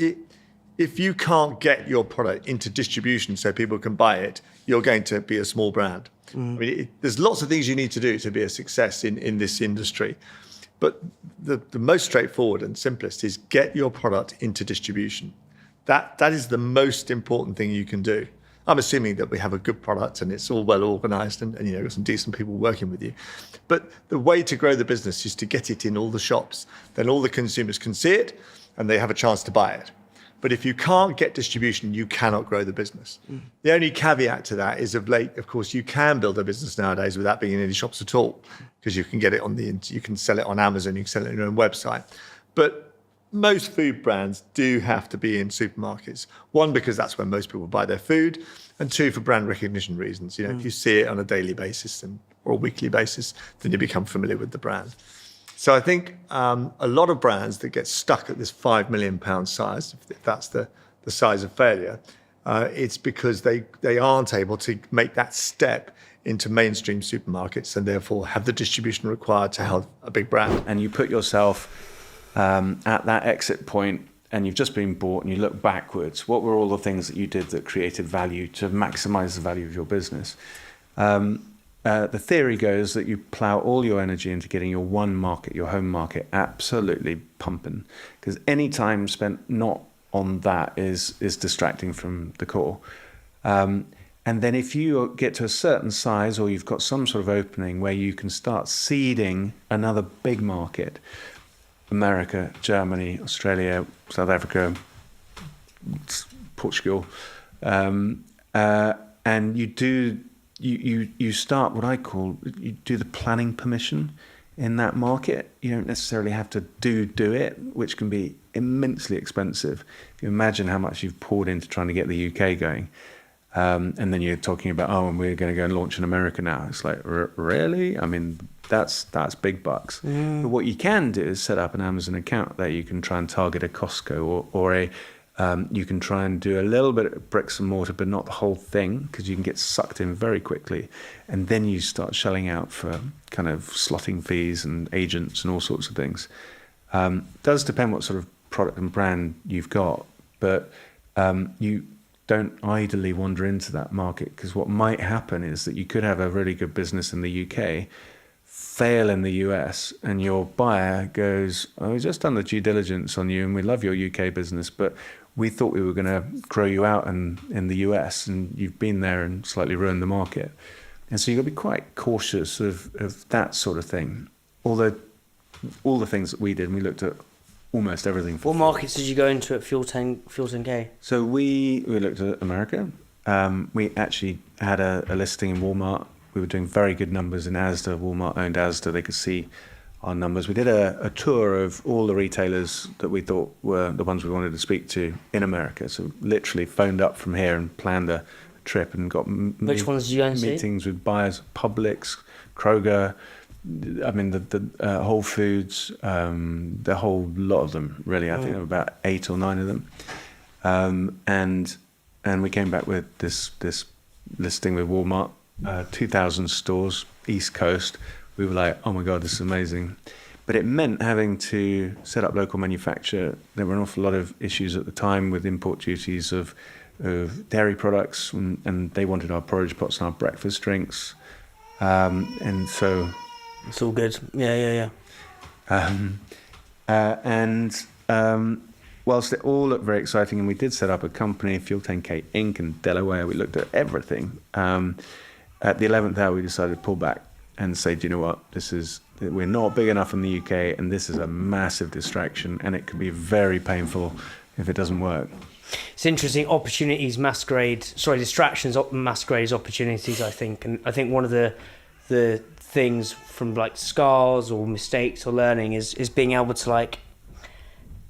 if you can't get your product into distribution so people can buy it, you're going to be a small brand. I mean, there's lots of things you need to do to be a success in this industry. But the most straightforward and simplest is get your product into distribution. That is the most important thing you can do. I'm assuming that we have a good product and it's all well organised and got some decent people working with you. But the way to grow the business is to get it in all the shops. Then all the consumers can see it and they have a chance to buy it. But if you can't get distribution, you cannot grow the business. The only caveat to that is of late, of course, you can build a business nowadays without being in any shops at all because you can get it you can sell it on Amazon, you can sell it on your own website. But most food brands do have to be in supermarkets. One, because that's where most people buy their food, and two, for brand recognition reasons. If you see it on a daily basis or a weekly basis, then you become familiar with the brand. So I think a lot of brands that get stuck at this £5 million size, if that's the size of failure, it's because they aren't able to make that step into mainstream supermarkets and therefore have the distribution required to have a big brand. And you put yourself at that exit point, and you've just been bought, and you look backwards. What were all the things that you did that created value to maximize the value of your business? The theory goes that you plow all your energy into getting your one market, your home market, absolutely pumping, because any time spent not on that is distracting from the core. And then if you get to a certain size, or you've got some sort of opening where you can start seeding another big market, America, Germany, Australia, South Africa, Portugal, and you start what I call, you do the planning permission in that market. You don't necessarily have to do it, which can be immensely expensive. If you imagine how much you've poured into trying to get the UK going, and then you're talking about, and we're going to go and launch in America now. It's like, really? I mean, that's big bucks. But what you can do is set up an Amazon account that you can try and target a Costco or you can try and do a little bit of bricks and mortar, but not the whole thing, because you can get sucked in very quickly. And then you start shelling out for kind of slotting fees and agents and all sorts of things. Does depend what sort of product and brand you've got, but you don't idly wander into that market, because what might happen is that you could have a really good business in the UK, fail in the US, and your buyer goes, we've just done the due diligence on you and we love your UK business, but we thought we were going to grow you out in the US, and you've been there and slightly ruined the market. And so you've got to be quite cautious of that sort of thing. Although all the things that we did, we looked at almost everything. What markets did you go into at Fuel 10K? So we looked at America. We actually had a listing in Walmart. We were doing very good numbers in Asda. Walmart owned Asda. They could see our numbers. We did a tour of all the retailers that we thought were the ones we wanted to speak to in America. So literally phoned up from here and planned a trip and got Which ones did you go and see? meetings with buyers, Publix, Kroger, I mean the Whole Foods, the whole lot of them really. I think there were about 8 or 9 of them, and we came back with this listing with Walmart, 2,000 stores, East Coast. We were like, oh my God, this is amazing. But it meant having to set up local manufacture. There were an awful lot of issues at the time with import duties of dairy products, and they wanted our porridge pots and our breakfast drinks, and so it's all good. Yeah. Whilst it all looked very exciting, and we did set up a company, Fuel 10K Inc. in Delaware, we looked at everything. At the 11th hour, we decided to pull back and say, do you know what, we're not big enough in the UK, and this is a massive distraction, and it can be very painful if it doesn't work. It's interesting. Distractions masquerade as opportunities, I think. And I think one of the things from like scars or mistakes or learning is being able to like,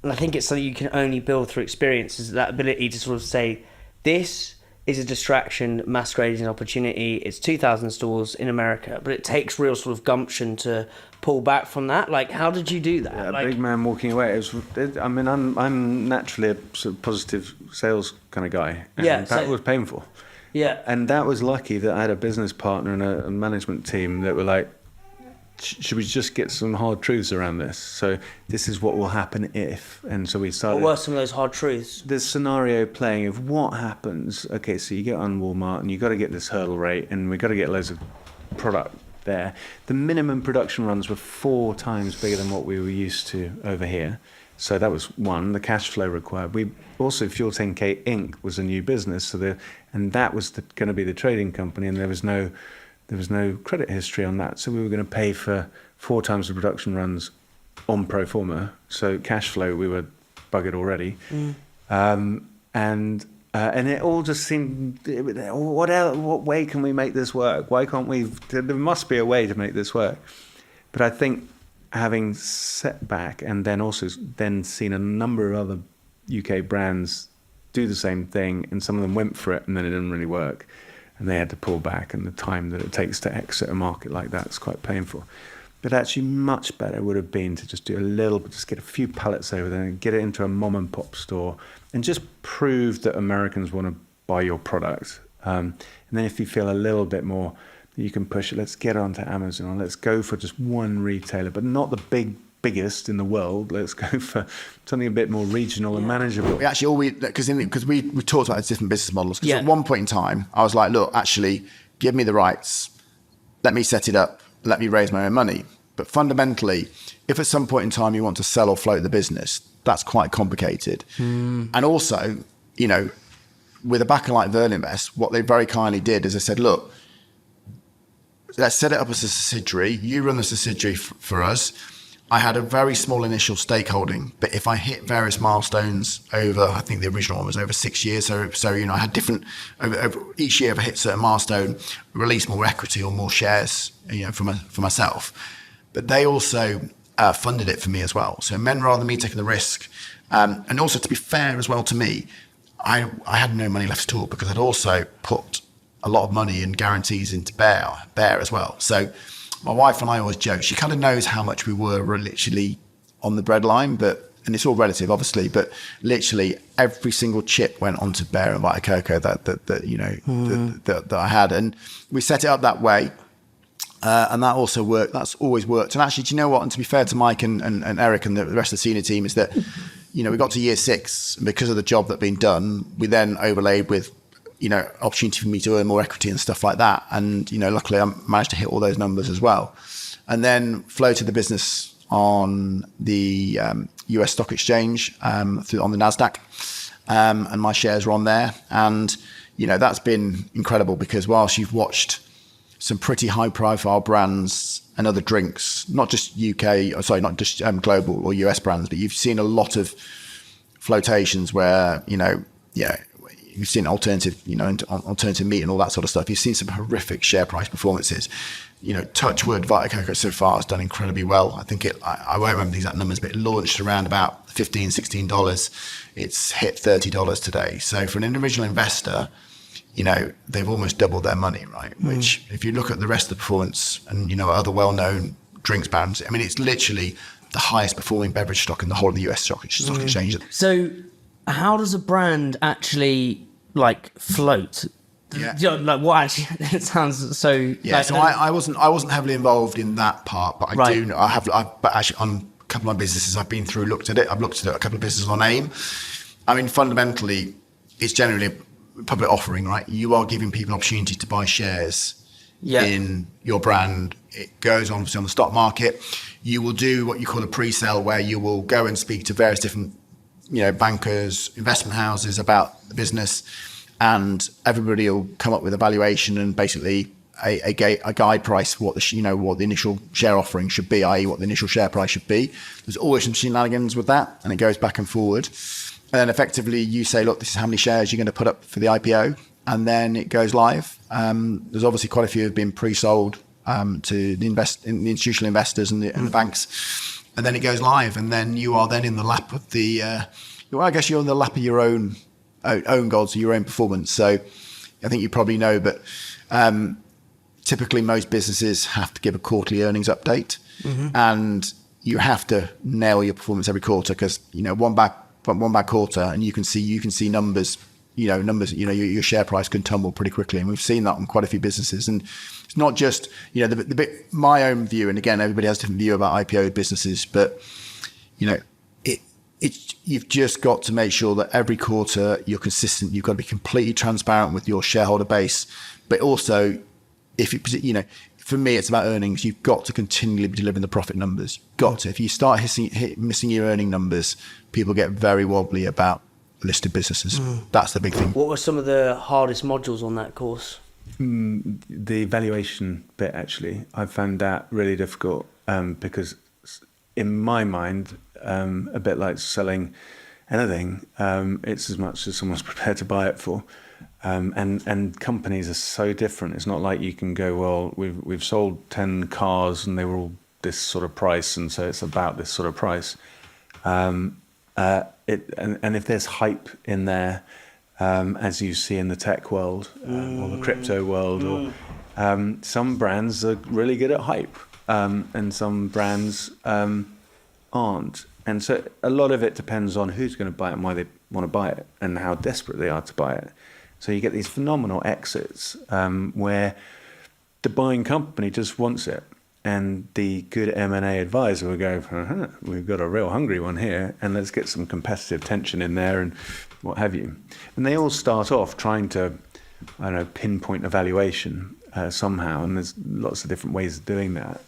and I think it's something you can only build through experience, is that ability to sort of say, this is a distraction masquerading as an opportunity. It's 2,000 stores in America, but it takes real sort of gumption to pull back from that. Like, how did you do that? Yeah, like, big man walking away. I'm naturally a sort of positive sales kind of guy. And that was painful. Yeah. And that was lucky that I had a business partner and a management team that were like, should we just get some hard truths around this? So this is what will happen if. And so we started. What were some of those hard truths? The scenario playing of what happens. Okay, so you get on Walmart and you got to get this hurdle rate, and we got to get loads of product there. The minimum production runs were 4 times bigger than what we were used to over here. So that was one. The cash flow required. We also, Fuel 10K Inc. was a new business, and that was going to be the trading company, and there was no credit history on that. So we were going to pay for 4 times the production runs on pro forma. So cash flow, we were buggered already. And it all just seemed, what way can we make this work? Why can't we? There must be a way to make this work. But I think having set back and then also then seen a number of other UK brands do the same thing, and some of them went for it and then it didn't really work and they had to pull back, and the time that it takes to exit a market like that is quite painful. But actually much better would have been to just do a little bit, just get a few pallets over there and get it into a mom and pop store and just prove that Americans want to buy your product. And then if you feel a little bit more, you can push it. Let's get onto Amazon, or let's go for just one retailer, but not the biggest in the world. Let's go for something a bit more regional and manageable. We actually because we talked about different business models. Because at one point in time, I was like, look, actually, give me the rights, let me set it up, let me raise my own money. But fundamentally, if at some point in time you want to sell or float the business, that's quite complicated. And also, you know, with a backer like Verlinvest, what they very kindly did is they said, look, let's set it up as a subsidiary. You run the subsidiary for us. I had a very small initial stakeholding, but if I hit various milestones over, I think the original one was over 6 years. So you know, I had different, over each year if I hit a certain milestone, release more equity or more shares, you know, for myself. But they also funded it for me as well. So men, rather than me taking the risk, and also to be fair as well to me, I had no money left at all because I'd also put a lot of money and guarantees into Bear as well. So my wife and I always joke, she kind of knows how much we were literally on the breadline, and it's all relative obviously, but literally every single chip went onto Bear and Vita Coco that you know, that I had. And we set it up that way. And that also worked. That's always worked. And actually, do you know what? And to be fair to Mike and Eric and the rest of the senior team is that, you know, we got to year 6 and because of the job that had been done, we then overlaid with, you know, opportunity for me to earn more equity and stuff like that. And, you know, luckily I managed to hit all those numbers as well. And then floated the business on the US stock exchange, on the Nasdaq. And my shares were on there. And, you know, that's been incredible because whilst you've watched some pretty high profile brands and other drinks, not just global or US brands, but you've seen a lot of flotations where, you know, you've seen alternative meat and all that sort of stuff. You've seen some horrific share price performances. You know, touch wood, Vita Coco so far has done incredibly well. I think I won't remember the exact numbers, but it launched around about $15, $16. It's hit $30 today. So for an individual investor, you know, they've almost doubled their money, right? Which if you look at the rest of the performance and, you know, other well-known drinks brands, I mean, it's literally the highest performing beverage stock in the whole of the US stock exchange. So how does a brand actually like float? Yeah. Like what actually, it sounds so. Yeah. Like, So I wasn't heavily involved in that part, but I do know, but actually on a couple of my businesses I've been through, looked at it. I've looked at a couple of businesses on AIM. I mean, fundamentally, it's generally a public offering, right? You are giving people an opportunity to buy shares in your brand. It goes on the stock market. You will do what you call a pre-sale, where you will go and speak to various different, you know, bankers, investment houses about the business, and everybody will come up with a valuation and basically a guide price for what the initial share offering should be, i.e. what the initial share price should be. There's always some shenanigans with that, and it goes back and forward. And then effectively you say, look, this is how many shares you're going to put up for the IPO, and then it goes live. There's obviously quite a few have been pre-sold to the institutional investors and the banks, and then it goes live, and then you are then in the lap of the. I guess you're in the lap of your own goals, your own performance. So I think you probably know, but typically most businesses have to give a quarterly earnings update, and you have to nail your performance every quarter because, you know, one bad quarter and you can see numbers, your share price can tumble pretty quickly. And we've seen that on quite a few businesses. And it's not just, you know, the bit, my own view, and again, everybody has a different view about IPO businesses, but, you know, you've just got to make sure that every quarter you're consistent. You've got to be completely transparent with your shareholder base, but also for me, it's about earnings. You've got to continually be delivering the profit numbers. You've got to. If you start missing your earning numbers, people get very wobbly about listed businesses. That's the big thing. What were some of the hardest modules on that course? The valuation bit, actually, I found that really difficult because in my mind, a bit like selling anything, it's as much as someone's prepared to buy it for. And companies are so different. It's not like you can go, well, we've sold 10 cars and they were all this sort of price, and so it's about this sort of price. And if there's hype in there, as you see in the tech world or the crypto world, or some brands are really good at hype, and some brands aren't. And so a lot of it depends on who's going to buy it and why they want to buy it and how desperate they are to buy it. So you get these phenomenal exits where the buying company just wants it, and the good M&A advisor will go, we've got a real hungry one here, and let's get some competitive tension in there and what have you. And they all start off trying to, I don't know, pinpoint a valuation somehow, and there's lots of different ways of doing that.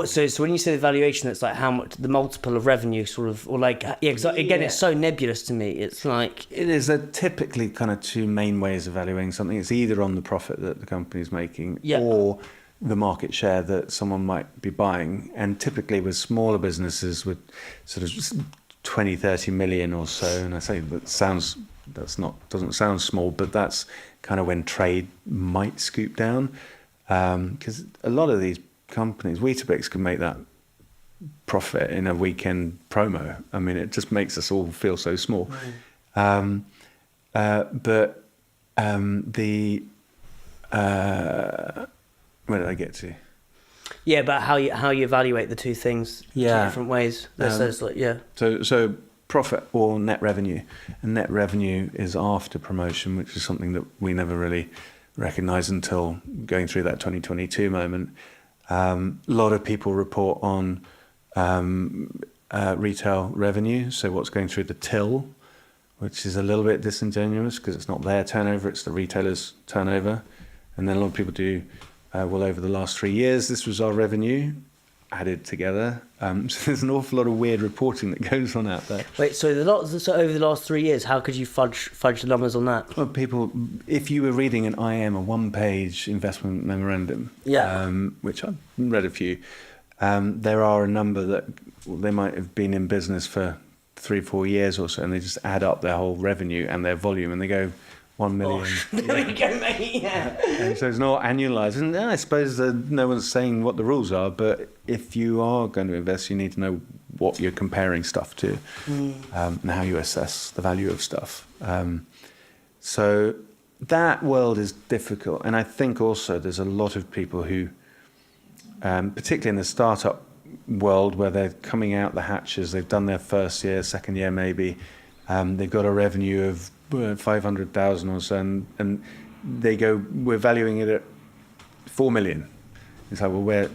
So when you say the valuation, it's like how much the multiple of revenue, sort of, or like because again, it's so nebulous to me. It's like it is typically kind of two main ways of valuing something. It's either on the profit that the company's making, or the market share that someone might be buying. And typically with smaller businesses with sort of 20, 30 million or so, and I say doesn't sound small, but that's kind of when trade might scoop down, because a lot of these companies, Weetabix can make that profit in a weekend promo. I mean, it just makes us all feel so small. Right. Where did I get to? Yeah, but how you evaluate the two things in different ways. So profit or net revenue, and net revenue is after promotion, which is something that we never really recognise until going through that 2022 moment. A lot of people report on retail revenue, so what's going through the till, which is a little bit disingenuous because it's not their turnover, it's the retailer's turnover. And then a lot of people do, over the last 3 years, this was our revenue added together. So there's an awful lot of weird reporting that goes on out there. Wait, so over the last 3 years, how could you fudge the numbers on that? Well, people, if you were reading an IM, a one-page investment memorandum, which I've read a few, there are a number that they might have been in business for 3-4 years or so, and they just add up their whole revenue and their volume, and they go 1 million. There you go, mate. Yeah. And so it's not annualized. And I suppose no one's saying what the rules are, but if you are going to invest, you need to know what you're comparing stuff to, and how you assess the value of stuff. So that world is difficult. And I think also there's a lot of people who, particularly in the startup world where they're coming out the hatches, they've done their first year, second year maybe, they've got a revenue of 500,000 or so, and they go, we're valuing it at 4 million. It's like, well, we're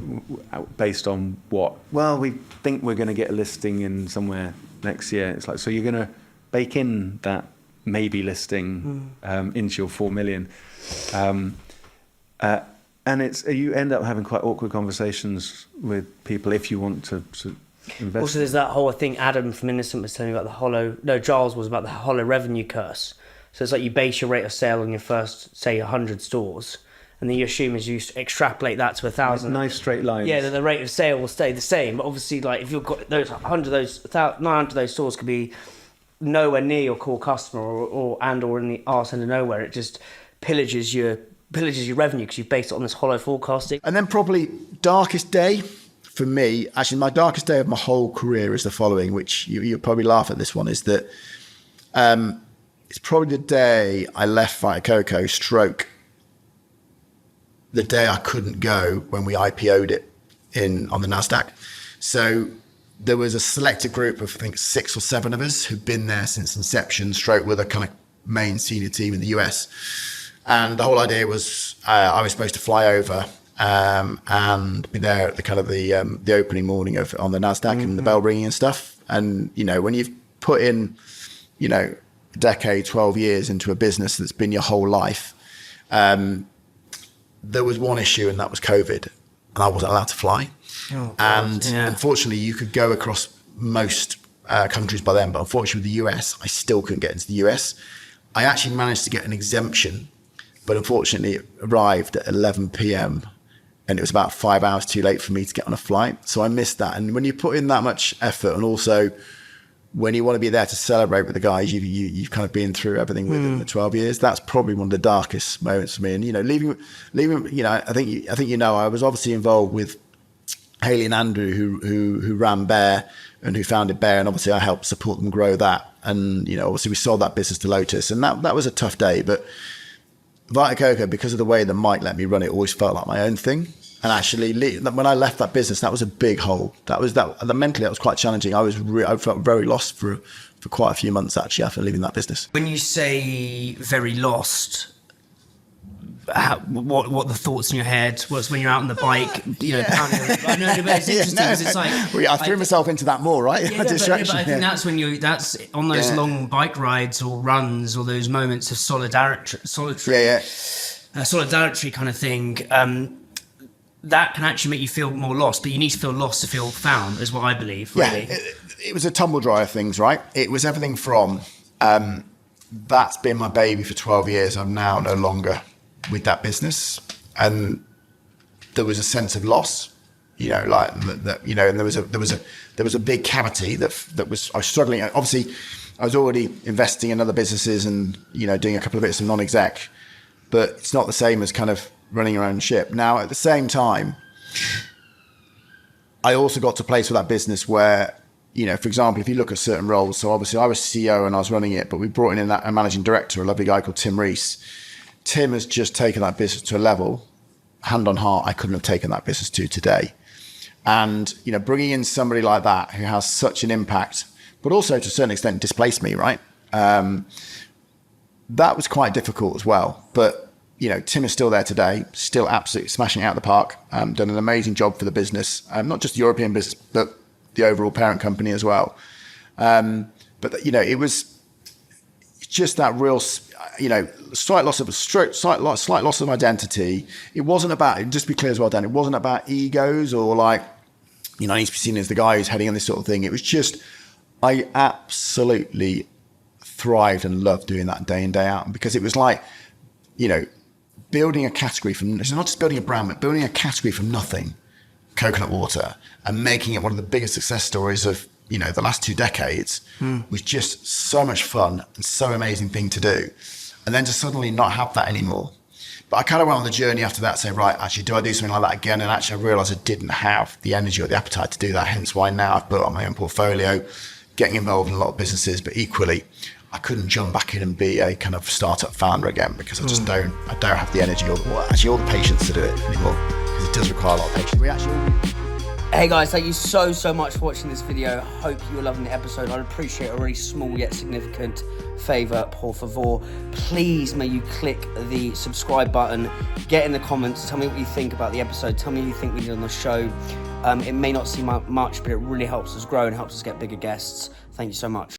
based on what? Well, we think we're going to get a listing in somewhere next year. It's like, so you're going to bake in that maybe listing into your 4 million. And you end up having quite awkward conversations with people if you want to invest. Also, there's that whole thing Adam from Innocent was telling me about Giles was about the hollow revenue curse. So it's like you base your rate of sale on your first, say, 100 stores, and then you assume as you extrapolate that to 1,000. Nice straight lines. Yeah, that the rate of sale will stay the same. But obviously, like if you've got those 900 of those stores could be nowhere near your core customer or in the arse end of nowhere. It just pillages your revenue because you've based it on this hollow forecasting. And then probably darkest day for me, actually my darkest day of my whole career is the following, which you'll probably laugh at this one, is that it's probably the day I left Vita Coco stroke the day I couldn't go when we IPO'd it on the Nasdaq. So there was a selected group of, I think, 6 or 7 of us who'd been there since inception, stroke with a kind of main senior team in the US. And the whole idea was I was supposed to fly over and be there at the opening morning on the Nasdaq and the bell ringing and stuff. And, when you've put in, a decade, 12 years into a business that's been your whole life, there was one issue, and that was COVID, and I wasn't allowed to fly. Unfortunately, you could go across most countries by then, but unfortunately with the US, I still couldn't get into the US. I actually managed to get an exemption, but unfortunately it arrived at 11 p.m. and it was about 5 hours too late for me to get on a flight. So I missed that. And when you put in that much effort, and also when you want to be there to celebrate with the guys you've kind of been through everything with in the 12 years, that's probably one of the darkest moments for me. And leaving, I think I was obviously involved with Haley and Andrew, who ran Bear and who founded Bear, and obviously I helped support them grow that. And obviously we sold that business to Lotus, and that was a tough day. But Vita Coco, because of the way that Mike let me run it, always felt like my own thing. And actually, when I left that business, that was a big hole. Mentally, that was quite challenging. I felt very lost for quite a few months actually after leaving that business. When you say very lost, what the thoughts in your head was when you're out on the bike? I know, but it's interesting because it's like I threw myself into that more, right? Yeah, Distraction. But I think that's when that's on those long bike rides or runs or those moments of solidarity kind of thing. That can actually make you feel more lost, but you need to feel lost to feel found, is what I believe, really. Yeah, it was a tumble dry of things, right? It was everything from, that's been my baby for 12 years. I'm now no longer with that business. And there was a sense of loss, and there was a big cavity that was, I was struggling. Obviously, I was already investing in other businesses and, doing a couple of bits of non-exec, but it's not the same as kind of running your own ship. Now, at the same time, I also got to a place with that business where, for example, if you look at certain roles, so obviously I was CEO and I was running it, but we brought in a managing director, a lovely guy called Tim Rees. Tim has just taken that business to a level, hand on heart, I couldn't have taken that business to today. And, bringing in somebody like that who has such an impact, but also to a certain extent displaced me, right? That was quite difficult as well. But Tim is still there today, still absolutely smashing it out of the park, done an amazing job for the business, not just the European business, but the overall parent company as well. But it was just that real, slight loss of identity. It wasn't about, just to be clear as well, Dan, it wasn't about egos or I need to be seen as the guy who's heading on this sort of thing. It was just, I absolutely thrived and loved doing that day in, day out, because it was like, building a category from, it's not just building a brand, but building a category from nothing, coconut water, and making it one of the biggest success stories of, the last 2 decades was just so much fun and so amazing thing to do. And then to suddenly not have that anymore. But I kind of went on the journey after that, saying, right, actually, do I do something like that again? And actually I realized I didn't have the energy or the appetite to do that. Hence why now I've built up my own portfolio, getting involved in a lot of businesses, but equally, I couldn't jump back in and be a kind of startup founder again, because I just don't have the energy or the patience to do it anymore, because it does require a lot of patience. Hey guys, thank you so much for watching this video. Hope you were loving the episode. I'd appreciate a really small yet significant favor, por favor. Please may you click the subscribe button, get in the comments, tell me what you think about the episode, tell me what you think we did on the show. It may not seem much, but it really helps us grow and helps us get bigger guests. Thank you so much.